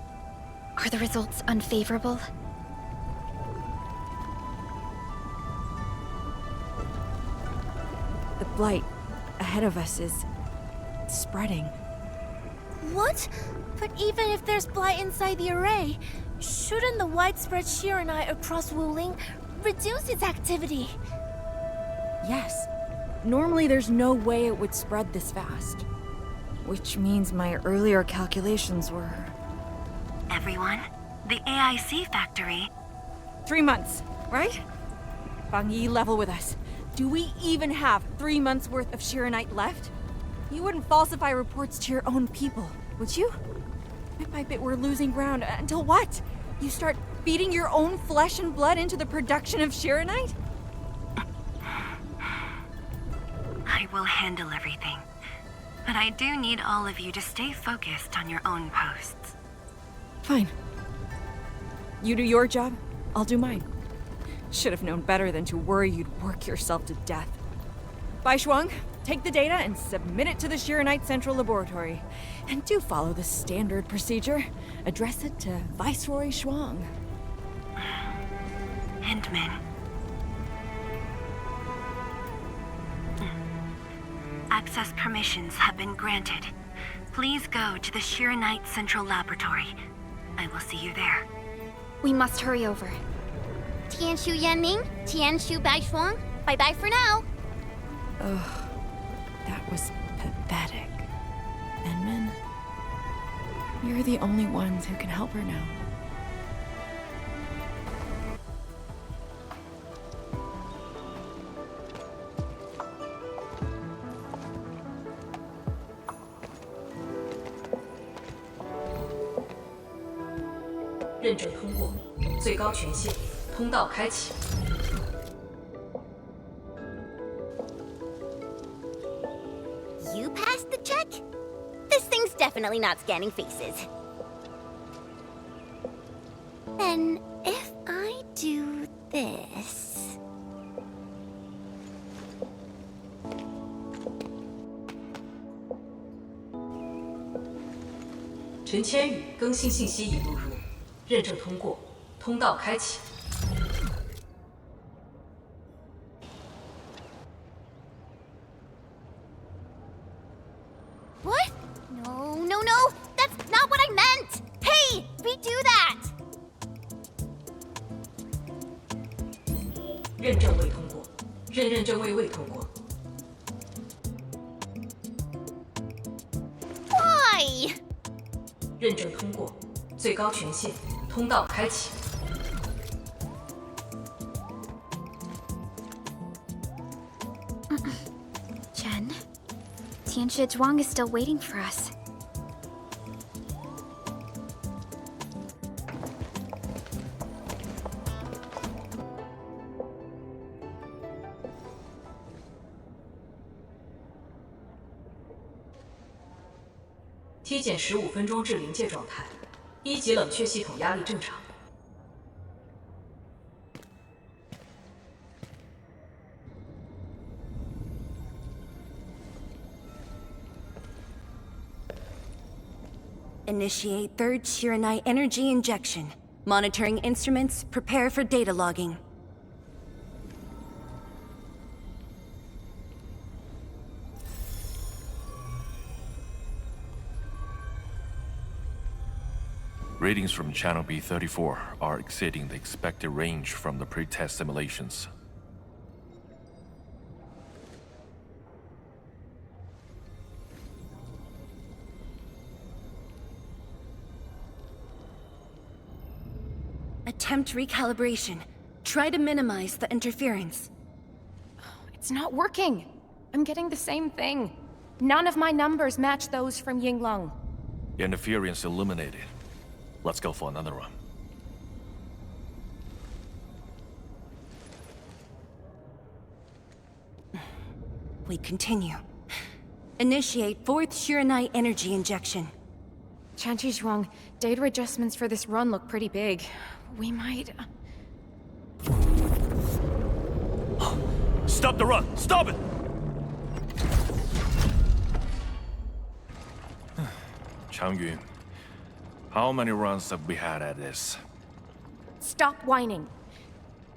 Are the results unfavorable? The blight ahead of us is... spreading. What? But even if there's blight inside the array, shouldn't the widespread Shiranite across Wuling reduce its activity? Yes. Normally there's no way it would spread this fast. Which means my earlier calculations were... Everyone, the AIC factory... 3 months, right? Fang Yi, level with us. Do we even have 3 months worth of Shiranite left? You wouldn't falsify reports to your own people, would you? Bit by bit we're losing ground, until what? You start feeding your own flesh and blood into the production of Shiranite? I will handle everything. But I do need all of you to stay focused on your own posts. Fine. You do your job, I'll do mine. Should have known better than to worry you'd work yourself to death. Bai Shuang, take the data and submit it to the Shiranite Central Laboratory. And do follow the standard procedure. Address it to Viceroy Shuang. Endman. Access permissions have been granted. Please go to the Shiranite Central Laboratory. I will see you there. We must hurry over. Tianshu Yanning, Tianshu Baishuang, bye-bye for now. Ugh, that was pathetic. Endman, you're the only ones who can help her now. You passed the check? This thing's definitely not scanning faces. Then, if I do this... 认证通过，通道开启。 What? No, no, no! That's not what I meant! Hey! Redo that! 认证未通过，认证未通过。 Why? 认证通过，最高权限，通道开启。 Chen, Tianshi Zhuang is still waiting for us. T 减15分钟至临界状态，1级冷却系统压力正常。 Initiate third Shiranite energy injection. Monitoring instruments, prepare for data logging. Readings from Channel B34 are exceeding the expected range from the pre-test simulations. Attempt recalibration. Try to minimize the interference. It's not working. I'm getting the same thing. None of my numbers match those from Yinglong. Interference eliminated. Let's go for another run. We continue. Initiate fourth Shiranite energy injection. Chanchi's wrong. Data adjustments for this run look pretty big. We might... Stop the run! Stop it! Changyun, how many runs have we had at this? Stop whining.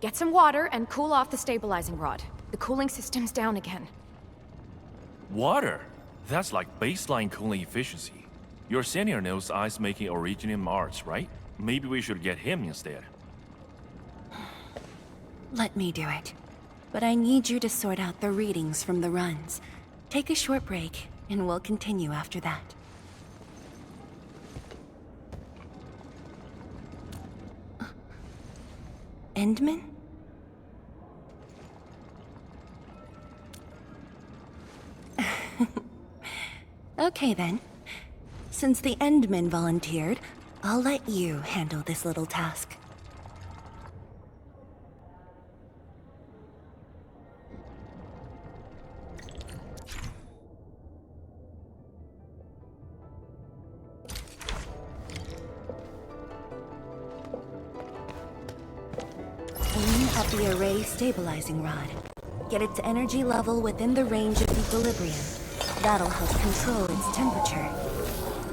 Get some water and cool off the stabilizing rod. The cooling system's down again. Water? That's like baseline cooling efficiency. Your senior knows ice-making originated in Mars, right? Maybe we should get him instead. Let me do it. But I need you to sort out the readings from the runs. Take a short break, and we'll continue after that. Endman? Okay then. Since the Endman volunteered, I'll let you handle this little task. Aim at the array stabilizing rod. Get its energy level within the range of equilibrium. That'll help control its temperature.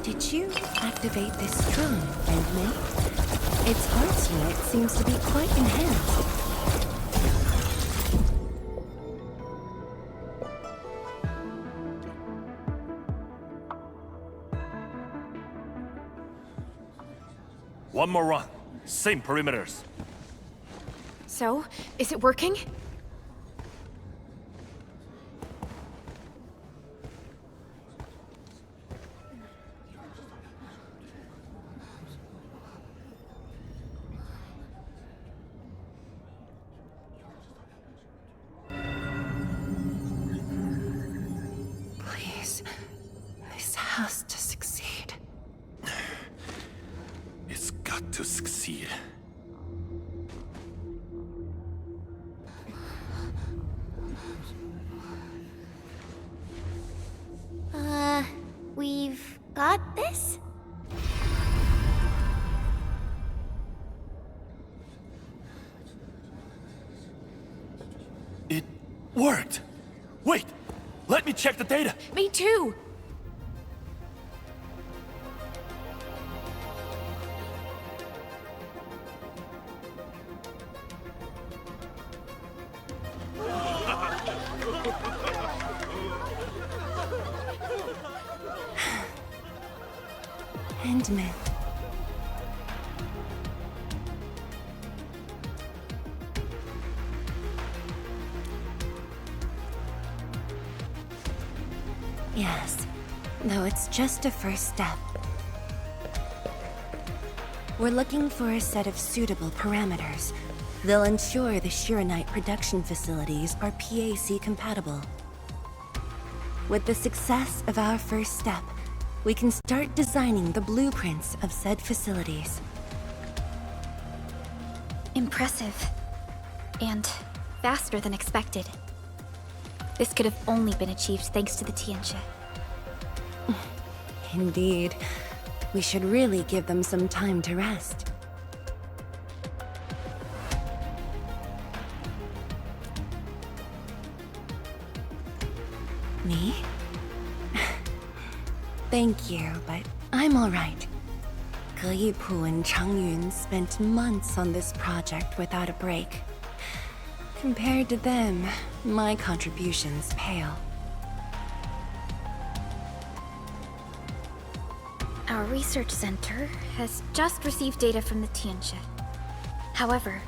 Did you activate this drone, Endman? Its heart's unit seems to be quite enhanced. One more run. Same perimeters. So, is it working? Please, this has to succeed. It's got to succeed. We've got this? It worked! Wait! Let me check the data! Me too! Endman. Yes, though it's just a first step. We're looking for a set of suitable parameters. They'll ensure the Shiranite production facilities are PAC compatible. With the success of our first step, we can start designing the blueprints of said facilities. Impressive. And faster than expected. This could have only been achieved thanks to the Tianxia. Indeed. We should really give them some time to rest. Me? Thank you, but I'm alright. Ge Yipu and Changyun spent months on this project without a break. Compared to them, my contributions pale. Our research center has just received data from the Tianxia. However,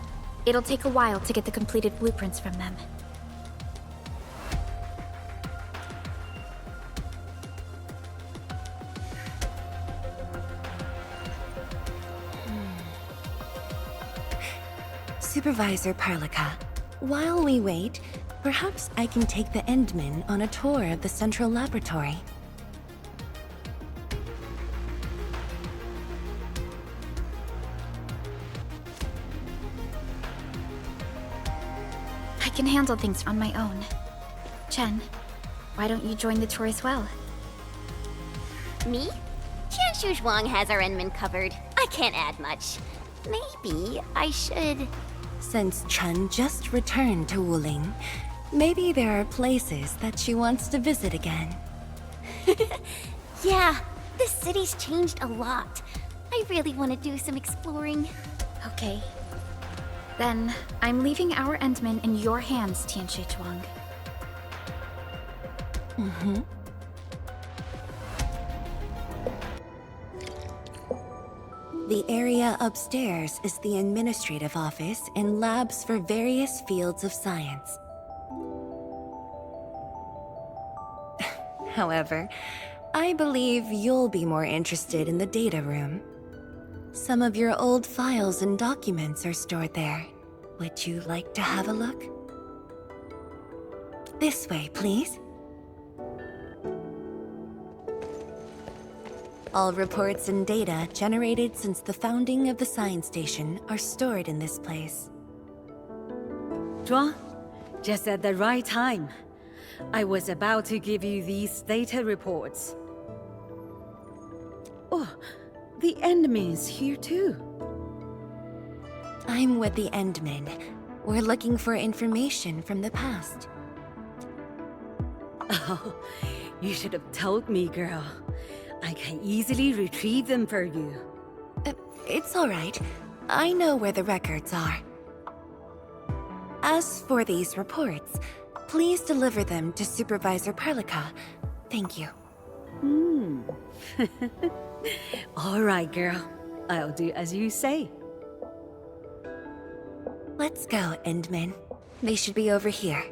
it'll take a while to get the completed blueprints from them. Supervisor Parlica, while we wait, perhaps I can take the Endmen on a tour of the central laboratory. I can handle things on my own. Chen, why don't you join the tour as well? Me? Qianshu Zhuang has our Endman covered. I can't add much. Maybe I should... Since Chen just returned to Wuling, maybe there are places that she wants to visit again. Yeah, this city's changed a lot. I really want to do some exploring. Okay. Then, I'm leaving our Endman in your hands, Tianxia Zhuang. Mm-hmm. The area upstairs is the administrative office and labs for various fields of science. However, I believe you'll be more interested in the data room. Some of your old files and documents are stored there. Would you like to have a look? This way, please. All reports and data generated since the founding of the science station are stored in this place. Zhuang, just at the right time. I was about to give you these data reports. Oh, the Endman's here too. I'm with the Endmen. We're looking for information from the past. Oh, you should have told me, girl. I can easily retrieve them for you. It's all right. I know where the records are. As for these reports, please deliver them to Supervisor Parlica. Thank you. All right, girl. I'll do as you say. Let's go, Endman. They should be over here.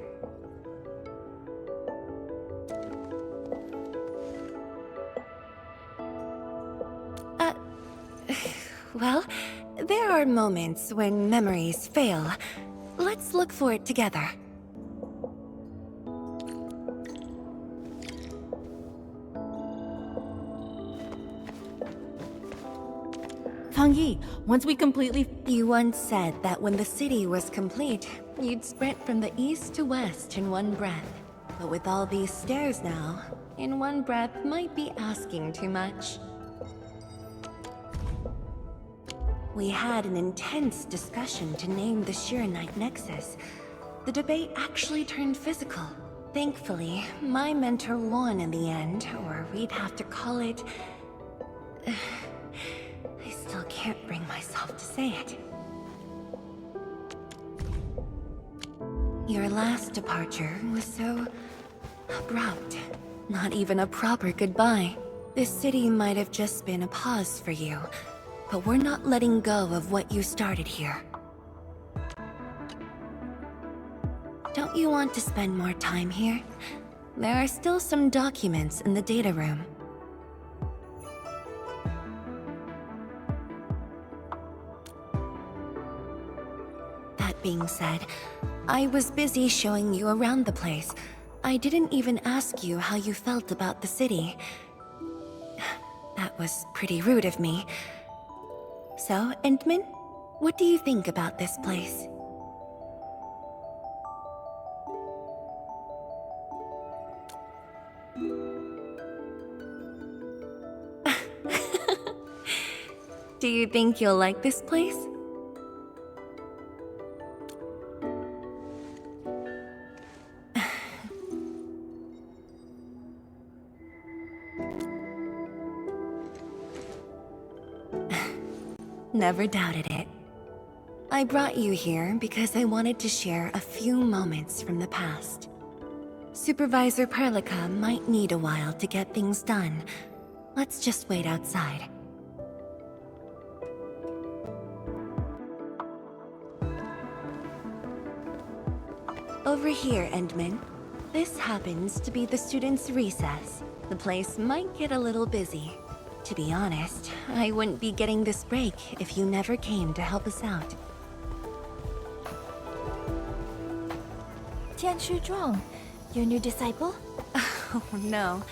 Well, there are moments when memories fail. Let's look for it together. Fang Yi, once we completely... You once said that when the city was complete, you'd sprint from the east to west in one breath. But with all these stairs now, in one breath might be asking too much. We had an intense discussion to name the Shiranite Nexus. The debate actually turned physical. Thankfully, my mentor won in the end, or we'd have to call it... I still can't bring myself to say it. Your last departure was so abrupt. Not even a proper goodbye. This city might have just been a pause for you, but we're not letting go of what you started here. Don't you want to spend more time here? There are still some documents in the data room. That being said, I was busy showing you around the place. I didn't even ask you how you felt about the city. That was pretty rude of me. So, Endman, what do you think about this place? Do you think you'll like this place? Never doubted it. I brought you here because I wanted to share a few moments from the past. Supervisor Perlica might need a while to get things done. Let's just wait outside. Over here, Endman. This happens to be the students' recess. The place might get a little busy. To be honest, I wouldn't be getting this break if you never came to help us out. Tianshu Zhuang, your new disciple? Oh no.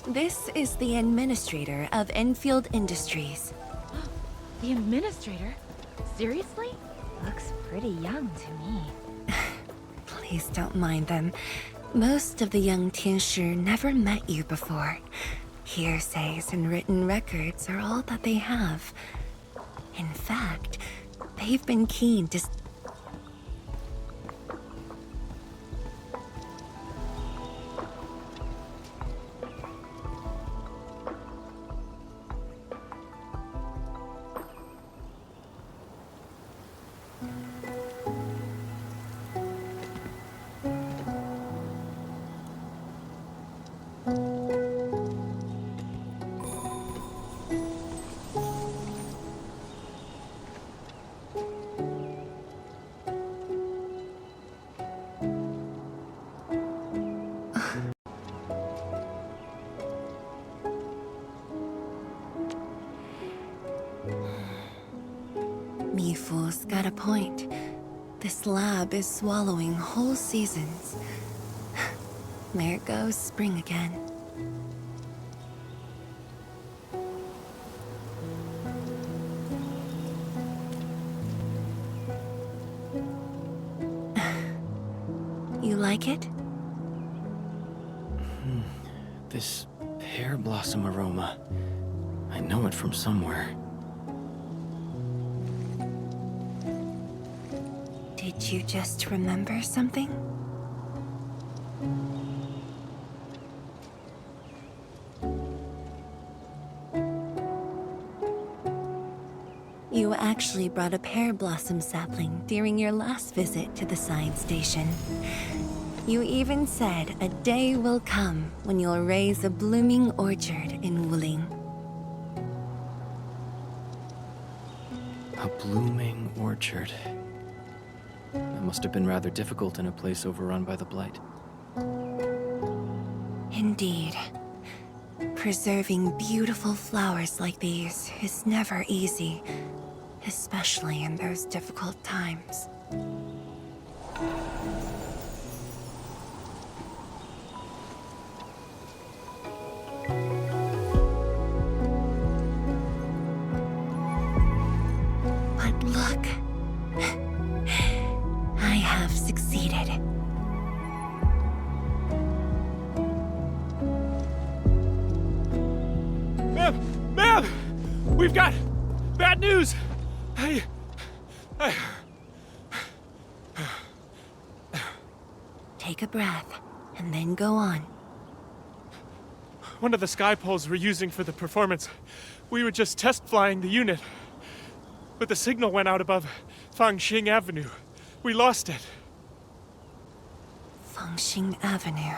This is the administrator of Enfield Industries. The administrator? Seriously? Looks pretty young to me. Please don't mind them. Most of the young Tianshu never met you before. Hearsays and written records are all that they have. In fact, they've been keen to... Mifu's got a point. This lab is swallowing whole seasons. There goes spring again. You like it? This pear blossom aroma. I know it from somewhere. Did you just remember something? You actually brought a pear blossom sapling during your last visit to the science station. You even said a day will come when you'll raise a blooming orchard in Wuling. A blooming orchard. That must have been rather difficult in a place overrun by the Blight. Indeed. Preserving beautiful flowers like these is never easy, especially in those difficult times. But look, I have succeeded. Ma'am! We've got bad news! Take a breath, and then go on. One of the sky poles we're using for the performance, we were just test flying the unit. But the signal went out above Fangxing Avenue. We lost it. Fengxing Avenue.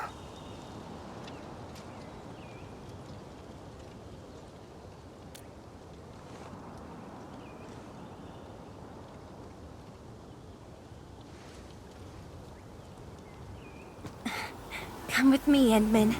Come with me, Edmund.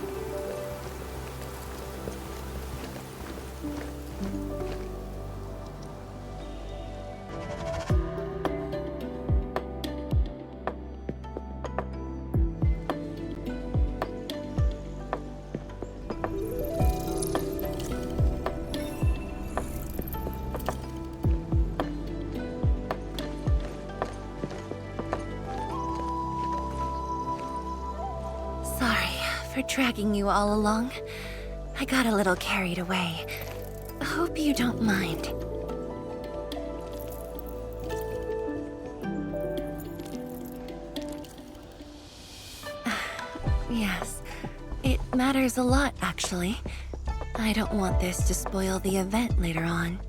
For dragging you all along. I got a little carried away. Hope you don't mind. Yes, it matters a lot, actually. I don't want this to spoil the event later on.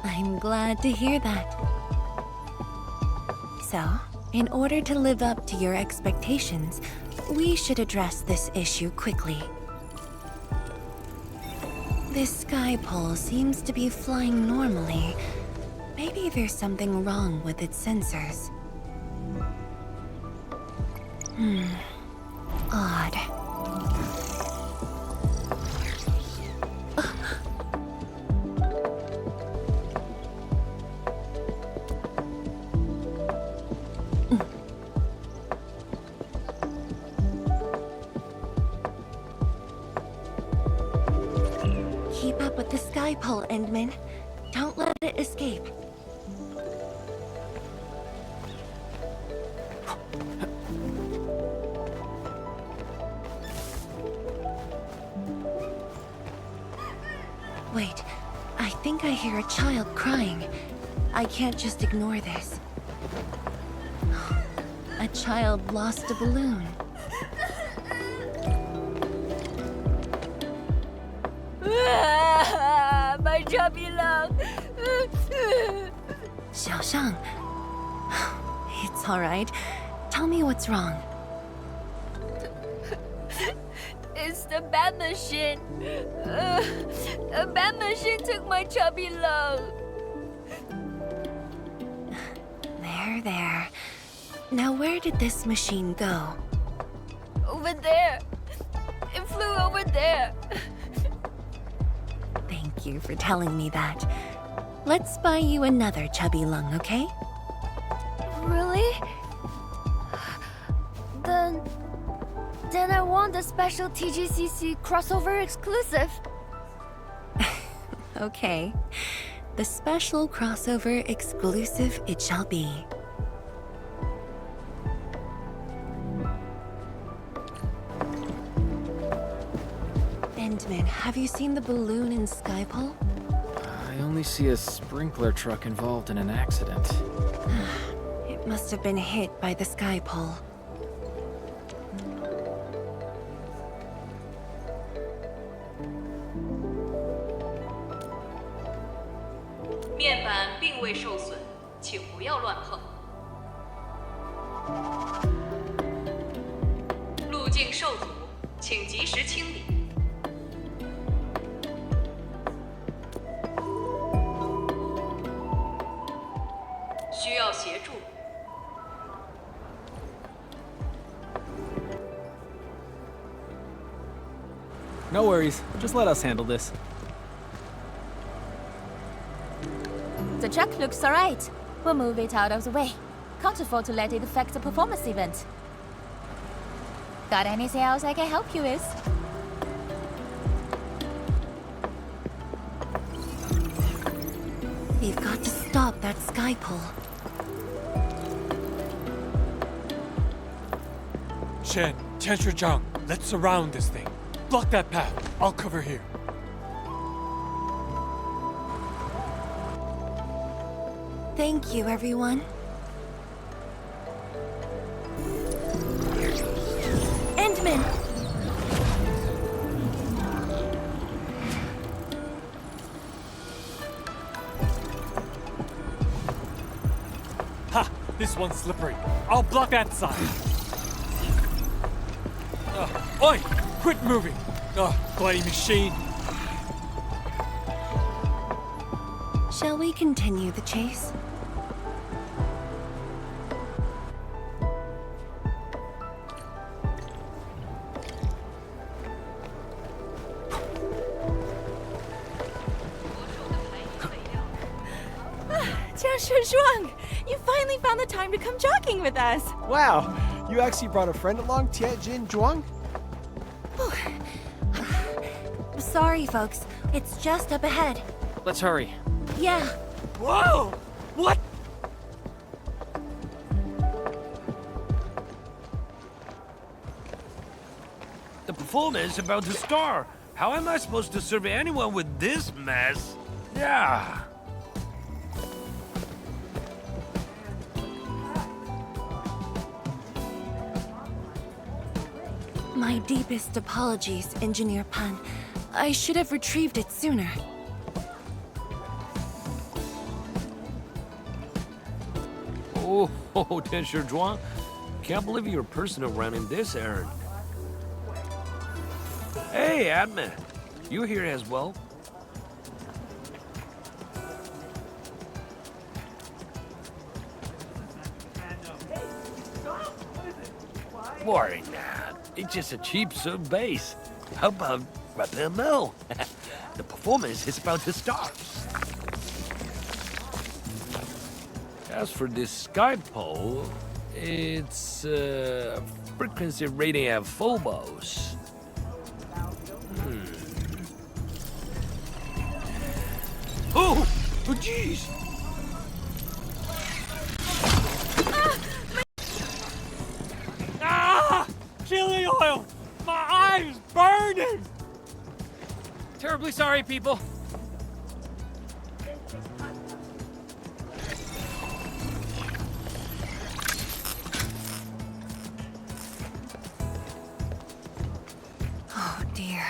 I'm glad to hear that. So, in order to live up to your expectations, we should address this issue quickly. This sky pole seems to be flying normally. Maybe there's something wrong with its sensors. Odd. Keep up with the sky pole, Endman. Don't let it escape. Wait, I think I hear a child crying. I can't just ignore this. A child lost a balloon. My chubby lung. Xiaoshang. It's all right. Tell me what's wrong. It's the bat machine. A bat machine took my chubby lung. There. Now where did this machine go? Over there. It flew over there. Thank you for telling me that. Let's buy you another chubby lung, okay? Really? Then I want the special TGCC crossover exclusive. Okay. The special crossover exclusive it shall be. Endman, have you seen the balloon in Skypole? I only see a sprinkler truck involved in an accident. It must have been hit by the Skypole. 面板并未受损，请不要乱碰。路径受阻，请及时清理。需要协助。 No worries. Just let us handle this. The truck looks alright. We'll move it out of the way. Can't afford to let it affect the performance event. Got anything else I can help you with? We've got to stop that Skypole. Shen, Tianshi Zhang, let's surround this thing. Block that path. I'll cover here. Thank you, everyone. Endman! This one's slippery. I'll block that side. Oi! Quit moving! Bloody machine! Shall we continue the chase? You finally found the time to come jogging with us. Wow, you actually brought a friend along, Tianjin Zhuang? Sorry, folks. It's just up ahead. Let's hurry. Yeah. Whoa! What? The performance is about to start. How am I supposed to serve anyone with this mess? Yeah. My deepest apologies, Engineer Pan. I should have retrieved it sooner. Oh, Tianshi Zhuang. Can't believe you're personal running this errand. Hey, admin. You here as well? Worry not. It's just a cheap sub base. How about rappel? The performance is about to start. As for this sky pole, it's frequency rating at phobos. Oh, jeez! Ah! Chili oil! My eye's burning! Terribly sorry, people. Oh, dear.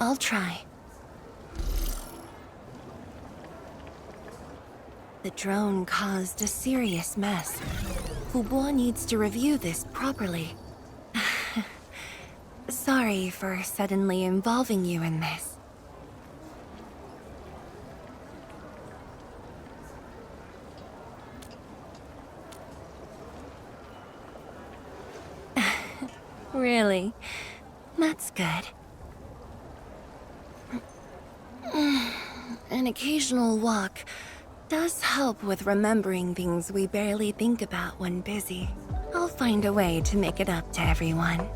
I'll try. The drone caused a serious mess. Fubo needs to review this properly. Sorry for suddenly involving you in this. Really? That's good. An occasional walk does help with remembering things we barely think about when busy. I'll find a way to make it up to everyone.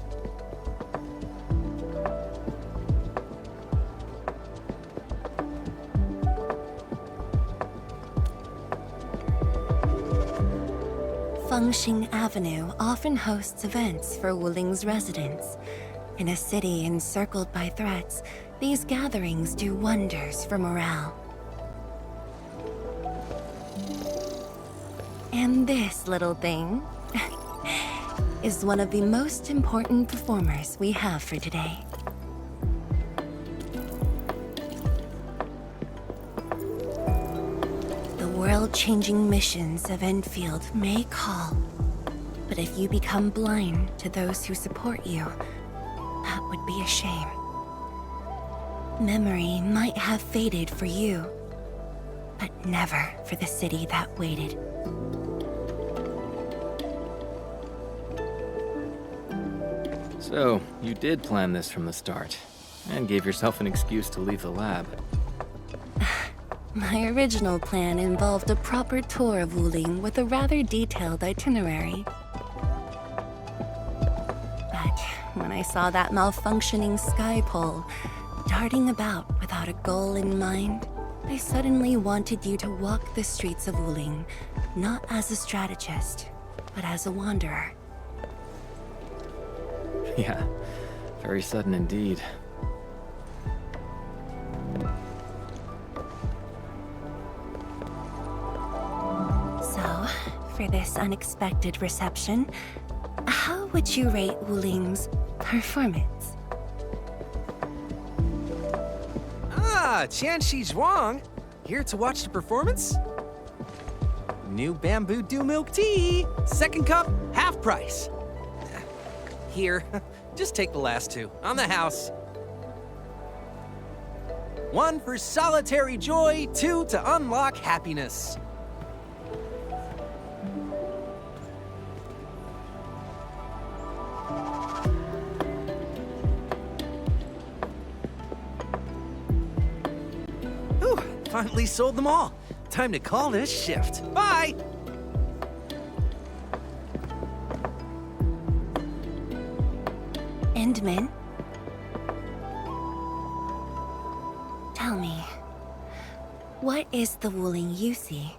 Fengxing Avenue often hosts events for Wuling's residents. In a city encircled by threats, these gatherings do wonders for morale. And this little thing is one of the most important performers we have for today. The world-changing missions of Endfield may call, but if you become blind to those who support you, that would be a shame. Memory might have faded for you, but never for the city that waited. So, you did plan this from the start, and gave yourself an excuse to leave the lab. My original plan involved a proper tour of Wuling with a rather detailed itinerary. But when I saw that malfunctioning sky pole, darting about without a goal in mind, I suddenly wanted you to walk the streets of Wuling, not as a strategist, but as a wanderer. Yeah, very sudden indeed. for this unexpected reception. How would you rate Wuling's performance? Ah, Qianxi Zhuang. Here to watch the performance? New bamboo dew milk tea. Second cup, half price. Here, just take the last two. On the house. One for solitary joy, two to unlock happiness. Whew, finally sold them all. Time to call this shift. Bye! Endman? Tell me, what is the Wuling you see?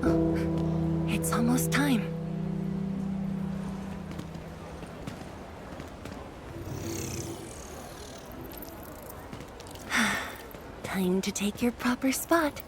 Oh, it's almost time. Time to take your proper spot.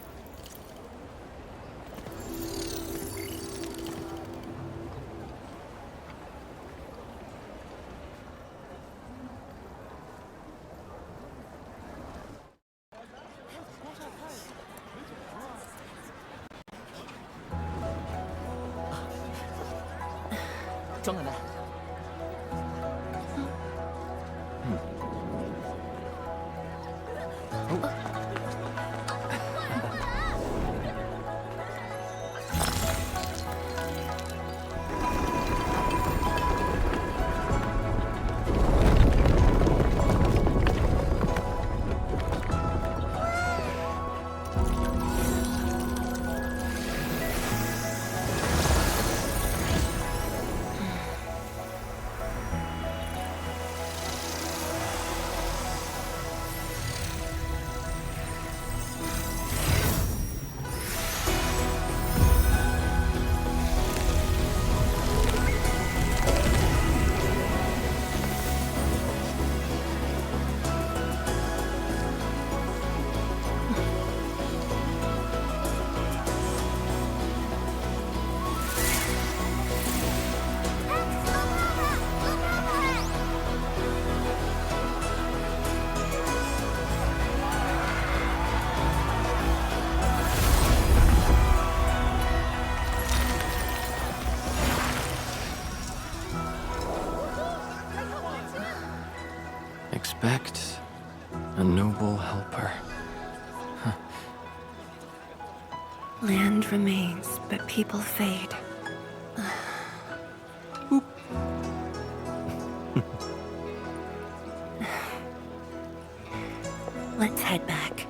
Expect a noble helper. Land remains, but people fade. Let's head back.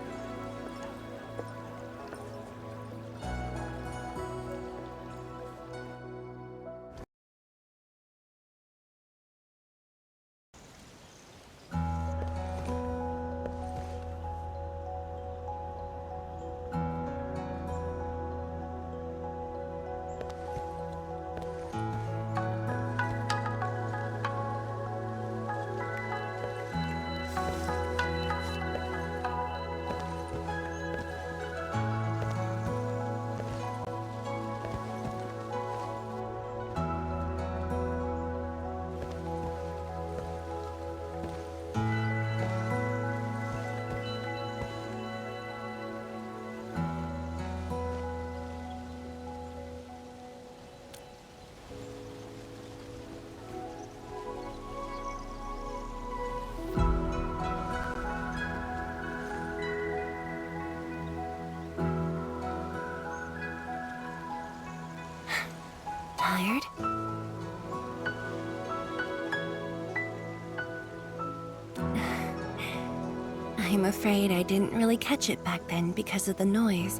Tired? I'm afraid I didn't really catch it back then because of the noise.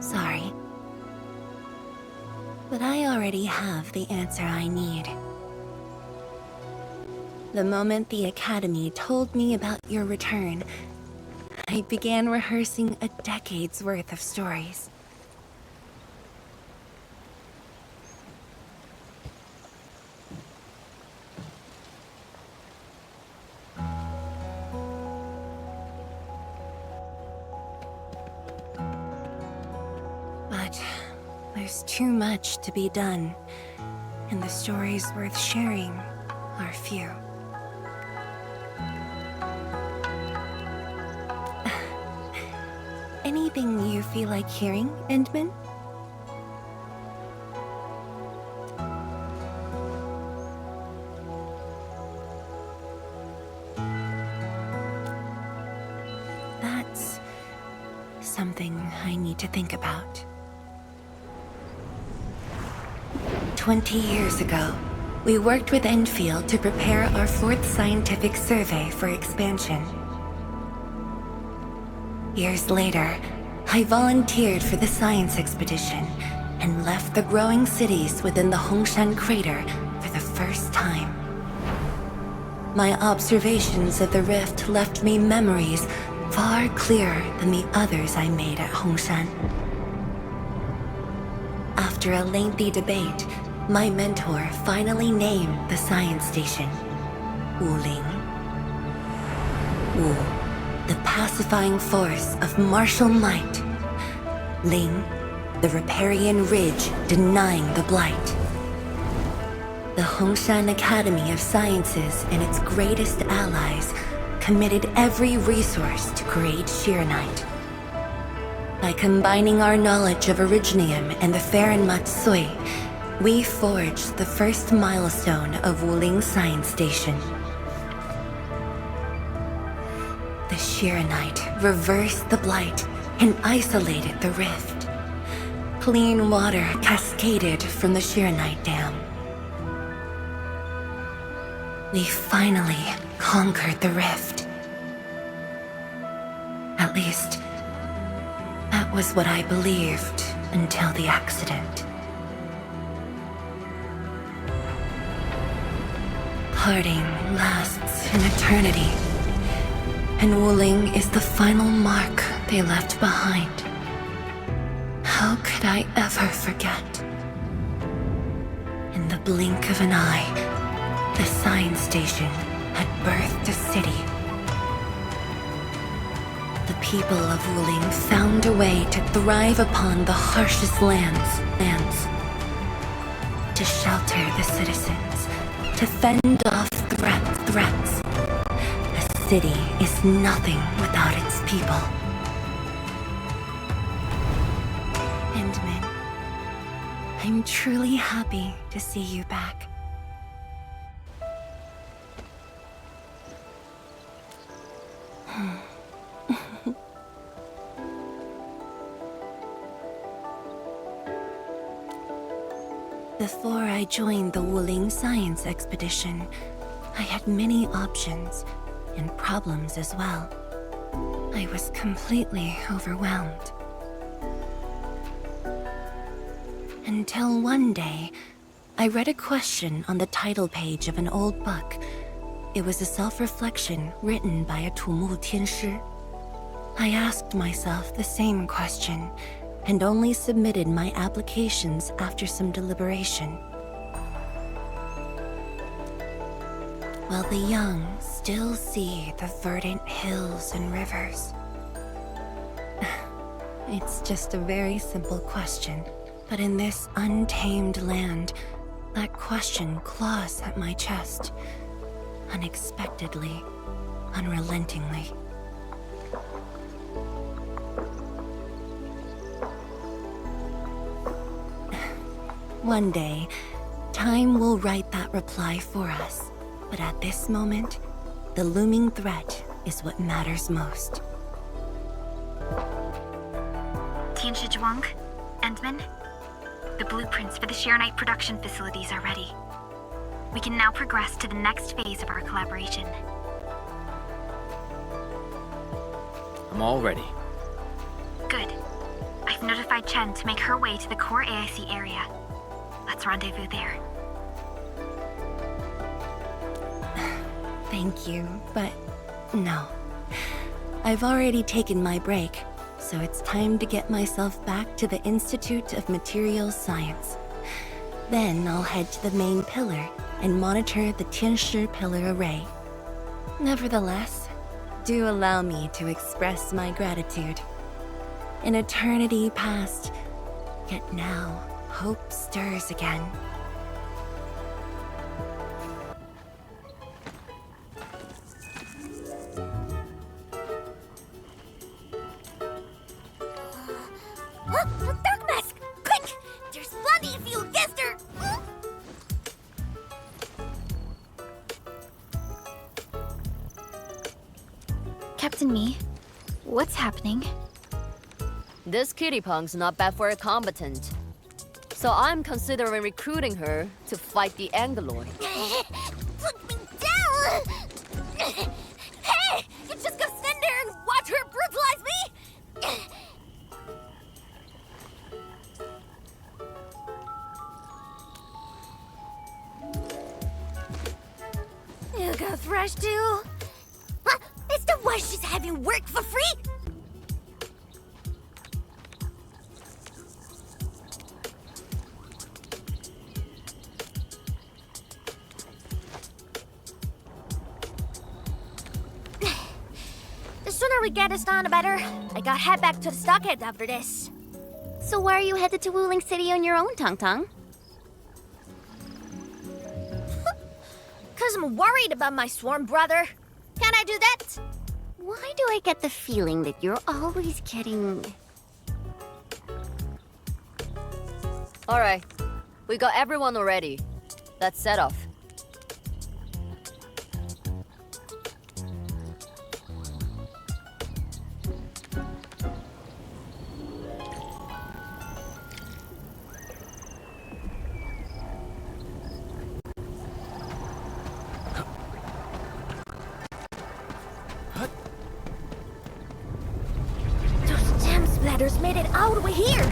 Sorry. But I already have the answer I need. The moment the Academy told me about your return, I began rehearsing a decade's worth of stories. There's too much to be done, and the stories worth sharing are few. Anything you feel like hearing, Endman? That's something I need to think about. 20 years ago, we worked with Endfield to prepare our 4th scientific survey for expansion. Years later, I volunteered for the science expedition and left the growing cities within the Hongshan crater for the first time. My observations of the rift left me memories far clearer than the others I made at Hongshan. After a lengthy debate, my mentor finally named the science station Wuling. Wu, the pacifying force of martial might. Ling, the riparian ridge denying the blight. The Hongshan Academy of Sciences and its greatest allies committed every resource to create Shiranite. By combining our knowledge of Originium and the Farron Matsui, we forged the first milestone of Wuling Science Station. The Shiranite reversed the blight and isolated the rift. Clean water cascaded from the Shiranite Dam. We finally conquered the rift. At least, that was what I believed until the accident. Parting lasts an eternity, and Wuling is the final mark they left behind. How could I ever forget? In the blink of an eye, the science station had birthed a city. The people of Wuling found a way to thrive upon the harshest lands, to shelter the citizens, to fend off threats. A city is nothing without its people. Endman, I'm truly happy to see you back. Before I joined the Wuling Science Expedition, I had many options and problems as well. I was completely overwhelmed. Until one day, I read a question on the title page of an old book. It was a self-reflection written by a Tumu Tianshi. I asked myself the same question, and only submitted my applications after some deliberation. While the young still see the verdant hills and rivers. It's just a very simple question, but in this untamed land, that question claws at my chest, unexpectedly, unrelentingly. One day, time will write that reply for us. But at this moment, the looming threat is what matters most. Tianshi Zhuang, Endman, the blueprints for the Shiranite production facilities are ready. We can now progress to the next phase of our collaboration. I'm all ready. Good. I've notified Chen to make her way to the core AIC area. Let's rendezvous there. Thank you, but no. I've already taken my break, so it's time to get myself back to the Institute of Materials Science. Then I'll head to the main pillar and monitor the Tianshi pillar array. Nevertheless, do allow me to express my gratitude. An eternity past, yet now hope stirs again. Dark Mask! Quick! There's bloody if you guessed her! Captain Me, what's happening? This kitty punk's not bad for a combatant. So I'm considering recruiting her to fight the Angaloid. Put me down! Hey! You just go stand there and watch her brutalize me? You go thrash too? What? Is that why she's having work for free? The sooner we get this done, the better. I gotta head back to the stockade after this. So why are you headed to Wuling City on your own, Tong Tong? Cause I'm worried about my swarm brother. Can I do that? Why do I get the feeling that you're always getting... Alright, we got everyone already. Let's set off. Those gem splatters made it all the way here.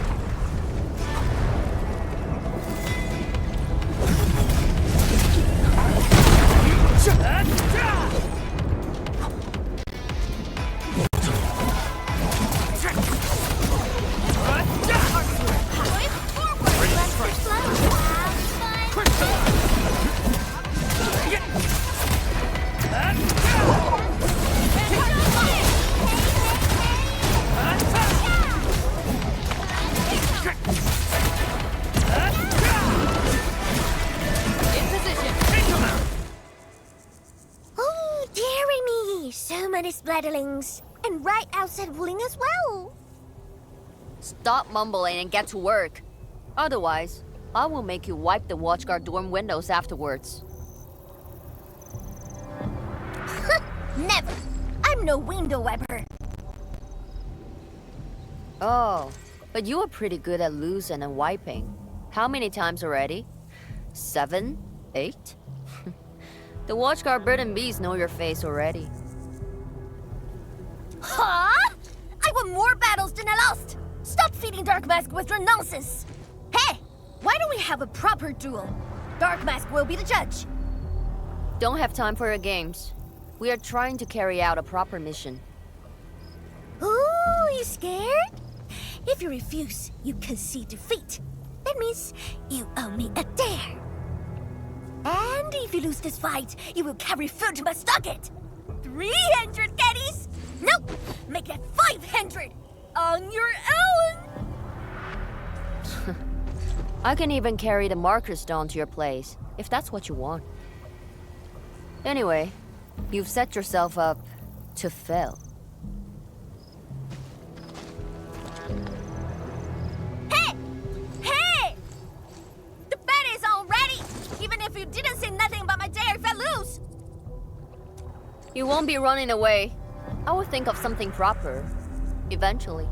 Oh, dearie me! So many splatterlings. And right outside Wuling as well. Stop mumbling and get to work. Otherwise, I will make you wipe the watchguard dorm windows afterwards. Never! I'm no window wiper. Oh, but you are pretty good at losing and wiping. How many times already? 7? 8? The watchguard bird and bees know your face already. Huh? I won more battles than I lost! Stop feeding Dark Mask with your nonsense! Hey! Why don't we have a proper duel? Dark Mask will be the judge. Don't have time for your games. We are trying to carry out a proper mission. Ooh, you scared? If you refuse, you concede defeat. That means you owe me a dare. And if you lose this fight, you will carry food to my stockade. 300 caddies? Nope! Make that 500! On your own! I can even carry the marker stone to your place, if that's what you want. Anyway, you've set yourself up to fail. Hey! Hey! The bet is all ready! Even if you didn't say nothing about my dare if I lose! You won't be running away. I will think of something proper. Eventually.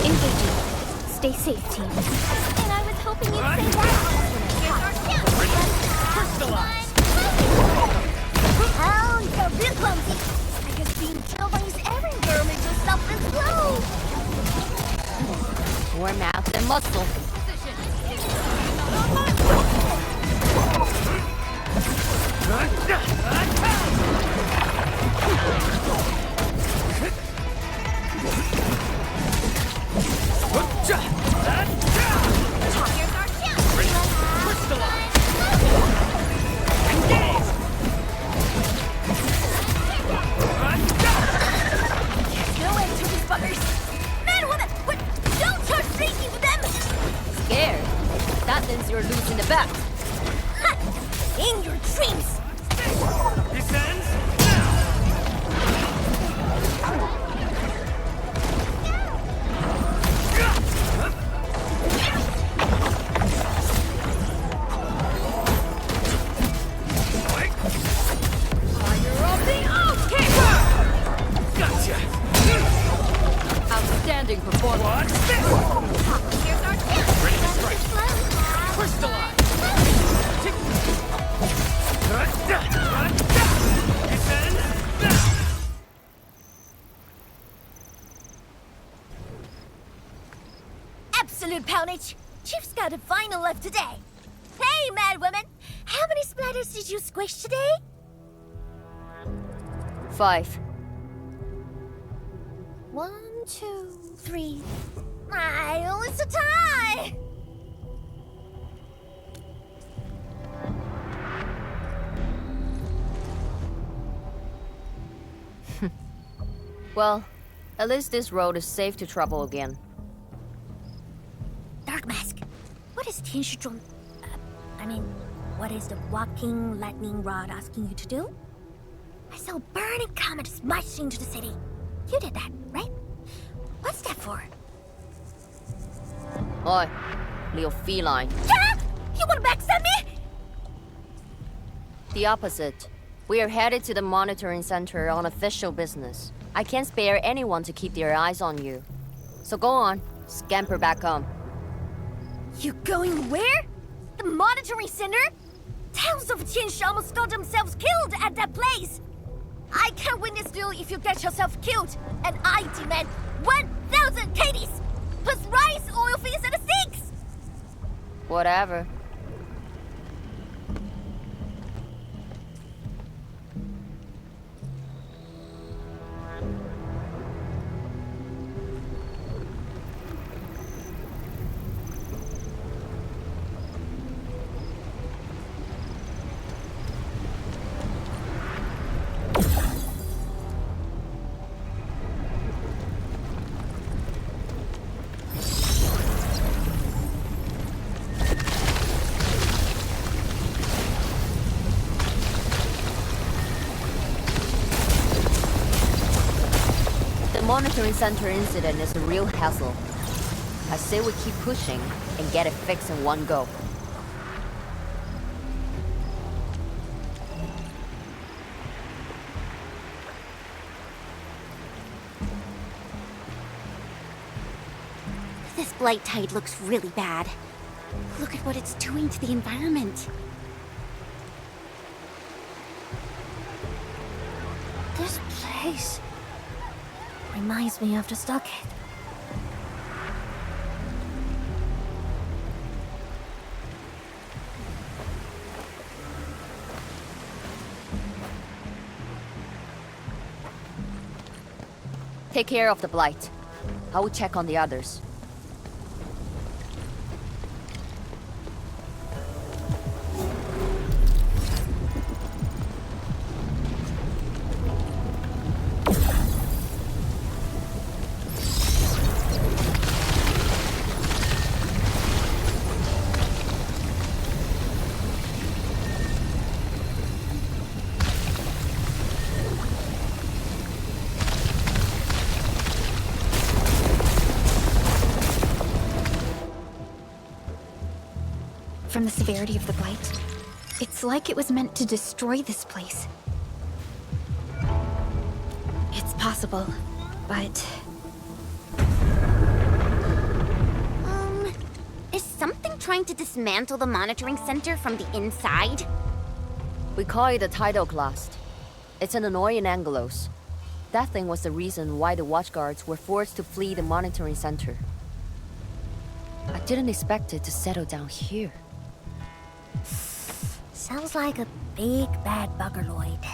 Engaging. Stay safe, team. And I was hoping you'd say that. Here's our chance! Crystallize! Oh, you're real clumsy. I guess being killed by his errand girl makes you soft and slow. More mouth and muscle. No end to these buggers! Man, woman! What? Don't start freaking with them! Scared? That means you're losing the bet. Ha! In your dreams! This ends Outstanding performance. Here's our chance! ready to strike. Crystallize. This ends now. Absolute poundage! Chief's got a final left today. Hey, mad woman! How many splatters did you squish today? 5. 1, 2, 3. Oh, it's a tie! Well, at least this road is safe to travel again. Dark Mask, what is Tianshizhuang... what is the walking lightning rod asking you to do? I saw a burning comet smashed into the city. You did that, right? What's that for? Oi, little feline. Yeah! You wanna backstab me? The opposite. We are headed to the monitoring center on official business. I can't spare anyone to keep their eyes on you. So go on, scamper back home. You going where? The monitoring center? Thousands of Tianshi almost got themselves killed at that place. I can't win this duel if you get yourself killed, and I demand 1,000 KDs plus rice, oil fees, and a six. Whatever. The monitoring center incident is a real hassle. I say we keep pushing and get it fixed in one go. This blight tide looks really bad. Look at what it's doing to the environment. This place reminds me of the stockade. Take care of the blight. I will check on the others. From the severity of the blight, it's like it was meant to destroy this place. It's possible, but... Is something trying to dismantle the monitoring center from the inside? We call it a tidal blast. It's an annoying Angelos. That thing was the reason why the watchguards were forced to flee the monitoring center. I didn't expect it to settle down here. Sounds like a big bad buggerloid.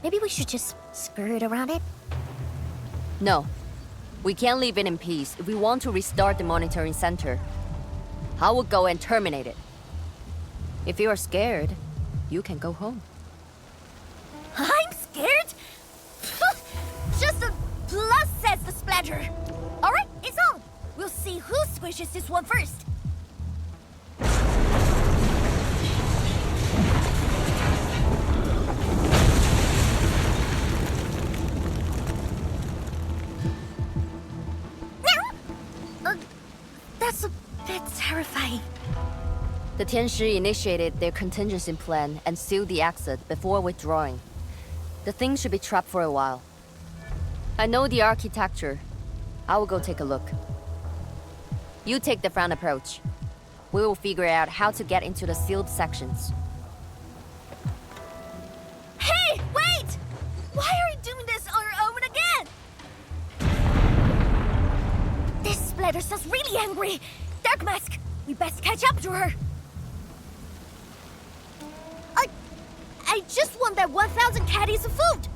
Maybe we should just skirt around it? No. We can't leave it in peace if we want to restart the monitoring center. I will go and terminate it. If you are scared, you can go home. I'm scared? Just a plus, says the splatter. Alright, it's on. We'll see who squishes this one first. That's a bit terrifying. The Tianshi initiated their contingency plan and sealed the exit before withdrawing. The thing should be trapped for a while. I know the architecture. I will go take a look. You take the front approach. We will figure out how to get into the sealed sections. Hey, wait! Why are you doing this on your own again? This splatter sounds really angry. Dark Mask, we best catch up to her. I just want that 1,000 caddies of food.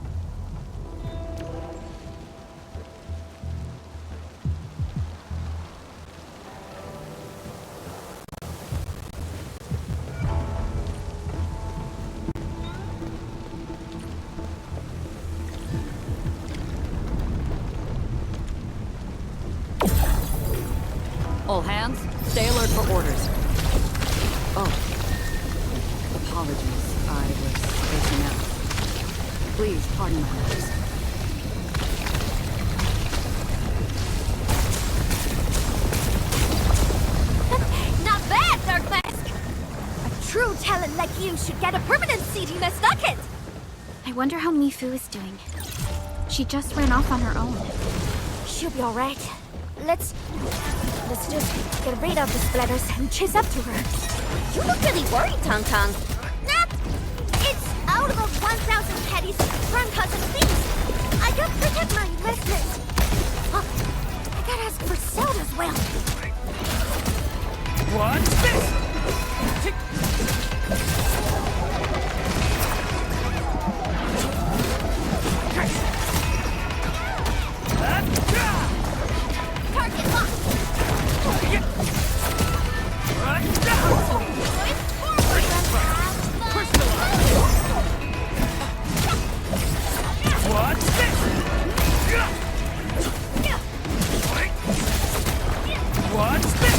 All hands, stay alert for orders. Oh. Apologies, I was spacing out. Please pardon my words. Not bad, Dark Mask! A true talent like you should get a permanent seat in my stocket! I wonder how Mifu is doing. She just ran off on her own. She'll be alright. Let's just get rid of the splatters and chase up to her. You look really worried, Tong Tong. It's out of 1,000 caddies, Brancas and things. I gotta protect my investments. Oh, I gotta ask for salt as well. What's this? Target locked. What's this? What's this?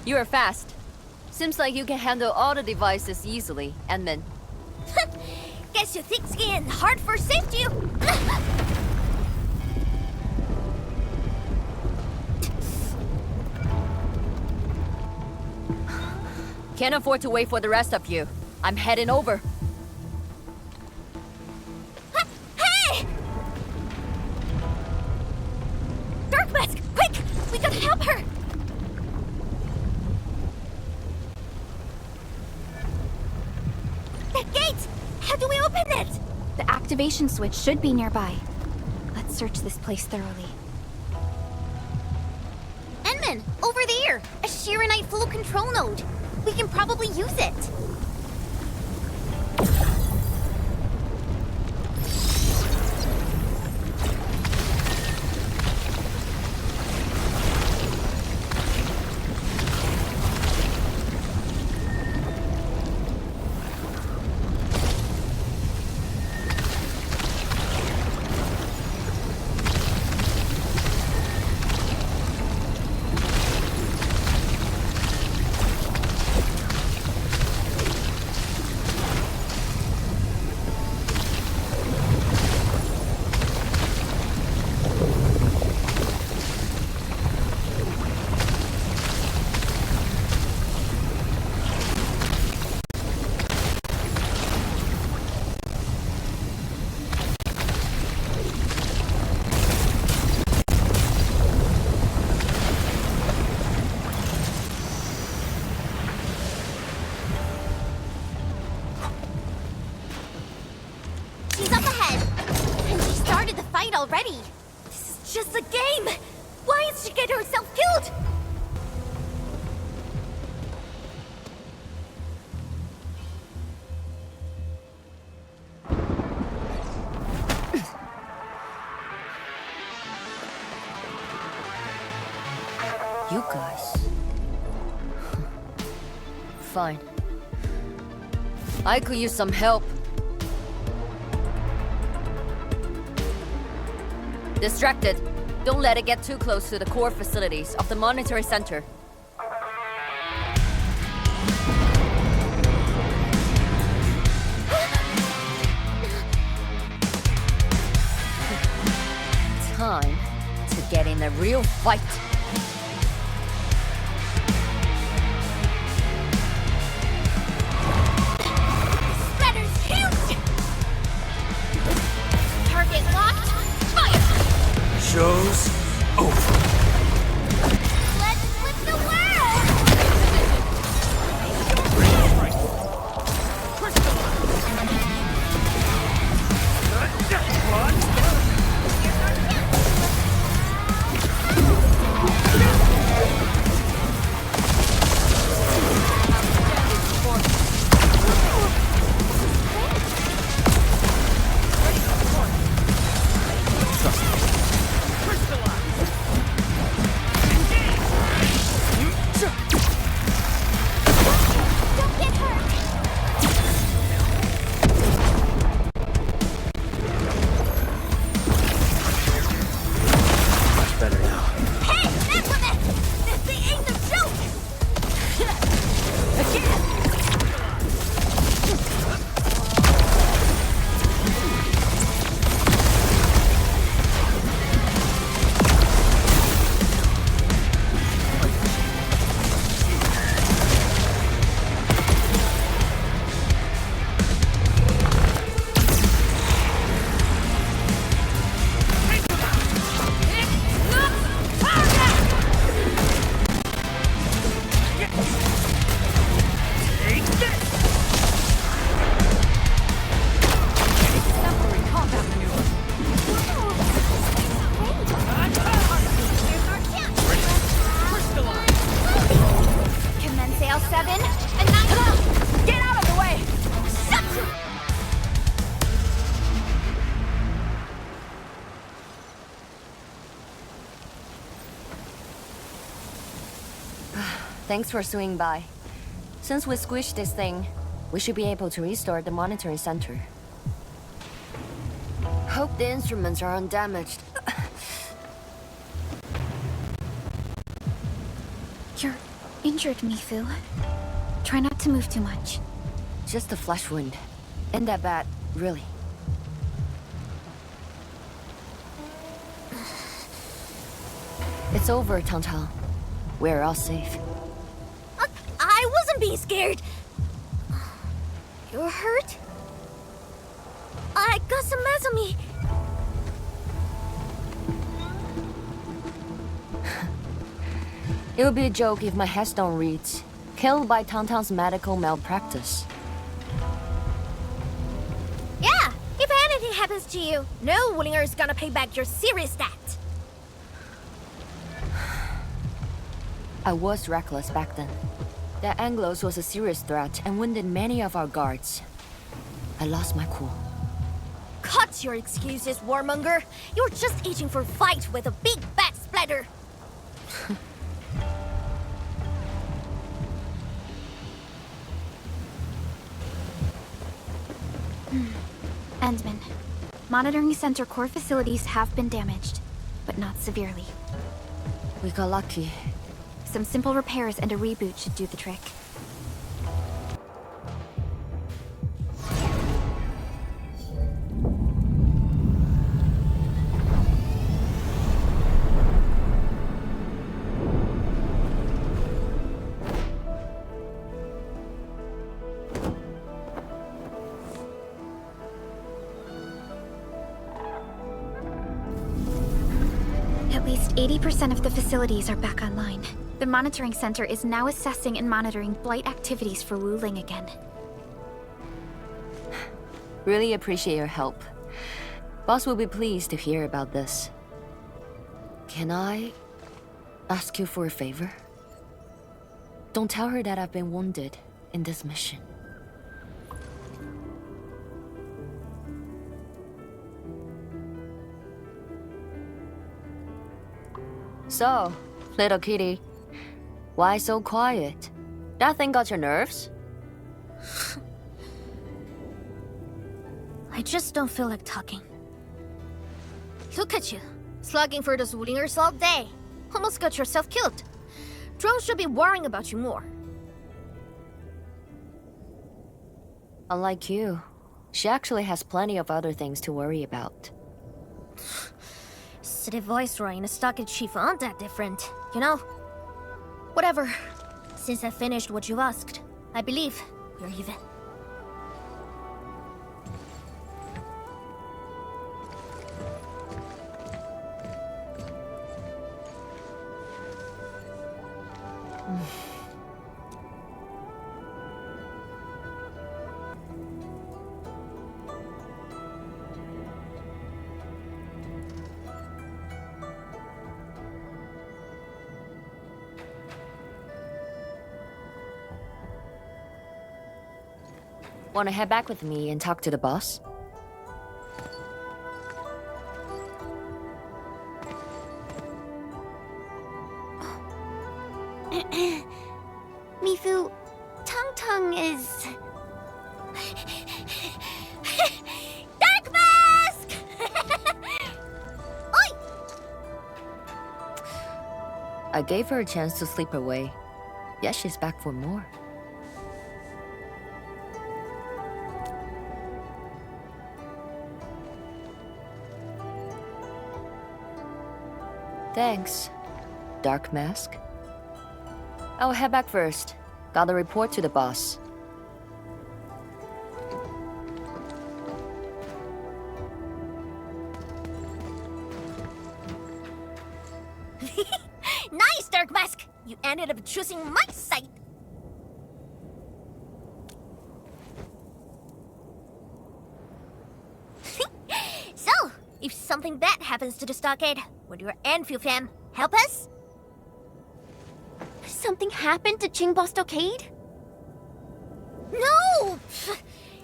You are fast. Seems like you can handle all the devices easily, and then... Guess you thick skin, hard for safety. Can't afford to wait for the rest of you. I'm heading over. Hey! Dark Mask, quick! We gotta help her! That gate! How do we open it? The activation switch should be nearby. Let's search this place thoroughly. Enman, over there! A Shirenite flow control node. We can probably use it. Already. This is just a game. Why is she getting herself killed? fine. I could use some help. Distracted. Don't let it get too close to the core facilities of the monitoring center. Time to get in a real fight. Splatter's huge! Target locked. Fire! Show's over. Let's flip the world! Thanks for swinging by. Since we squished this thing, we should be able to restore the monitoring center. Hope the instruments are undamaged. You're injured, Mifu. Try not to move too much. Just a flesh wound. Ain't that bad, really. It's over, Tantao. We're all safe. I wasn't being scared. You're hurt? I got some meds on me. It would be a joke if my headstone reads, "Killed by Tantao's medical malpractice." Yeah, if anything happens to you, no Willinger is gonna pay back your serious debt. I was reckless back then. The Anglos was a serious threat and wounded many of our guards. I lost my cool. Cut your excuses, warmonger. You're just itching for a fight with a big bad splatter. Endman. Monitoring center core facilities have been damaged, but not severely. We got lucky. Some simple repairs and a reboot should do the trick. At least 80% of the facilities are back online. The monitoring center is now assessing and monitoring blight activities for Wu Ling again. Really appreciate your help. Boss will be pleased to hear about this. Can I ask you for a favor? Don't tell her that I've been wounded in this mission. So, little kitty, why so quiet? That thing got your nerves? I just don't feel like talking. Look at you, slugging for those Wulingers all day. Almost got yourself killed. Drones should be worrying about you more. Unlike you, she actually has plenty of other things to worry about. City Viceroy and a stockade chief aren't that different, you know? Whatever. Since I finished what you asked, I believe we're even. Wanna head back with me and talk to the boss? Mifu, Tung is... Dark Mask! Oi! I gave her a chance to sleep away. Yet she's back for more. Thanks, Dark Mask. I'll head back first. Gotta report to the boss. Nice, Dark Mask! You ended up choosing my side. So, if something bad happens to the stockade, would your Endfield fam help us? Something happened to Qingbo Stockade? No!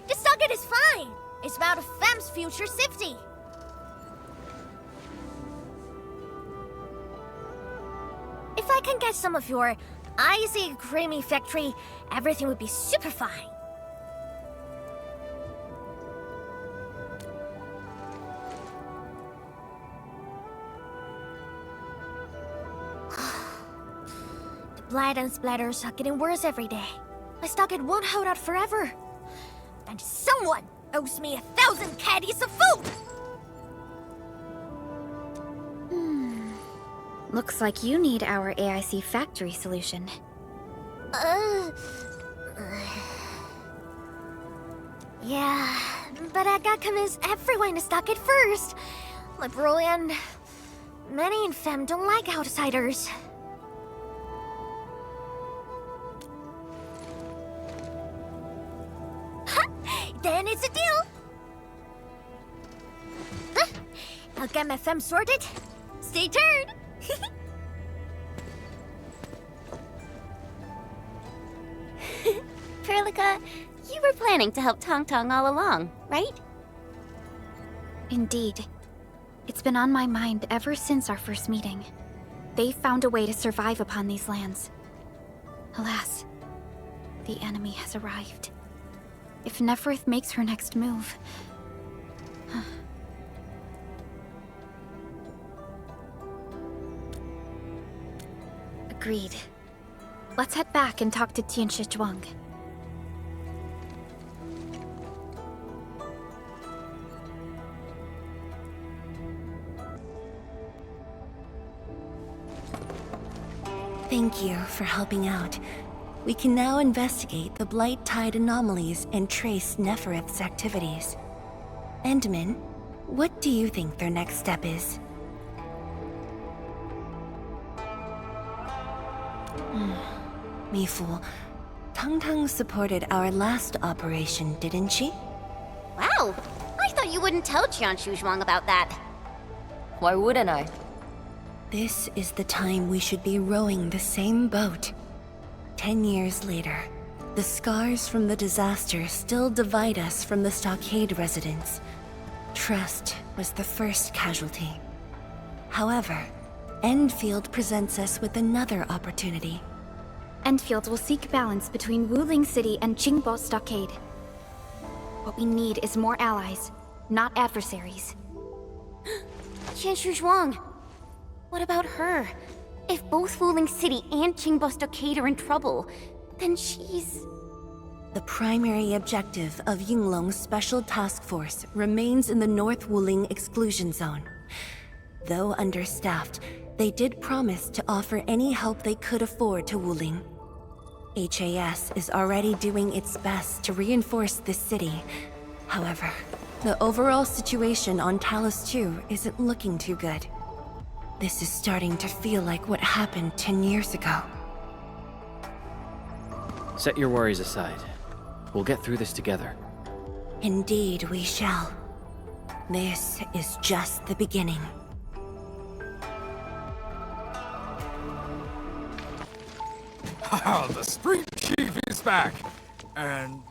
The stockade is fine. It's about a fam's future safety. If I can get some of your icy, creamy factory, everything would be super fine. The blight and splatters are getting worse every day. My stockade won't hold out forever. And someone owes me 1,000 caddies of food! Looks like you need our AIC factory solution. Yeah, but I gotta convince everyone to stock it first. My bro and many in fam don't like outsiders. Then it's a deal. I'll get my fam sorted. Stay tuned. Perlica, you were planning to help Tong Tong all along, right? Indeed. It's been on my mind ever since our first meeting. They found a way to survive upon these lands. Alas, the enemy has arrived. If Neferith makes her next move... Agreed. Let's head back and talk to Tianshi Zhuang. Thank you for helping out. We can now investigate the Blight Tide anomalies and trace Neferith's activities. Endman, what do you think their next step is? Mifu, Tang Tang supported our last operation, didn't she? Wow, I thought you wouldn't tell Qianshu Zhuang about that. Why wouldn't I? This is the time we should be rowing the same boat. 10 years later, the scars from the disaster still divide us from the stockade residents. Trust was the first casualty. However, Endfield presents us with another opportunity. Endfield will seek balance between Wuling City and Qingbo Stockade. What we need is more allies, not adversaries. Qianshu Zhuang. What about her? If both Wuling City and Qingbo Stockade are in trouble, then she's... The primary objective of Yinglong's Special Task Force remains in the North Wuling Exclusion Zone. Though understaffed, they did promise to offer any help they could afford to Wuling. HAS is already doing its best to reinforce this city. However, the overall situation on Talos 2 isn't looking too good. This is starting to feel like what happened 10 years ago. Set your worries aside. We'll get through this together. Indeed, we shall. This is just the beginning. The street chief is back. And...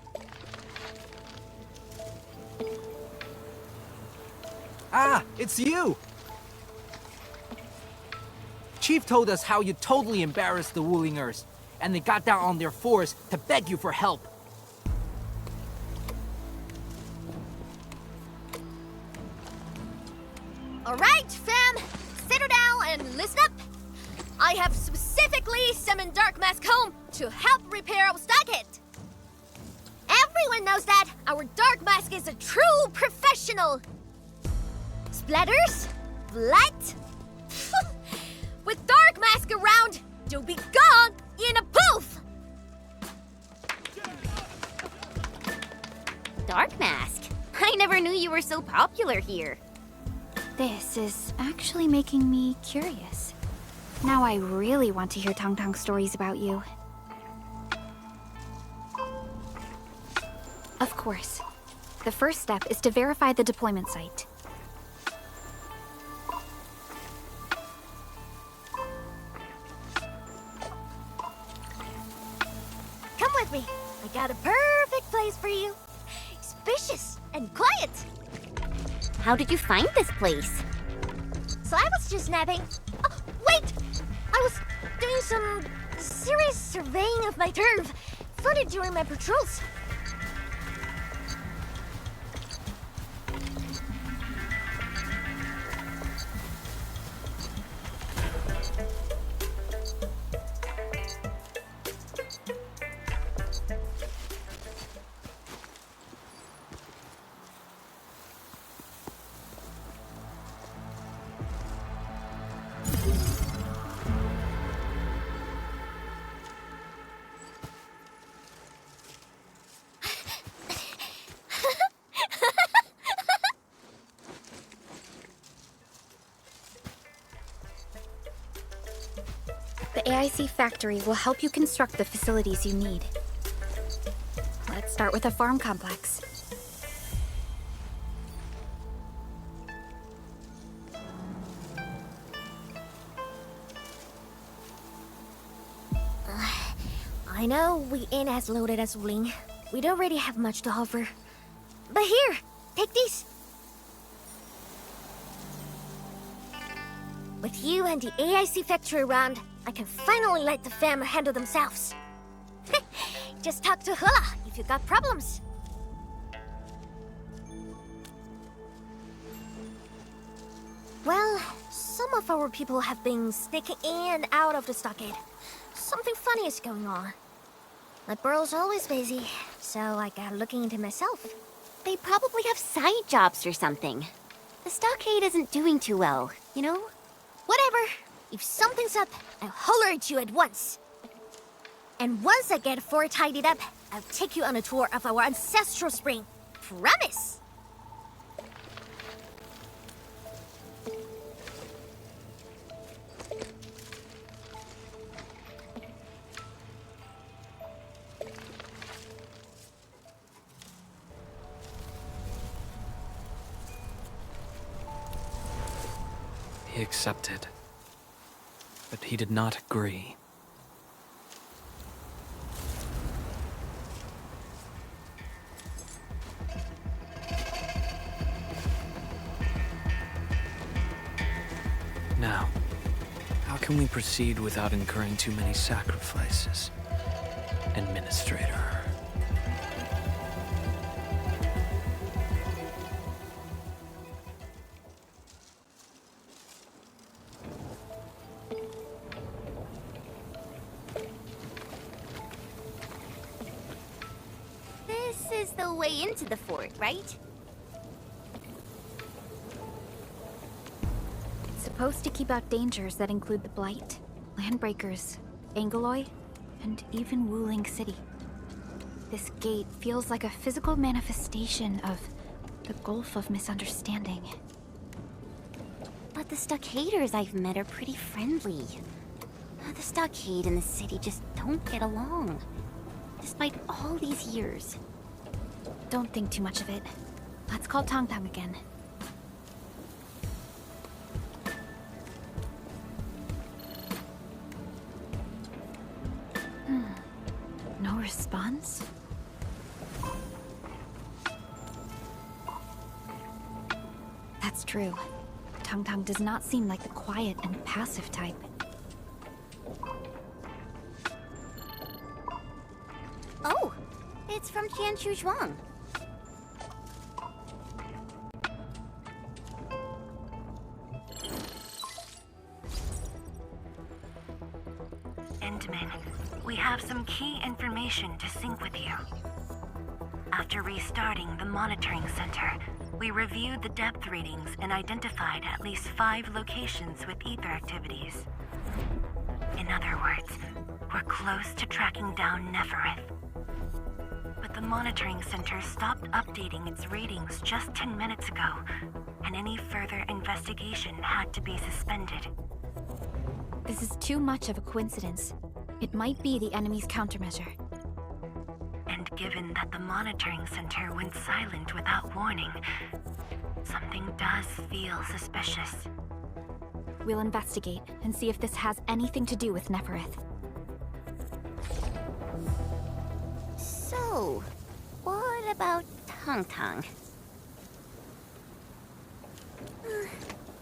Ah, it's you! Chief told us how you totally embarrassed the Wulingers, and they got down on their fours to beg you for help. Alright, fam! Settle down and listen up! I have specifically summoned Dark Mask home to help repair our stockade. Everyone knows that our Dark Mask is a true professional. Splatters? Blood? With Dark Mask around, you'll be gone in a poof! Dark Mask? I never knew you were so popular here. This is actually making me curious. Now I really want to hear Tang Tang's stories about you. Of course. The first step is to verify the deployment site. Come with me. I got a perfect place for you. Spacious and quiet. How did you find this place? So I was just napping. Oh, wait! I was doing some serious surveying of my turf. Found it during my patrols. The AIC factory will help you construct the facilities you need. Let's start with a farm complex. I know we ain't as loaded as Wuling. We don't really have much to offer. But here, take these. With you and the AIC factory around, I can finally let the fam handle themselves. Just talk to Hula if you got problems. Well, some of our people have been sneaking in and out of the stockade. Something funny is going on. My burrow's always busy, so I got looking into myself. They probably have side jobs or something. The stockade isn't doing too well, you know? Whatever. If something's up, I'll holler at you at once. And once I get fort tidied up, I'll take you on a tour of our ancestral spring. Promise! He accepted, but he did not agree. Now, how can we proceed without incurring too many sacrifices? Administrator. This is the way into the fort, right? It's supposed to keep out dangers that include the Blight, Landbreakers, Angeloi, and even Wuling City. This gate feels like a physical manifestation of the Gulf of Misunderstanding. But the stockaders I've met are pretty friendly. The stockade and the city just don't get along. Despite all these years. Don't think too much of it. Let's call Tang Tang again. No response? That's true. Tang Tang does not seem like the quiet and passive type. Oh! It's from Jianshu Zhuang. Endman, we have some key information to sync with you. After restarting the monitoring center, we reviewed the depth readings and identified at least 5 locations with ether activities. In other words, we're close to tracking down Nefereth. But the monitoring center stopped updating its readings just 10 minutes ago, and any further investigation had to be suspended. This is too much of a coincidence. It might be the enemy's countermeasure. And given that the monitoring center went silent without warning, something does feel suspicious. We'll investigate and see if this has anything to do with Nefereth. So, what about Tang Tang?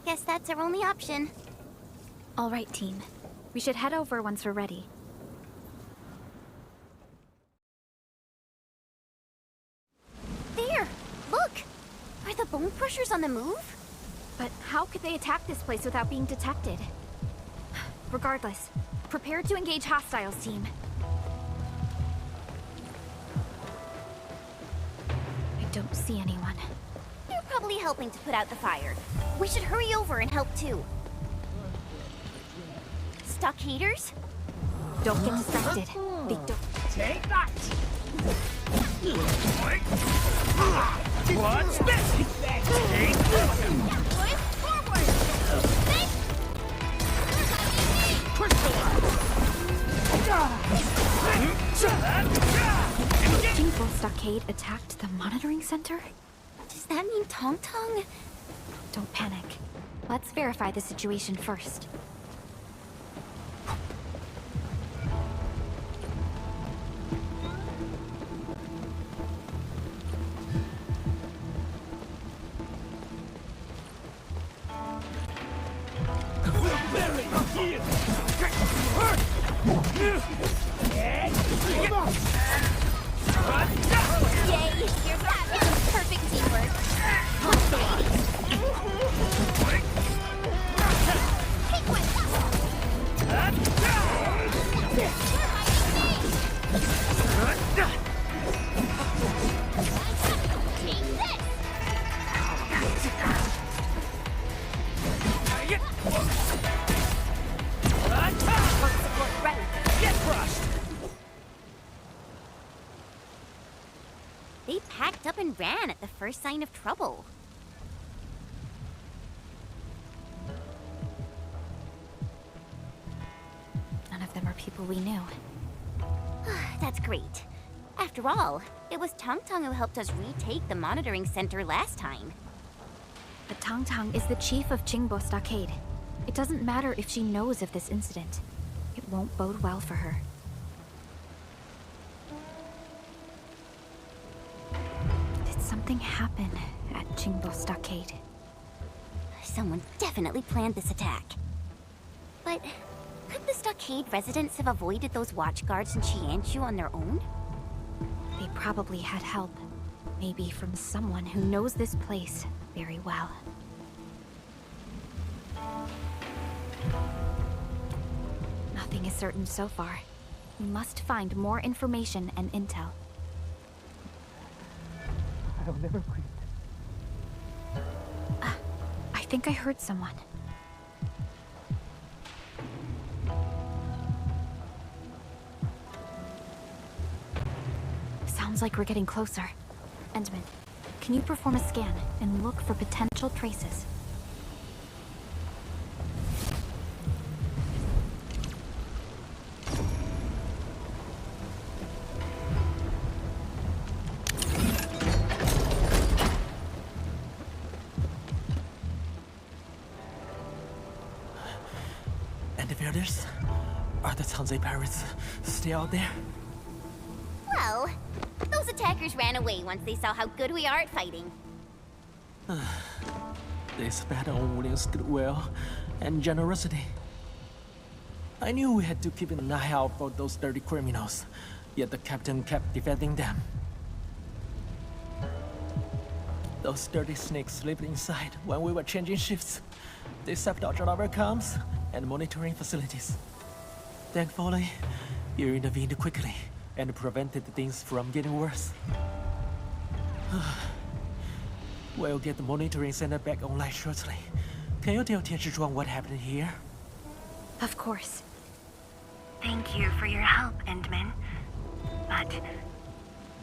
Guess that's our only option. All right, team. We should head over once we're ready. There! Look! Are the bone crushers on the move? But how could they attack this place without being detected? Regardless, prepare to engage hostiles, team. I don't see anyone. You're probably helping to put out the fire. We should hurry over and help too. Stockaders? Don't get distracted. They don't... Take that! What's this? Take Push forward! Jingbo Stockade attacked the monitoring center? Does that mean Tong Tong? Don't panic. Let's verify the situation first. Yay! You're fabulous! Perfect teamwork! Take one! Take this! Support ready! Get crushed! They packed up and ran at the first sign of trouble. None of them are people we knew. That's great. After all, it was Tong Tong who helped us retake the monitoring center last time. But Tang Tang is the chief of Jingbo Stockade. It doesn't matter if she knows of this incident. It won't bode well for her. Did something happen at Jingbo Stockade? Someone definitely planned this attack. But Could the stockade residents have avoided those watchguards in Qianshu on their own? They probably had help. Maybe from someone who knows this place very well. Nothing is certain so far. We must find more information and intel. I'll never quit. I think I heard someone. Sounds like we're getting closer. Endman, can you perform a scan and look for potential traces? Endfielders? Are the Tanzai pirates still out there? Well, those attackers ran away once they saw how good we are at fighting. They spat on Wuling's goodwill and generosity. I knew we had to keep an eye out for those dirty criminals, yet the captain kept defending them. Those dirty snakes slipped inside when we were changing shifts. They sabotaged our comms and monitoring facilities. Thankfully, you intervened quickly and prevented things from getting worse. We'll get the monitoring center back online shortly. Can you tell Tianzhizhuang what happened here? Of course. Thank you for your help, Endman. But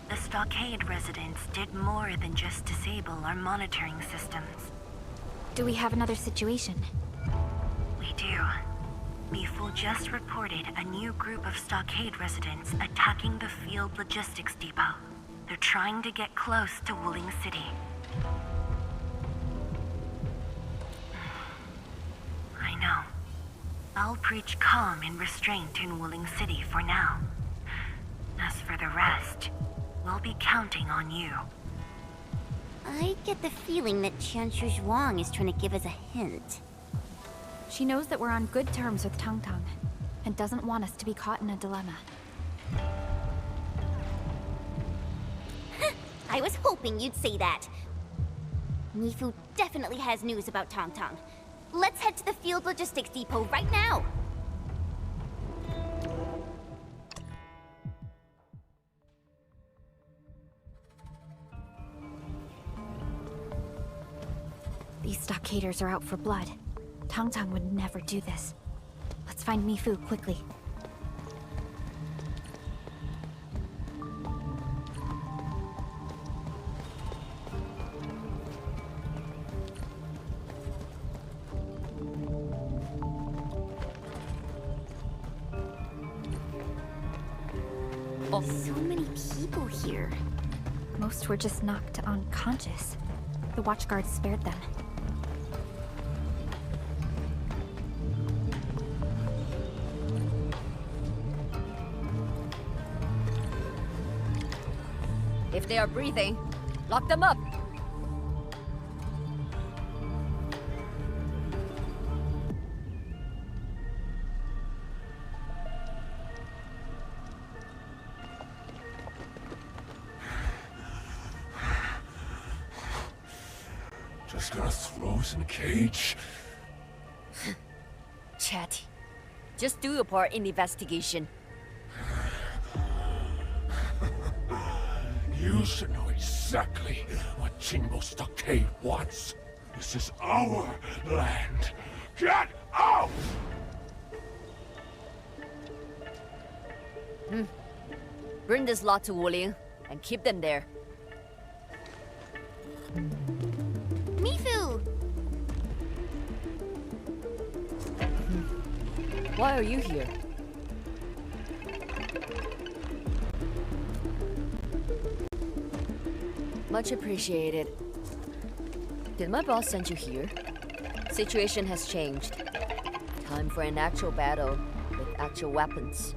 the stockade residents did more than just disable our monitoring systems. Do we have another situation? We do. Mifu just reported a new group of stockade residents attacking the field logistics depot. They're trying to get close to Wuling City. I know. I'll preach calm and restraint in Wuling City for now. As for the rest, we'll be counting on you. I get the feeling that Qianshu Zhuang is trying to give us a hint. She knows that we're on good terms with Tang Tang, and doesn't want us to be caught in a dilemma. I was hoping you'd say that. Mifu definitely has news about Tang Tang. Let's head to the field logistics depot right now! These stockaders are out for blood. Tang Tang would never do this. Let's find Mifu quickly. So many people here. Most were just knocked unconscious. The watchguards spared them. If they are breathing, lock them up. Just gonna throw us in a cage? Chatty. Just do your part in the investigation. You should know exactly what Jingbo Stockade wants. This is our land. Get out! Bring this lot to Wuling and keep them there. Mifu! Why are you here? Much appreciated. Did my boss send you here? Situation has changed. Time for an actual battle with actual weapons.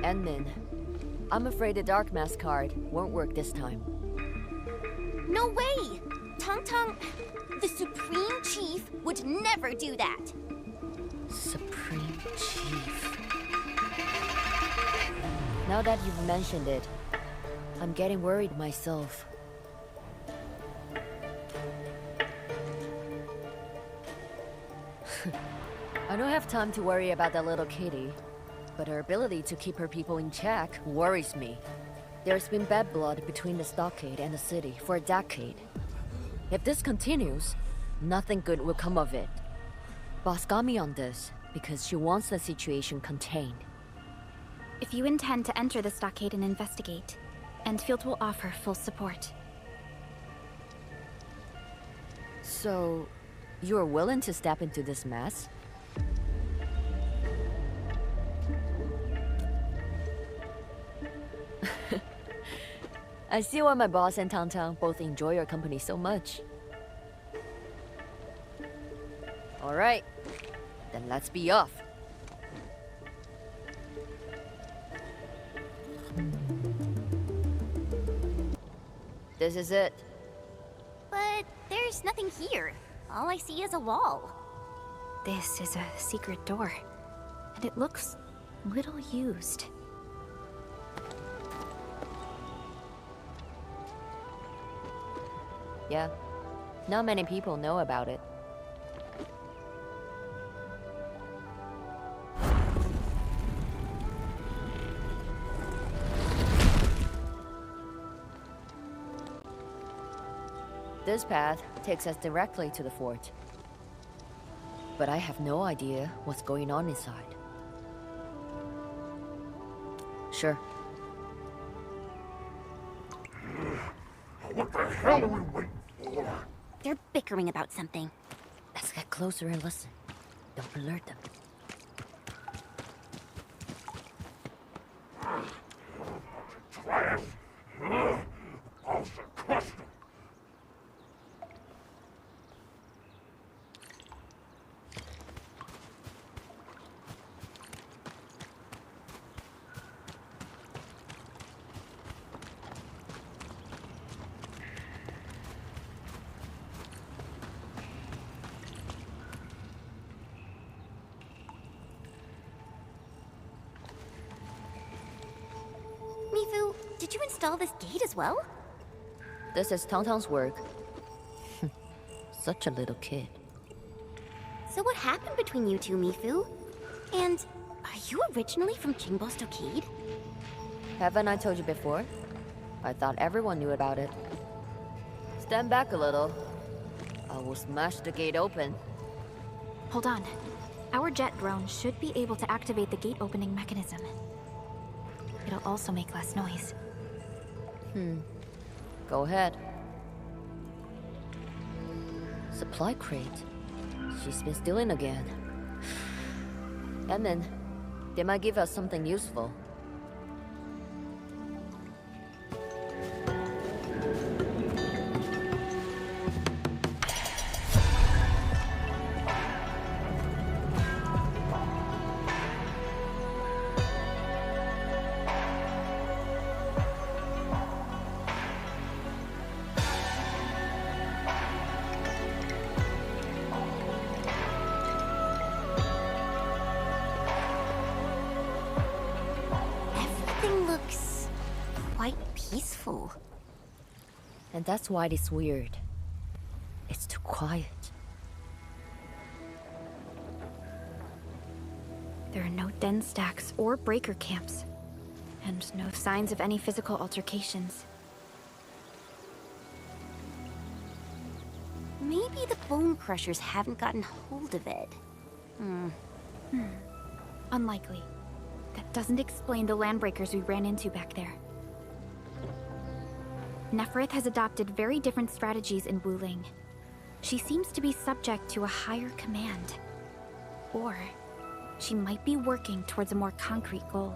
Endman, I'm afraid the Dark Mask card won't work this time. No way! Tang Tang, the Supreme Chief, would never do that. Supreme Chief. Now that you've mentioned it, I'm getting worried myself. I don't have time to worry about that little kitty, but her ability to keep her people in check worries me. There's been bad blood between the stockade and the city for a decade. If this continues, nothing good will come of it. Boss got me on this because she wants the situation contained. If you intend to enter the stockade and investigate, Endfield will offer full support. So, you're willing to step into this mess? I see why my boss and Tang both enjoy your company so much. Alright, then let's be off. This is it. But there's nothing here. All I see is a wall. This is a secret door, and it looks little used. Yeah, not many people know about it. This path takes us directly to the fort. But I have no idea what's going on inside. Sure. What the hell are we waiting for? They're bickering about something. Let's get closer and listen. Don't alert them. Trash! Off the custom! Mifu, did you install this gate as well? This is Tang's work. Such a little kid. So what happened between you two, Mifu? And are you originally from Jingbo Stockade? Haven't I told you before? I thought everyone knew about it. Stand back a little. I will smash the gate open. Hold on. Our jet drone should be able to activate the gate opening mechanism. It'll also make less noise. Go ahead. Supply crate. She's been stealing again. And then, they might give us something useful. Everything looks quite peaceful. And that's why it's weird. It's too quiet. There are no den stacks or breaker camps, and no signs of any physical altercations. Maybe the bone crushers haven't gotten hold of it. Unlikely. That doesn't explain the landbreakers we ran into back there. Neferith has adopted very different strategies in Wuling. She seems to be subject to a higher command. Or she might be working towards a more concrete goal.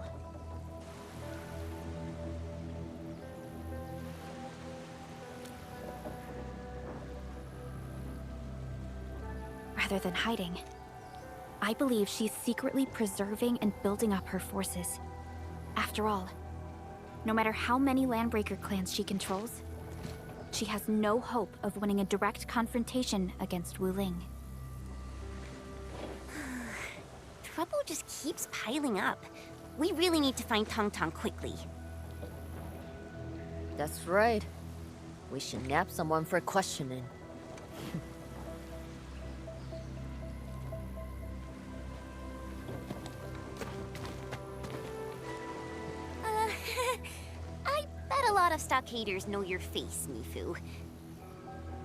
Rather than hiding, I believe she's secretly preserving and building up her forces. After all, no matter how many Landbreaker clans she controls, she has no hope of winning a direct confrontation against Wuling. trouble just keeps piling up. We really need to find Tong Tong quickly. That's right. We should nab someone for questioning. I bet a lot of stockaders know your face, Mifu.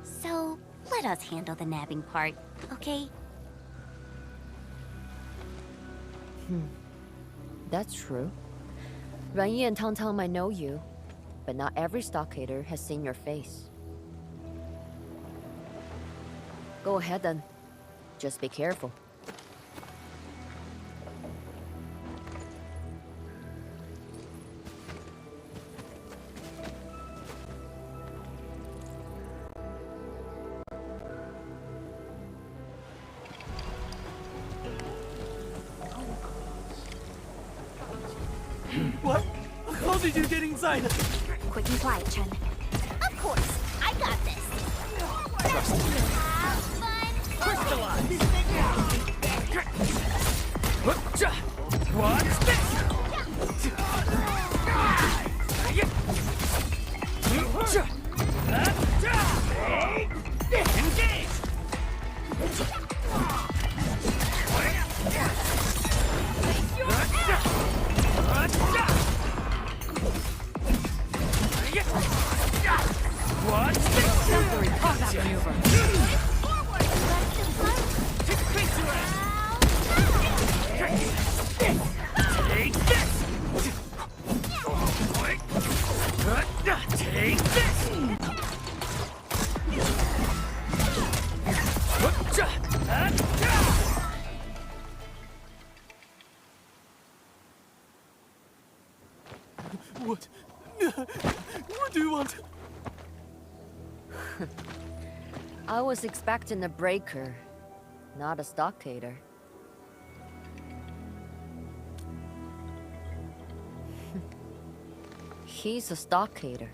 So, let us handle the nabbing part, okay? That's true. Ranyi and Tang Tang might know you, but not every stockader has seen your face. Go ahead then. Just be careful. What? How did you get inside? Quick and quiet, Chen. Of course, I got this. Have fun. What's this? Engage! Exemplary combat maneuver. Take this! Take this! What? What do you want? I was expecting a breaker, not a stockader. He's a stockader.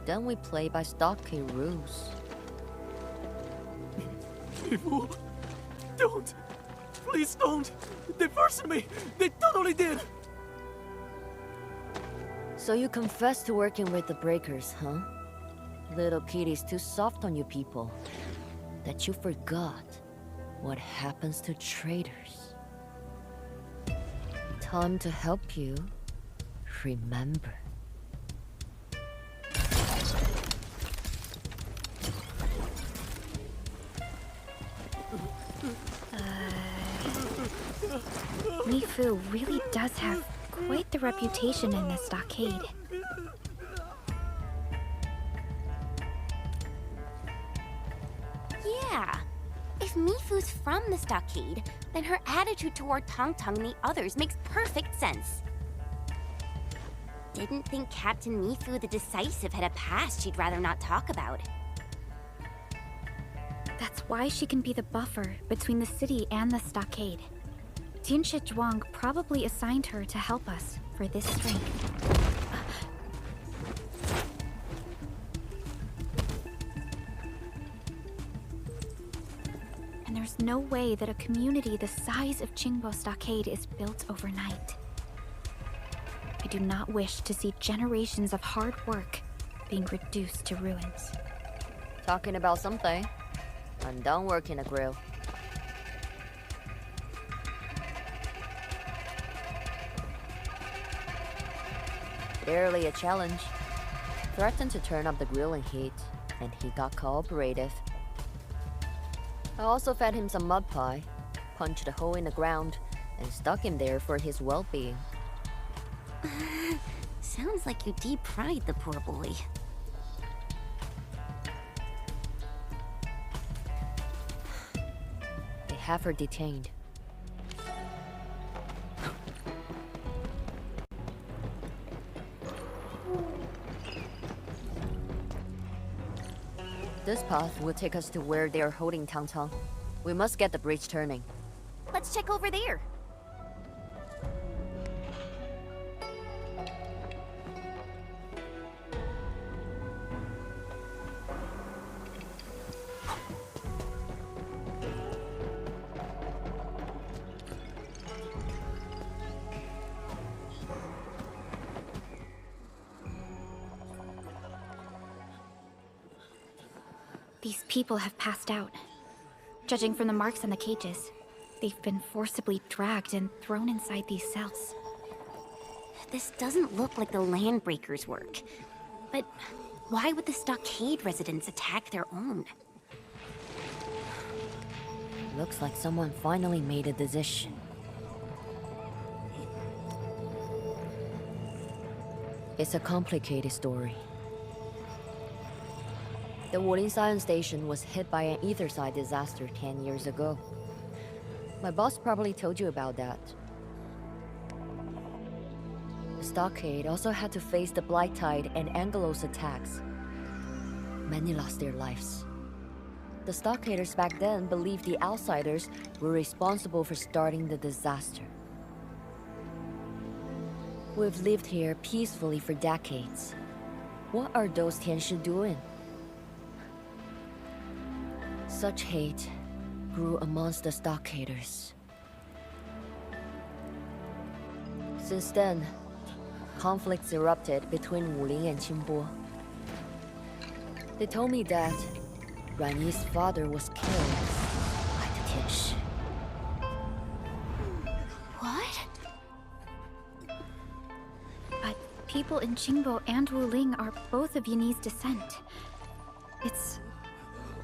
Then we play by stockade rules. People, don't! Please don't! They forced me! They totally did! So you confess to working with the breakers, huh? Little kitty's too soft on you people. That you forgot what happens to traitors. Time to help you remember. Mifu really does have quite the reputation in this stockade. Yeah. If Mifu's from the stockade, then her attitude toward Tong Tong and the others makes perfect sense. Didn't think Captain Mifu the Decisive had a past she'd rather not talk about. That's why she can be the buffer between the city and the stockade. Tianshi Zhuang probably assigned her to help us for this strength. And there's no way that a community the size of Qingbo Stockade is built overnight. I do not wish to see generations of hard work being reduced to ruins. Talking about something. I'm done working a grill. Barely a challenge. Threatened to turn up the grilling heat, and he got cooperative. I also fed him some mud pie, punched a hole in the ground, and stuck him there for his well-being. Sounds like you deep-fried the poor boy. They have her detained. This path will take us to where they are holding Tang Tang. We must get the bridge turning. Let's check over there. These people have passed out. Judging from the marks on the cages, they've been forcibly dragged and thrown inside these cells. This doesn't look like the Landbreakers' work. But why would the stockade residents attack their own? Looks like someone finally made a decision. It's a complicated story. The Wuling Science Station was hit by an Etherside disaster 10 years ago. My boss probably told you about that. The stockade also had to face the Blight Tide and Angelos attacks. Many lost their lives. The stockaders back then believed the outsiders were responsible for starting the disaster. We've lived here peacefully for decades. What are those Tianshi doing? Such hate grew amongst the stockaders. Since then, conflicts erupted between Wuling and Qingbo. They told me that Ranyi's father was killed by the Tianshi. What? But people in Qingbo and Wuling are both of Yanese descent. It's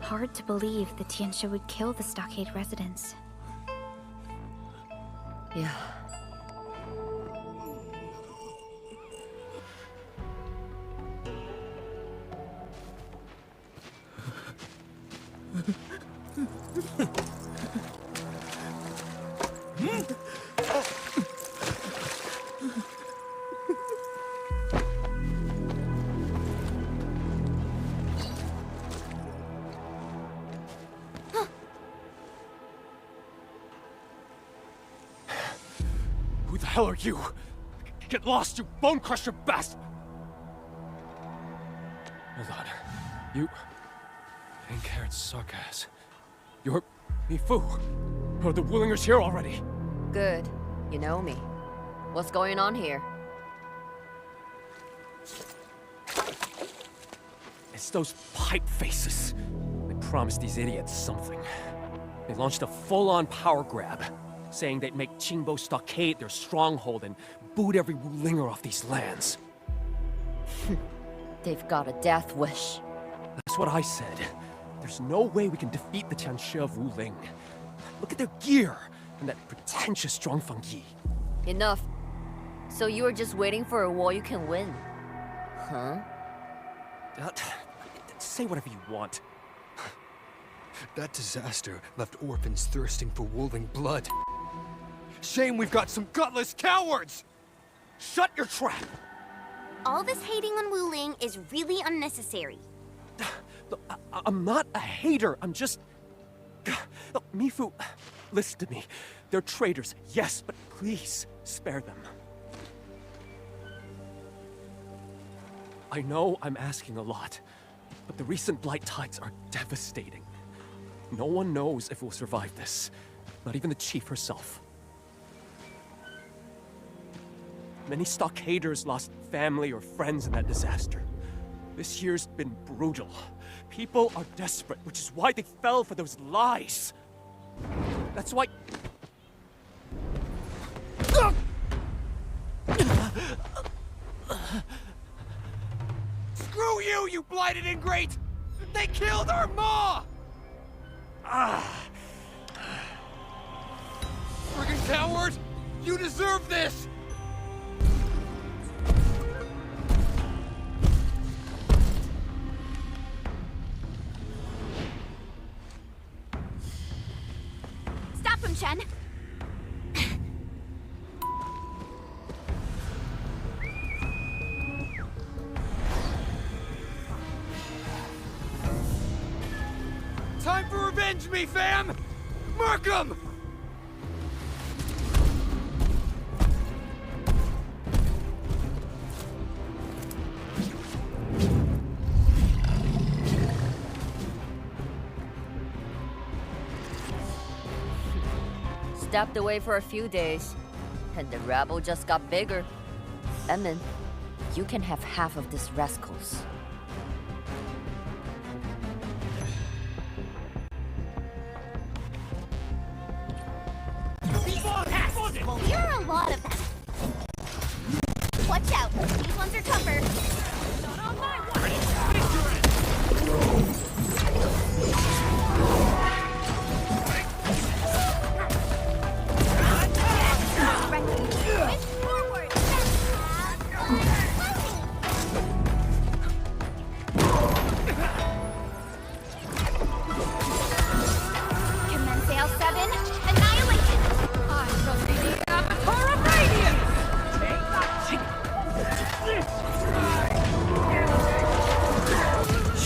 hard to believe the Tianshi would kill the stockade residents. Yeah. Who the hell are you? Get lost, you bone crusher bastard! Hold on. You... Pink Carrot Sarkaz. You're... Mifu. Are the Wulingers here already? Good. You know me. What's going on here? It's those pipe faces. They promised these idiots something. They launched a full-on power grab, saying they'd make Qingbo Stockade their stronghold and boot every Wulinger off these lands. They've got a death wish. That's what I said. There's no way we can defeat the Tianshi of Wuling. Look at their gear and that pretentious Zhuangfeng Yi. Enough. So you were just waiting for a war you can win? Huh? Say whatever you want. That disaster left orphans thirsting for Wuling blood. Shame we've got some gutless cowards! Shut your trap! All this hating on Wuling is really unnecessary. Look, I'm not a hater, I'm just... Look, Mifu, listen to me. They're traitors, yes, but please, spare them. I know I'm asking a lot, but the recent Blight Tides are devastating. No one knows if we'll survive this, not even the chief herself. Many stockaders lost family or friends in that disaster. This year's been brutal. People are desperate, which is why they fell for those lies. That's why... Screw you, you blighted ingrate! They killed our ma! Friggin' coward! You deserve this! Stop him, Shen! Time for revenge, me fam! Mark 'em! Stepped away for a few days, and the rabble just got bigger. Emin, you can have half of these rascals. There are a lot of them. Watch out, these ones are tougher. Not on my watch.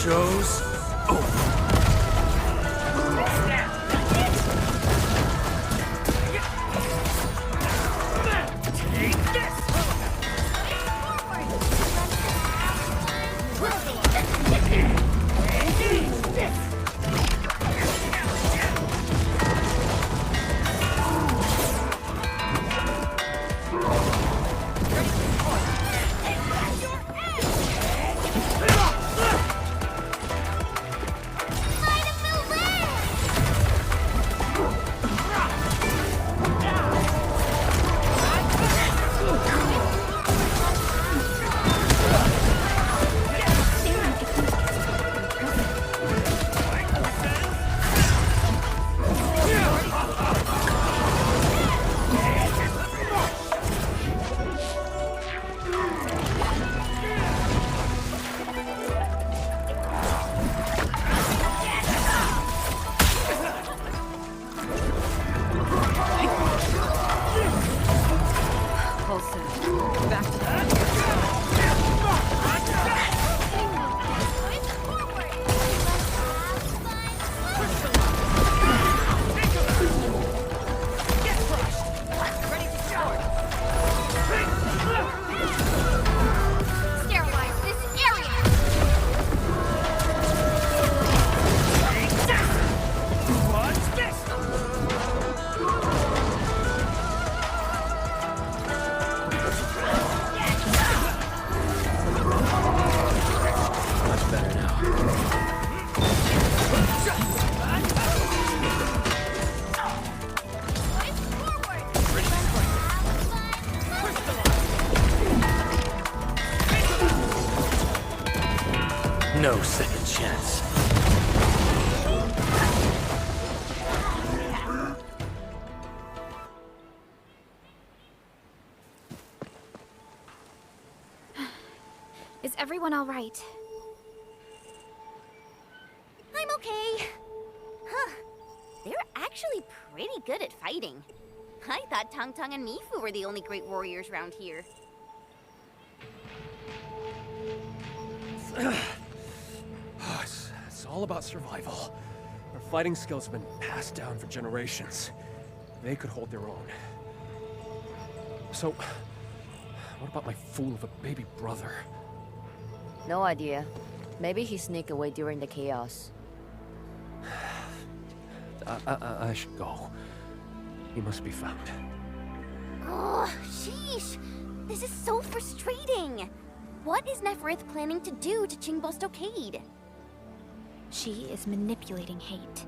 Show's over. No second chance. Is everyone all right? I'm okay. Huh. They're actually pretty good at fighting. I thought Tang Tang and Mifu were the only great warriors around here. It's all about survival. Our fighting skills have been passed down for generations. They could hold their own. So, what about my fool of a baby brother? No idea. Maybe he sneaked away during the chaos. I should go. He must be found. Oh, sheesh! This is so frustrating! What is Neferith planning to do to Qingbo Stockade? She is manipulating hate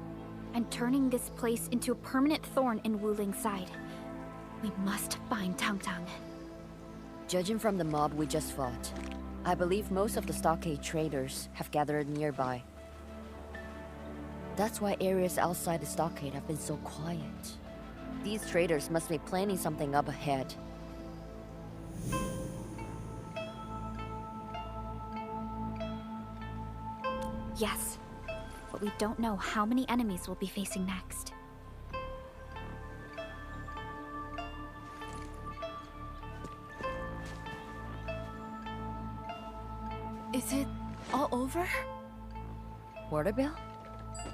and turning this place into a permanent thorn in Wuling's side. We must find Tang Tang. Judging from the mob we just fought, I believe most of the stockade traders have gathered nearby. That's why areas outside the stockade have been so quiet. These traders must be planning something up ahead. Yes, but we don't know how many enemies we'll be facing next. Is it all over? Waterbell?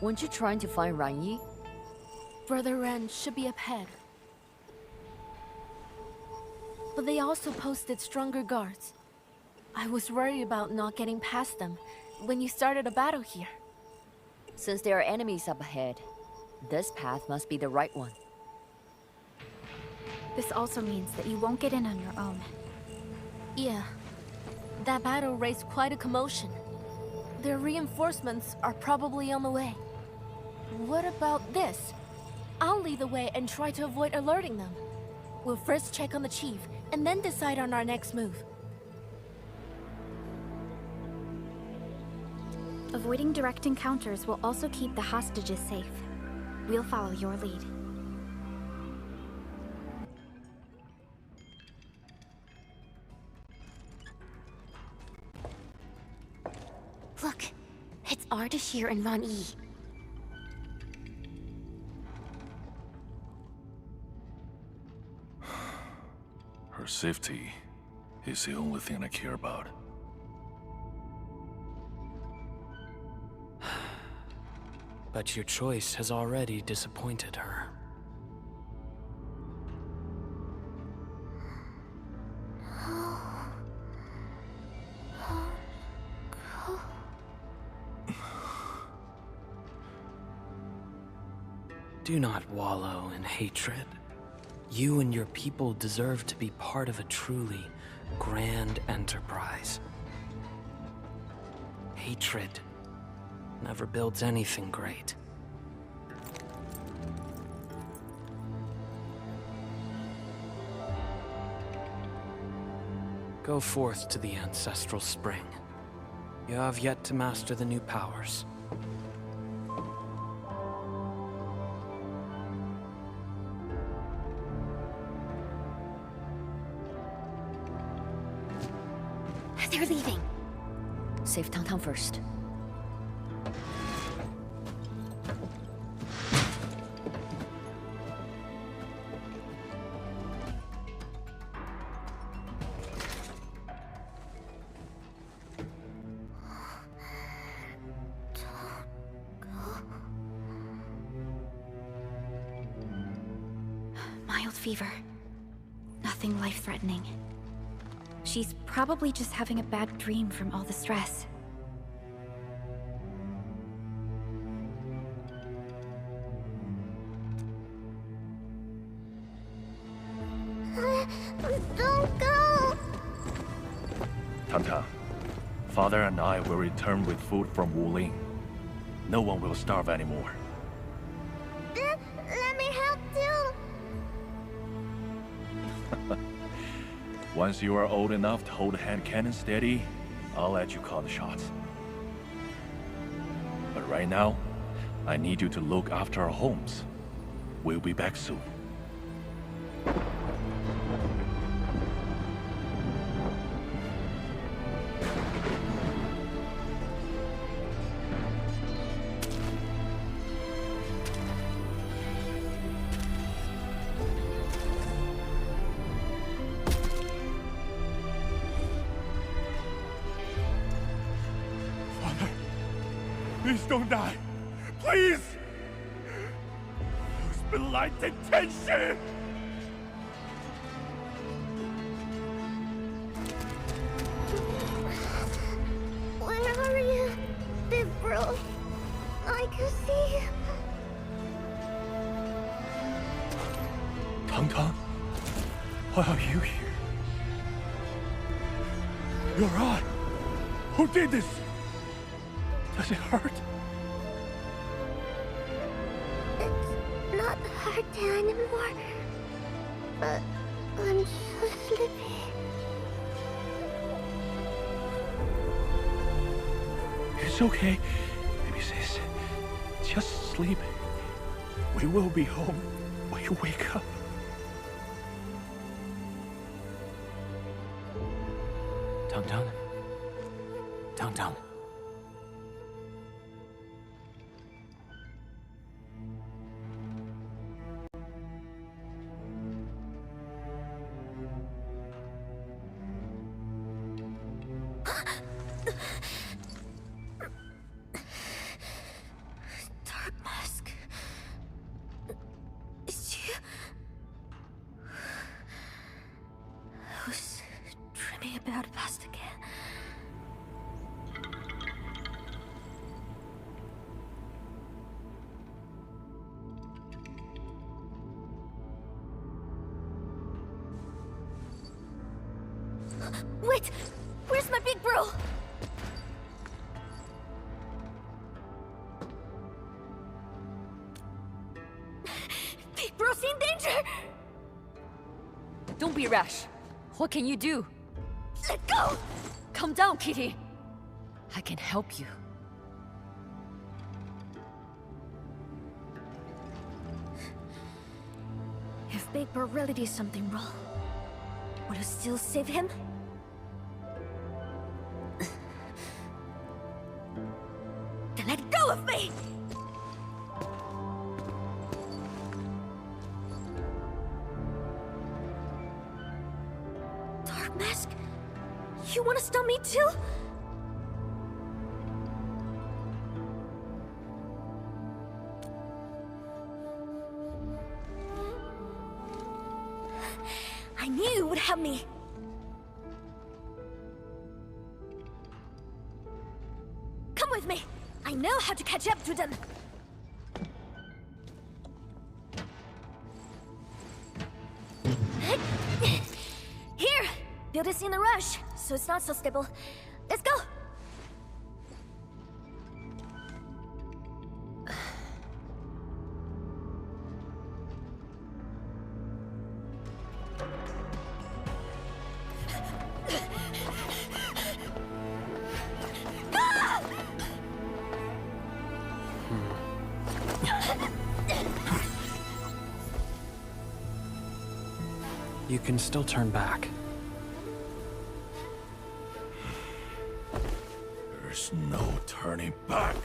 Weren't you trying to find Ranyi? Brother Ren should be up ahead. But they also posted stronger guards. I was worried about not getting past them when you started a battle here. Since there are enemies up ahead, this path must be the right one. This also means that you won't get in on your own. Yeah. That battle raised quite a commotion. Their reinforcements are probably on the way. What about this? I'll lead the way and try to avoid alerting them. We'll first check on the chief, and then decide on our next move. Avoiding direct encounters will also keep the hostages safe. We'll follow your lead. Look, it's Ardashir and Ron E. Her safety is the only thing I care about. But your choice has already disappointed her. Do not wallow in hatred. You and your people deserve to be part of a truly grand enterprise. Hatred never builds anything great. Go forth to the ancestral spring. You have yet to master the new powers. They're leaving. Save Downtown first. Mild fever. Nothing life-threatening. She's probably just having a bad dream from all the stress. Don't go! Tanta, Father and I will return with food from Wuling. No one will starve anymore. Let me help too! Once you are old enough to hold hand cannon steady, I'll let you call the shots. But right now, I need you to look after our homes. We'll be back soon. Please don't die. Please! Those blind intention! Where are you, big bro? I can see you. Tang, why are you here? You're right. Who did this? Does it hurt? It's not hurting anymore. But I'm so sleepy. It's okay, baby sis. Just sleep. We will be home when you wake up. Downtown. Dark mask. It's you. I was dreaming about the past again. Wait! Where's my big bro? Big bro's in danger! Don't be rash. What can you do? Let go! Calm down, Kitty. I can help you. If Big Bird really did something wrong, will you still save him? Then let go of me! Dark Mask? You wanna stop me too? I knew you would help me. Come with me. I know how to catch up to them. Here! Build this in a rush, so it's not so stable. Let's go! You can still turn back. There's no turning back.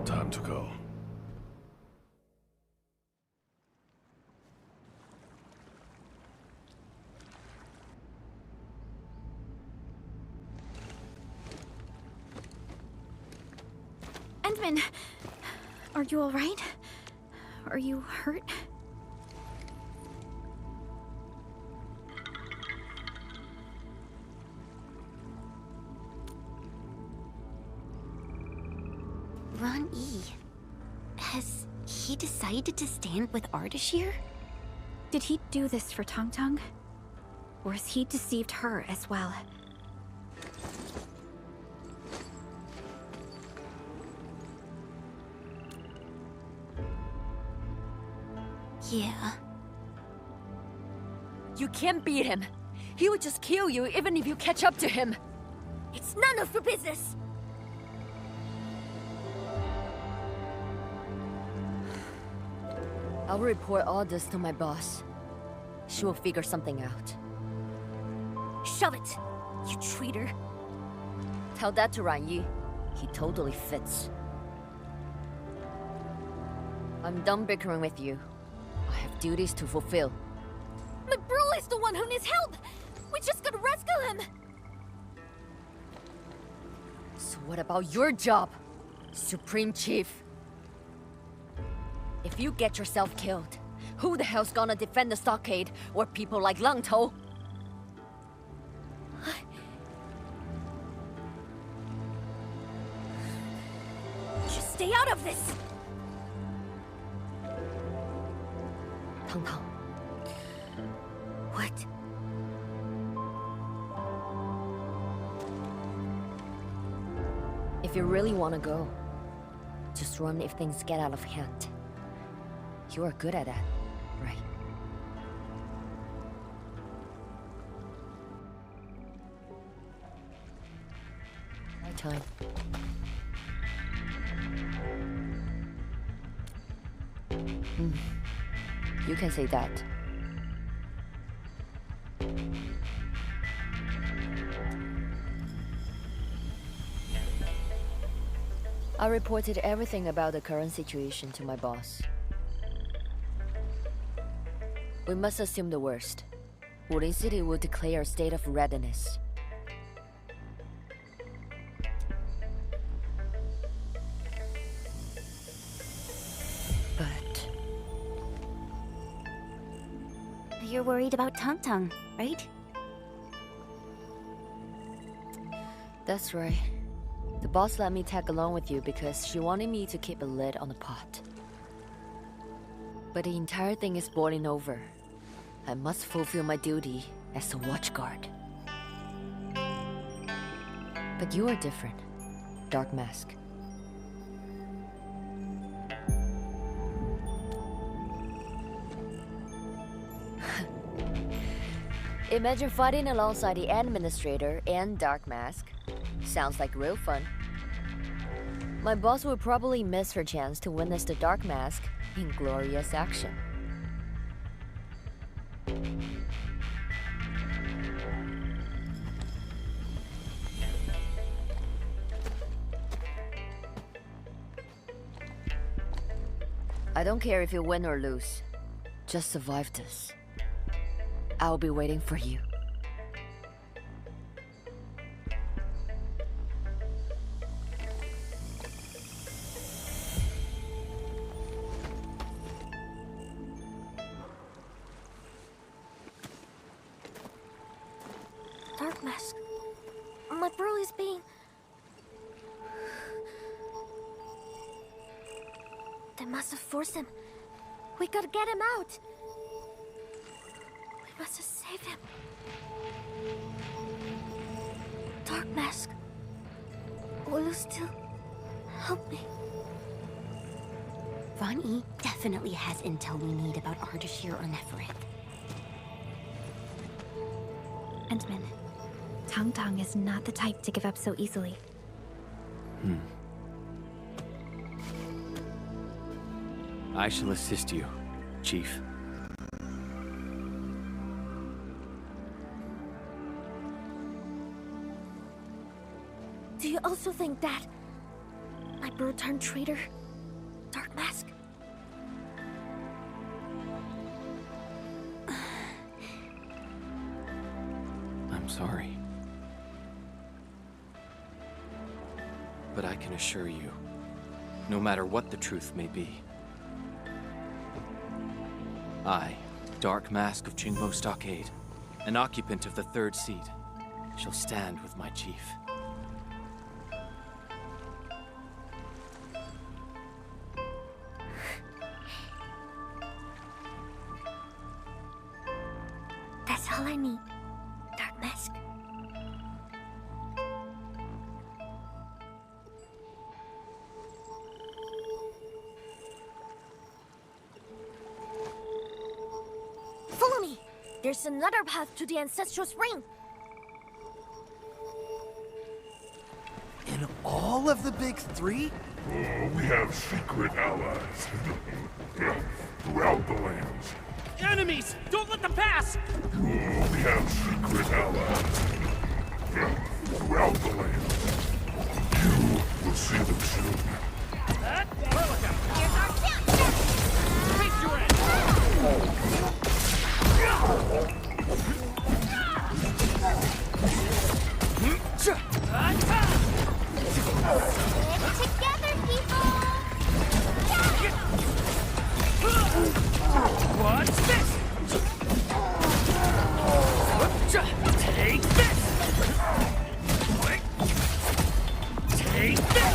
Time to go. Endman, are you all right? Are you hurt? Ron E. Has he decided to stand with Ardashir? Did he do this for Tong Tong? Or has he deceived her as well? Yeah. You can't beat him. He would just kill you even if you catch up to him. It's none of your business! I'll report all this to my boss. She will figure something out. Shove it, you traitor. Tell that to Ran Yi. He totally fits. I'm done bickering with you. I have duties to fulfill. My bro is the one who needs help! We just gotta rescue him! So what about your job, Supreme Chief? If you get yourself killed, who the hell's gonna defend the stockade or people like Lang To? Just stay out of this! Tong Tong. What? If you really want to go, just run if things get out of hand. You are good at that, right? My time. You can say that. I reported everything about the current situation to my boss. We must assume the worst. Wuling City will declare a state of readiness. But You're worried about Tong Tong, right? that's right. The boss let me tag along with you because she wanted me to keep a lid on the pot. But the entire thing is boiling over. I must fulfill my duty as the watchguard. But you are different, Dark Mask. Imagine fighting alongside the Administrator and Dark Mask. Sounds like real fun. My boss will probably miss her chance to witness the Dark Mask in glorious action. I don't care if you win or lose. Just survive this. I'll be waiting for you. Dark Mask. My bro is being... They must have forced him. We gotta get him out. We must have saved him. Dark Mask. Will you still help me? Ron E definitely has intel we need about Ardashir or Neferith. Entman, Tang Tang is not the type to give up so easily. I shall assist you, Chief. Do you also think that my bro turned traitor, Dark Mask? I'm sorry. But I can assure you, no matter what the truth may be, I, Dark Mask of Qingbo Stockade, an occupant of the third seat, shall stand with my chief. That's all I need, Dark Mask. Follow me! There's another path to the Ancestral Spring! In all of the big three? We have secret allies throughout the lands. Enemies! Don't let them pass! We have secret allies throughout the lands. You will see them soon. Here's our chance! Face your end! Stick together, people! What's this? Take this! Take this!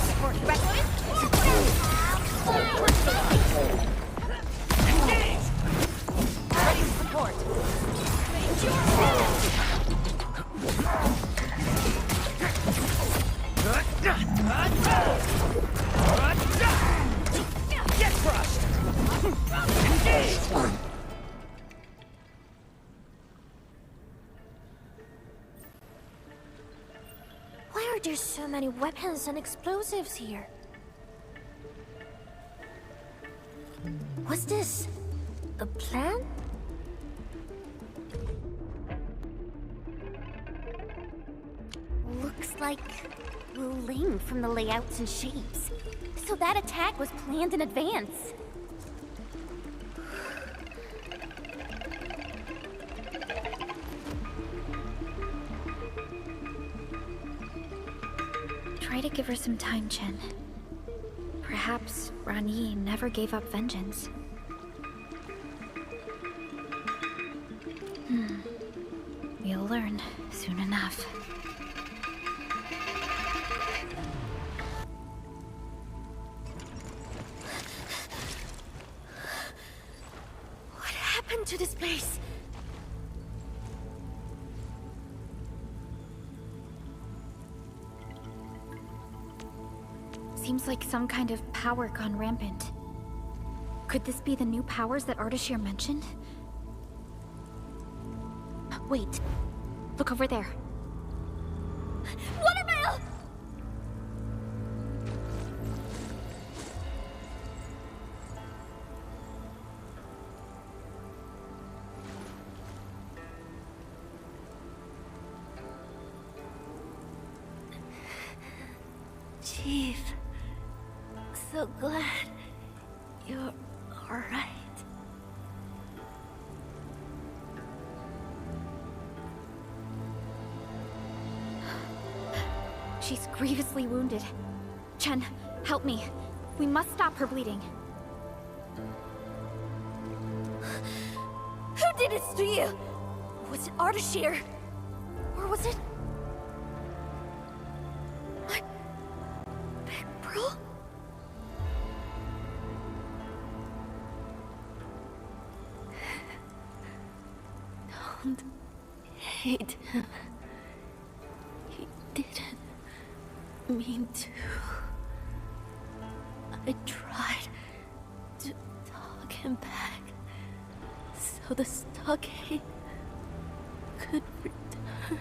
Engage! Ready to support. Get crushed! Engage! Why are there so many weapons and explosives here? What's this? A plan? Looks like Wu Ling from the layouts and shapes. So that attack was planned in advance. Try to give her some time, Chen. Perhaps Rani never gave up vengeance. We'll learn soon enough. happened to this place? Seems like some kind of power gone rampant. Could this be the new powers that Ardashir mentioned? Wait. Look over there. Watermail! Chief, so glad you're alright. She's grievously wounded. Chen, help me. We must stop her bleeding. Who did this to you? Was it Ardashir? Or was it... my... big bro? Don't hate him. He didn't mean to. I tried to talk him back so the stockade could return.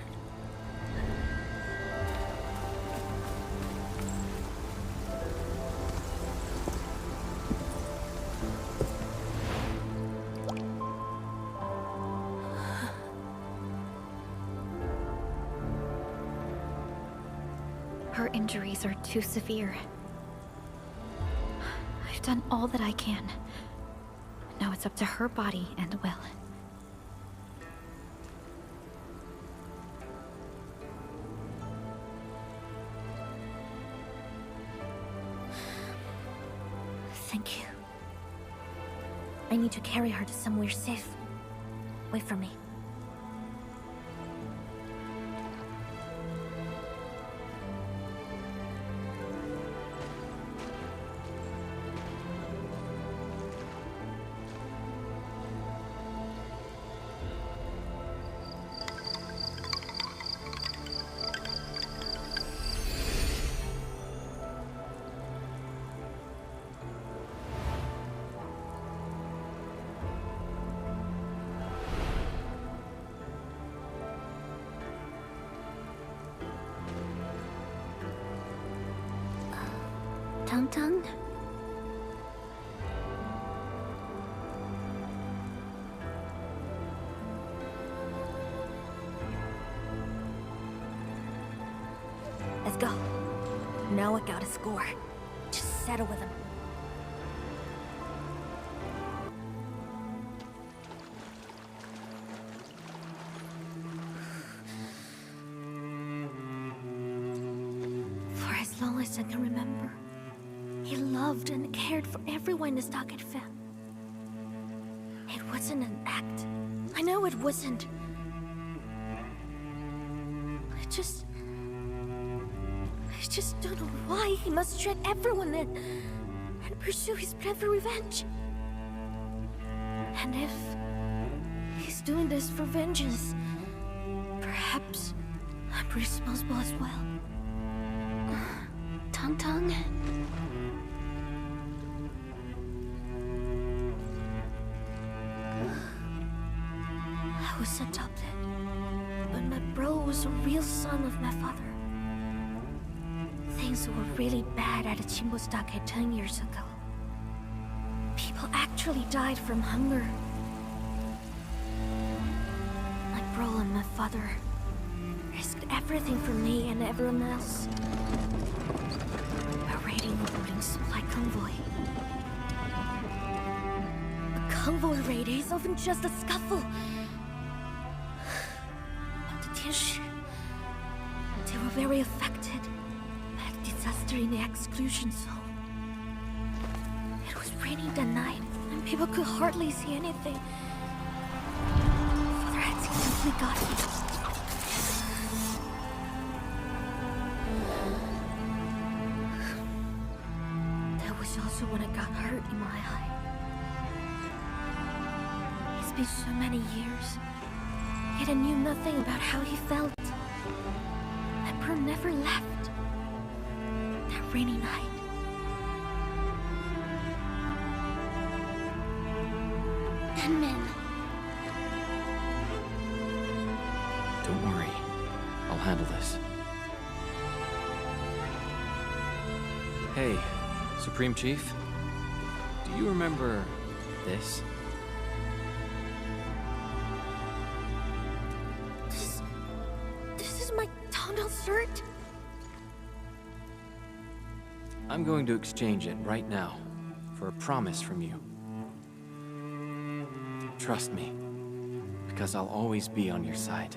Her injuries are too severe. I've done all that I can. Now it's up to her body and will. Thank you. I need to carry her to somewhere safe. Wait for me. Tung? Let's go. Now I got a score. Just settle with him. For as long as I can remember, he loved and cared for everyone in the Stockade family. It wasn't an act. I know it wasn't. I just don't know why he must shred everyone and pursue his plan for revenge. And if he's doing this for vengeance, perhaps I'm responsible as well. Tung? I was adopted, but my bro was a real son of my father. Things were really bad at the Chimbo Stockade 10 years ago. People actually died from hunger. My bro and my father risked everything for me and everyone else. A raiding a boarding supply convoy. A convoy raid is often just a scuffle. But the Tianshi, they were very affected by the disaster in the exclusion zone. It was raining that night, and people could hardly see anything. Father had simply got me. That was also when I got hurt in my eye. His It's been so many years, yet I knew nothing about how he felt. Emperor never left. That rainy night. Min. Don't worry. I'll handle this. Hey, Supreme Chief. Do you remember this? This is my Tondal cert? I'm going to exchange it right now for a promise from you. Trust me, because I'll always be on your side.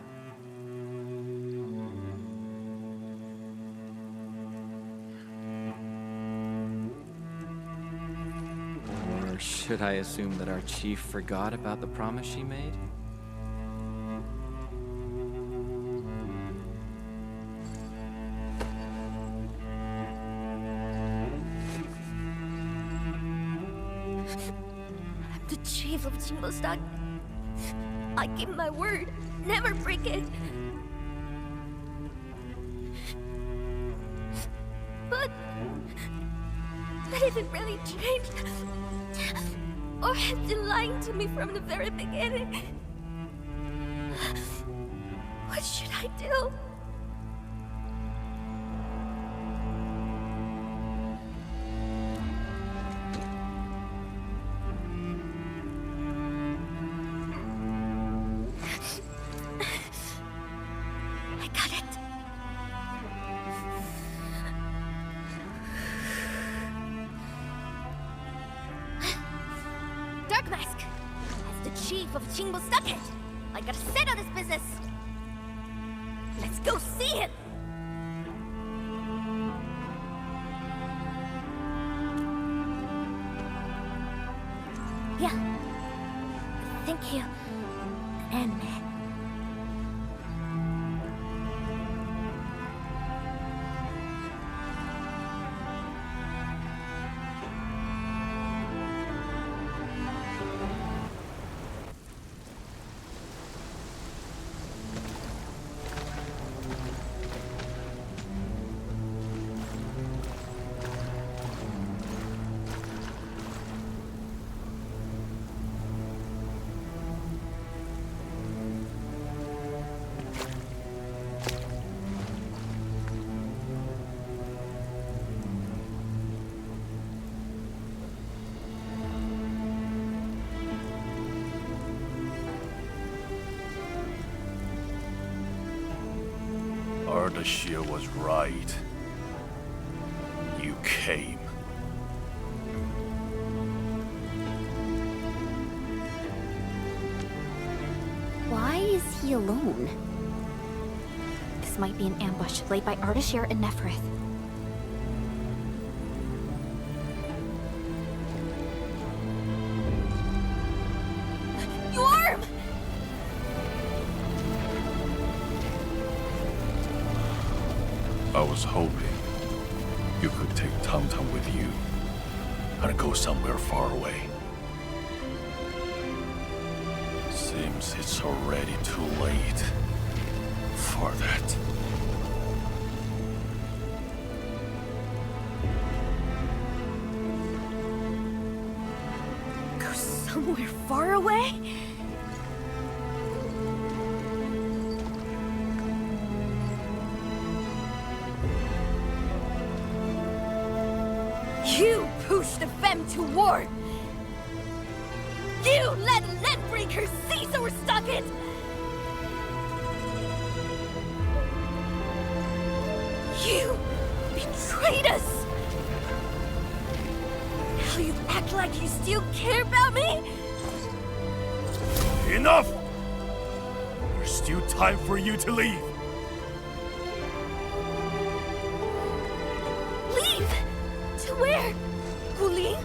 Or should I assume that our chief forgot about the promise she made? I'm the chief of Chingbostock. I give my word, never break it. But if it really changed, or has been lying to me from the very beginning, what should I do? I got it. Dark Mask, as the chief of Chingbostock, I gotta settle this business. Let's go see him. Yeah. Thank you, Ant-Man. Ardashir was right. You came. Why is he alone? This might be an ambush laid by Ardashir and Neferith. You arm! I was hoping you could take Tum-Tum with you and go somewhere far away. Seems it's already too late for that. Go somewhere far away? You pushed the Fem to war! You let Landbreakers seize our stocket! You betrayed us! Now you act like you still care about me? Enough! There's still time for you to leave. Leave? To where? Wuling?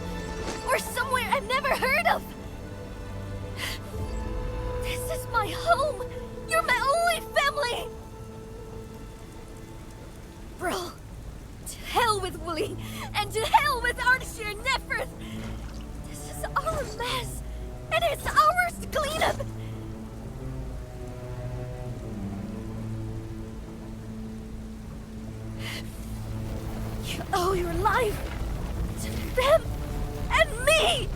Or somewhere I've never heard of? This is my home! You're my only family! Bro, to hell with Wuling, and to hell with Ardashir and Neferth! This is our mess, and it's ours to clean up! You owe your life to them and me!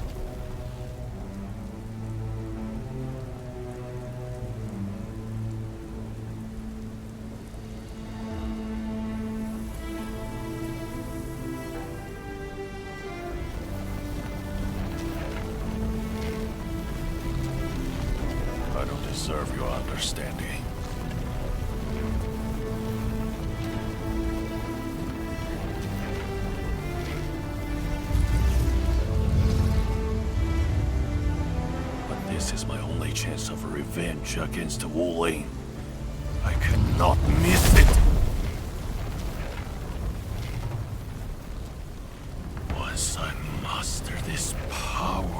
I don't deserve your understanding. But this is my only chance of revenge against Wu Ling. I cannot miss it! Once I master this power...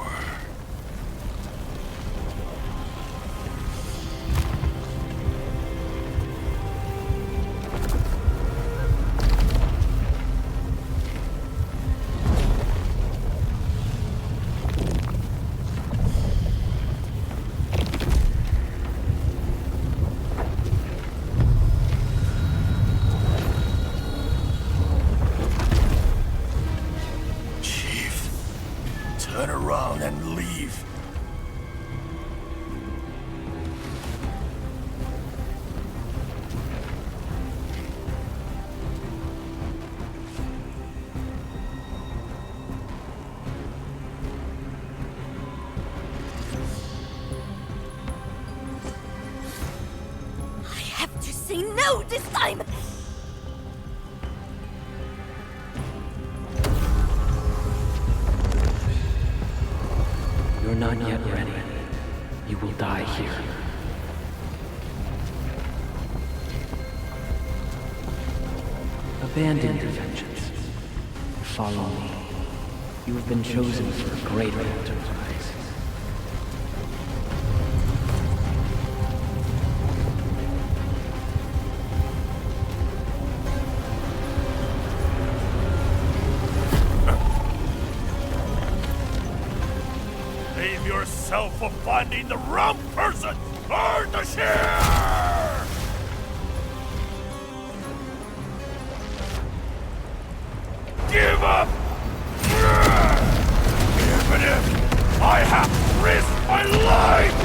Turn around and leave. I have to say no this time! You're not yet ready. You will die here. Abandon your vengeance. Follow me. You have been chosen for a greater enterprise. Save yourself for finding the wrong person! Burn the share! Give up! Even if I have to risk my life!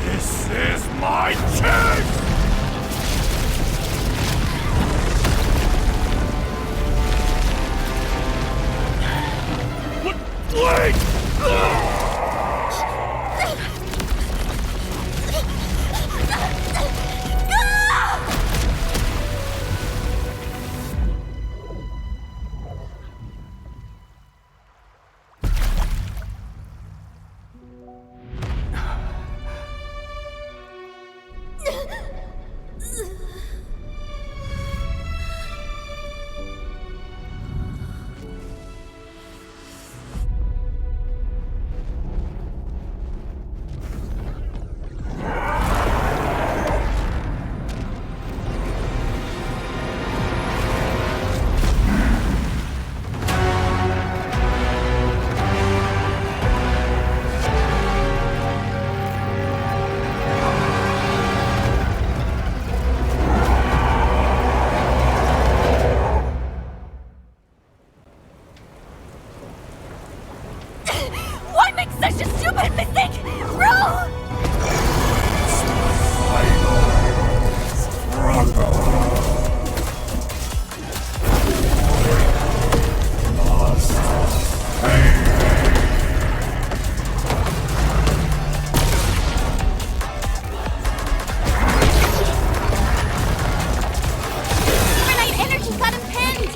This is my chance! Wait! Why make such a stupid mistake? Bro! Overnight energy got him pinned!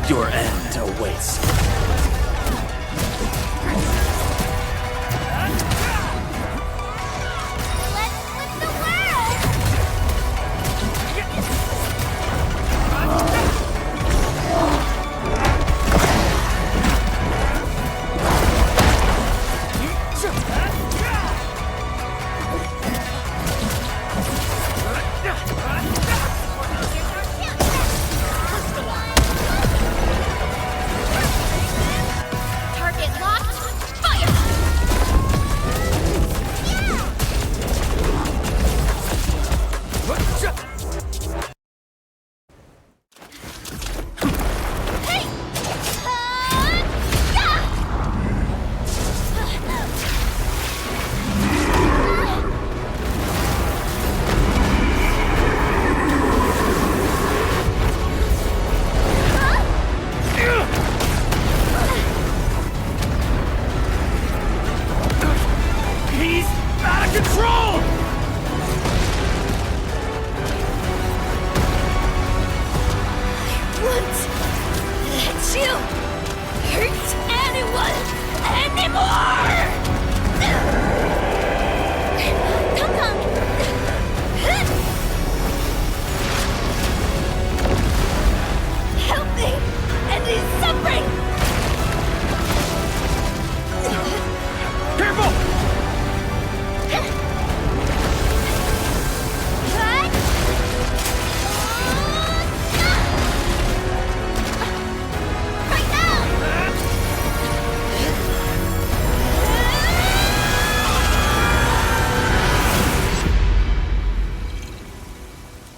Your end awaits.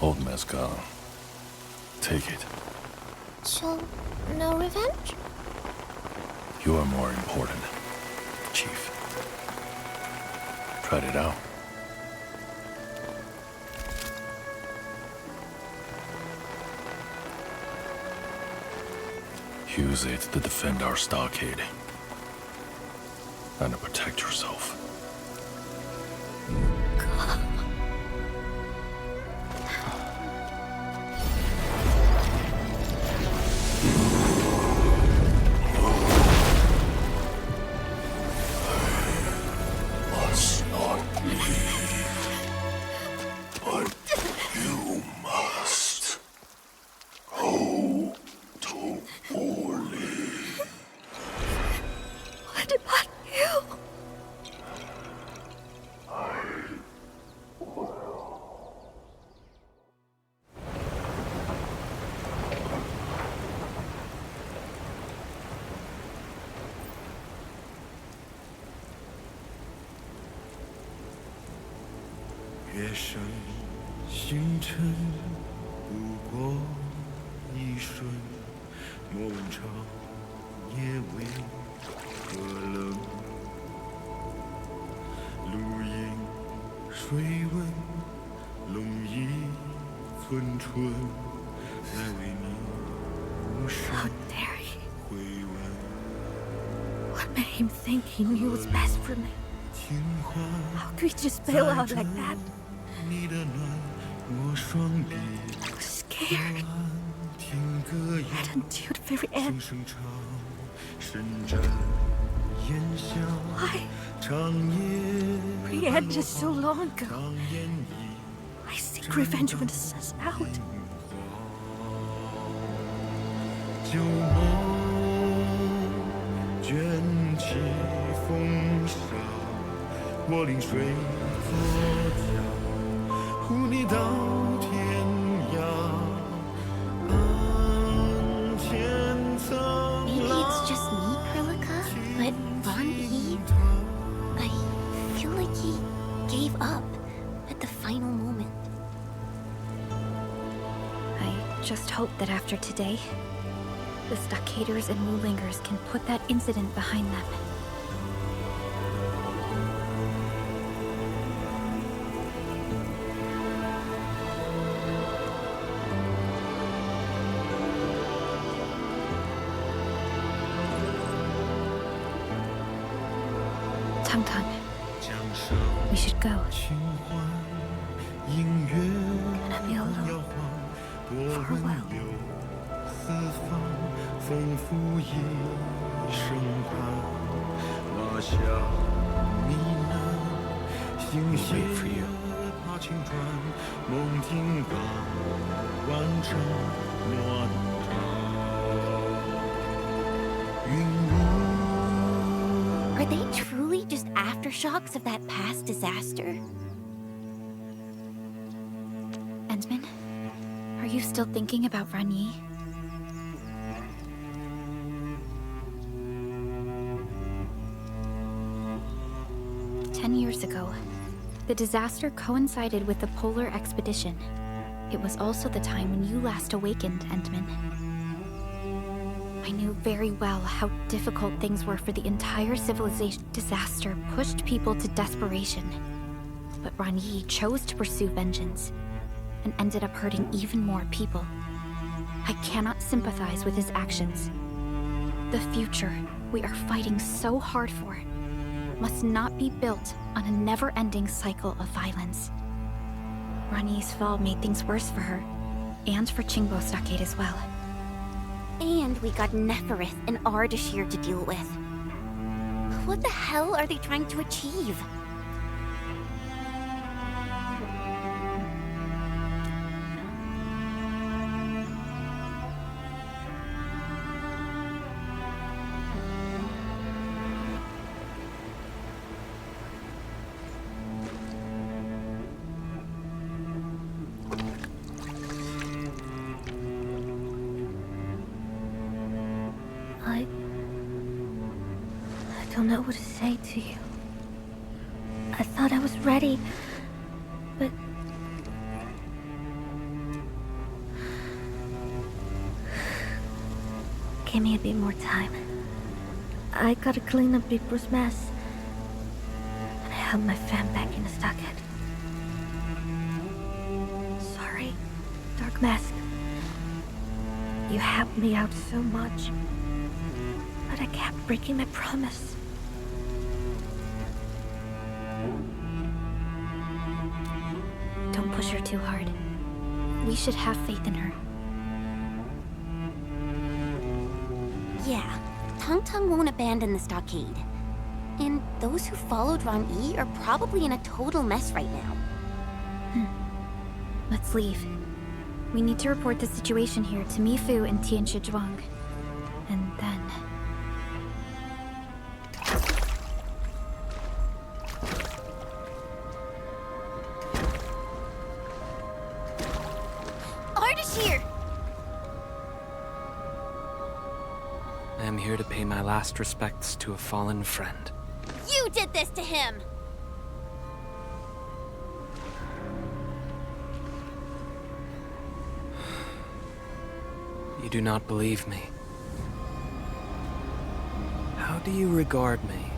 Old mess gone. Take it. So, no revenge? You are more important, Chief. Tried it out. Use it to defend our stockade. And to protect yourself. How dare he? What made him think he knew what's best for me? How could he just bail out like that? I was scared. And until the very end. Why? We had just so long ago. I seek revenge when the sun's out. 旧梦卷起风沙，我临水作桥，护你到天涯。岸前曾 Maybe it's just me, Perlica, but Von E, I feel like he gave up at the final moment. I just hope that after today, the Stockaders and Wulingers can put that incident behind them. Tung, we should go. Gonna be alone for a while. 付一声盼，拉下你那心血怕青砖，梦境感完成暖场。Are they truly just aftershocks of that past disaster? Endman, are you still thinking about Ranyi? Years ago, the disaster coincided with the polar expedition. It was also the time when you last awakened, Endman. I knew very well how difficult things were for the entire civilization. Disaster pushed people to desperation. But Ranyi chose to pursue vengeance, and ended up hurting even more people. I cannot sympathize with his actions. The future we are fighting so hard for must not be built on a never-ending cycle of violence. Ranyi's fall made things worse for her, and for Qingbo Stockade as well. And we got Neferith and Ardashir to deal with. What the hell are they trying to achieve? I don't know what to say to you. I thought I was ready, but... Give me a bit more time. I gotta clean up Big Bro's mess. And help my fam back in the stockade. Sorry, Dark Mask. You helped me out so much. But I kept breaking my promise. Don't push her too hard. We should have faith in her. Yeah, Tung Tung won't abandon the stockade. And those who followed Ranyi are probably in a total mess right now. Let's leave. We need to report the situation here to Mifu and Tianshi Zhuang. And then... Ardashir! I am here to pay my last respects to a fallen friend. You did this to him! You do not believe me. How do you regard me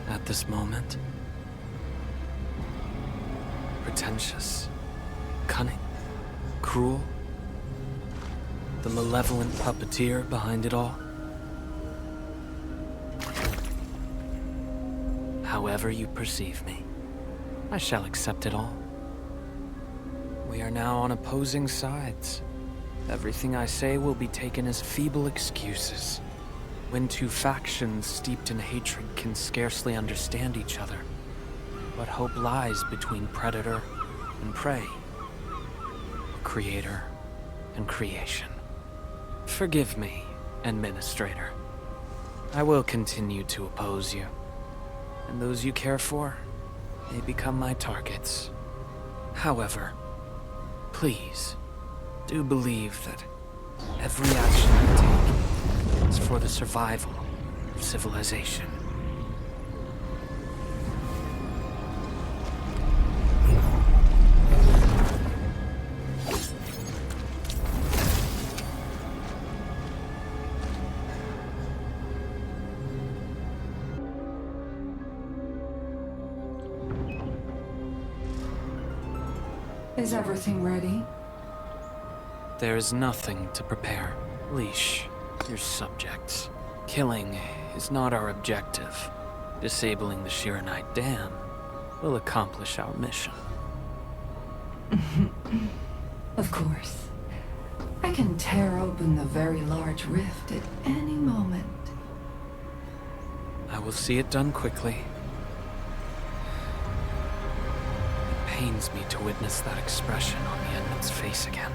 at this moment? Pretentious, cunning, cruel, the malevolent puppeteer behind it all? However you perceive me, I shall accept it all. We are now on opposing sides. Everything I say will be taken as feeble excuses. When two factions steeped in hatred can scarcely understand each other, what hope lies between predator and prey? Creator and creation. Forgive me, Administrator. I will continue to oppose you, and those you care for may become my targets. However, please, do believe that every action I take is for the survival of civilization. Is everything ready? There is nothing to prepare. Leash your subjects. Killing is not our objective. Disabling the Shiranite Dam will accomplish our mission. Of course. I can tear open the very large rift at any moment. I will see it done quickly. It pains me to witness that expression on the Endman's face again.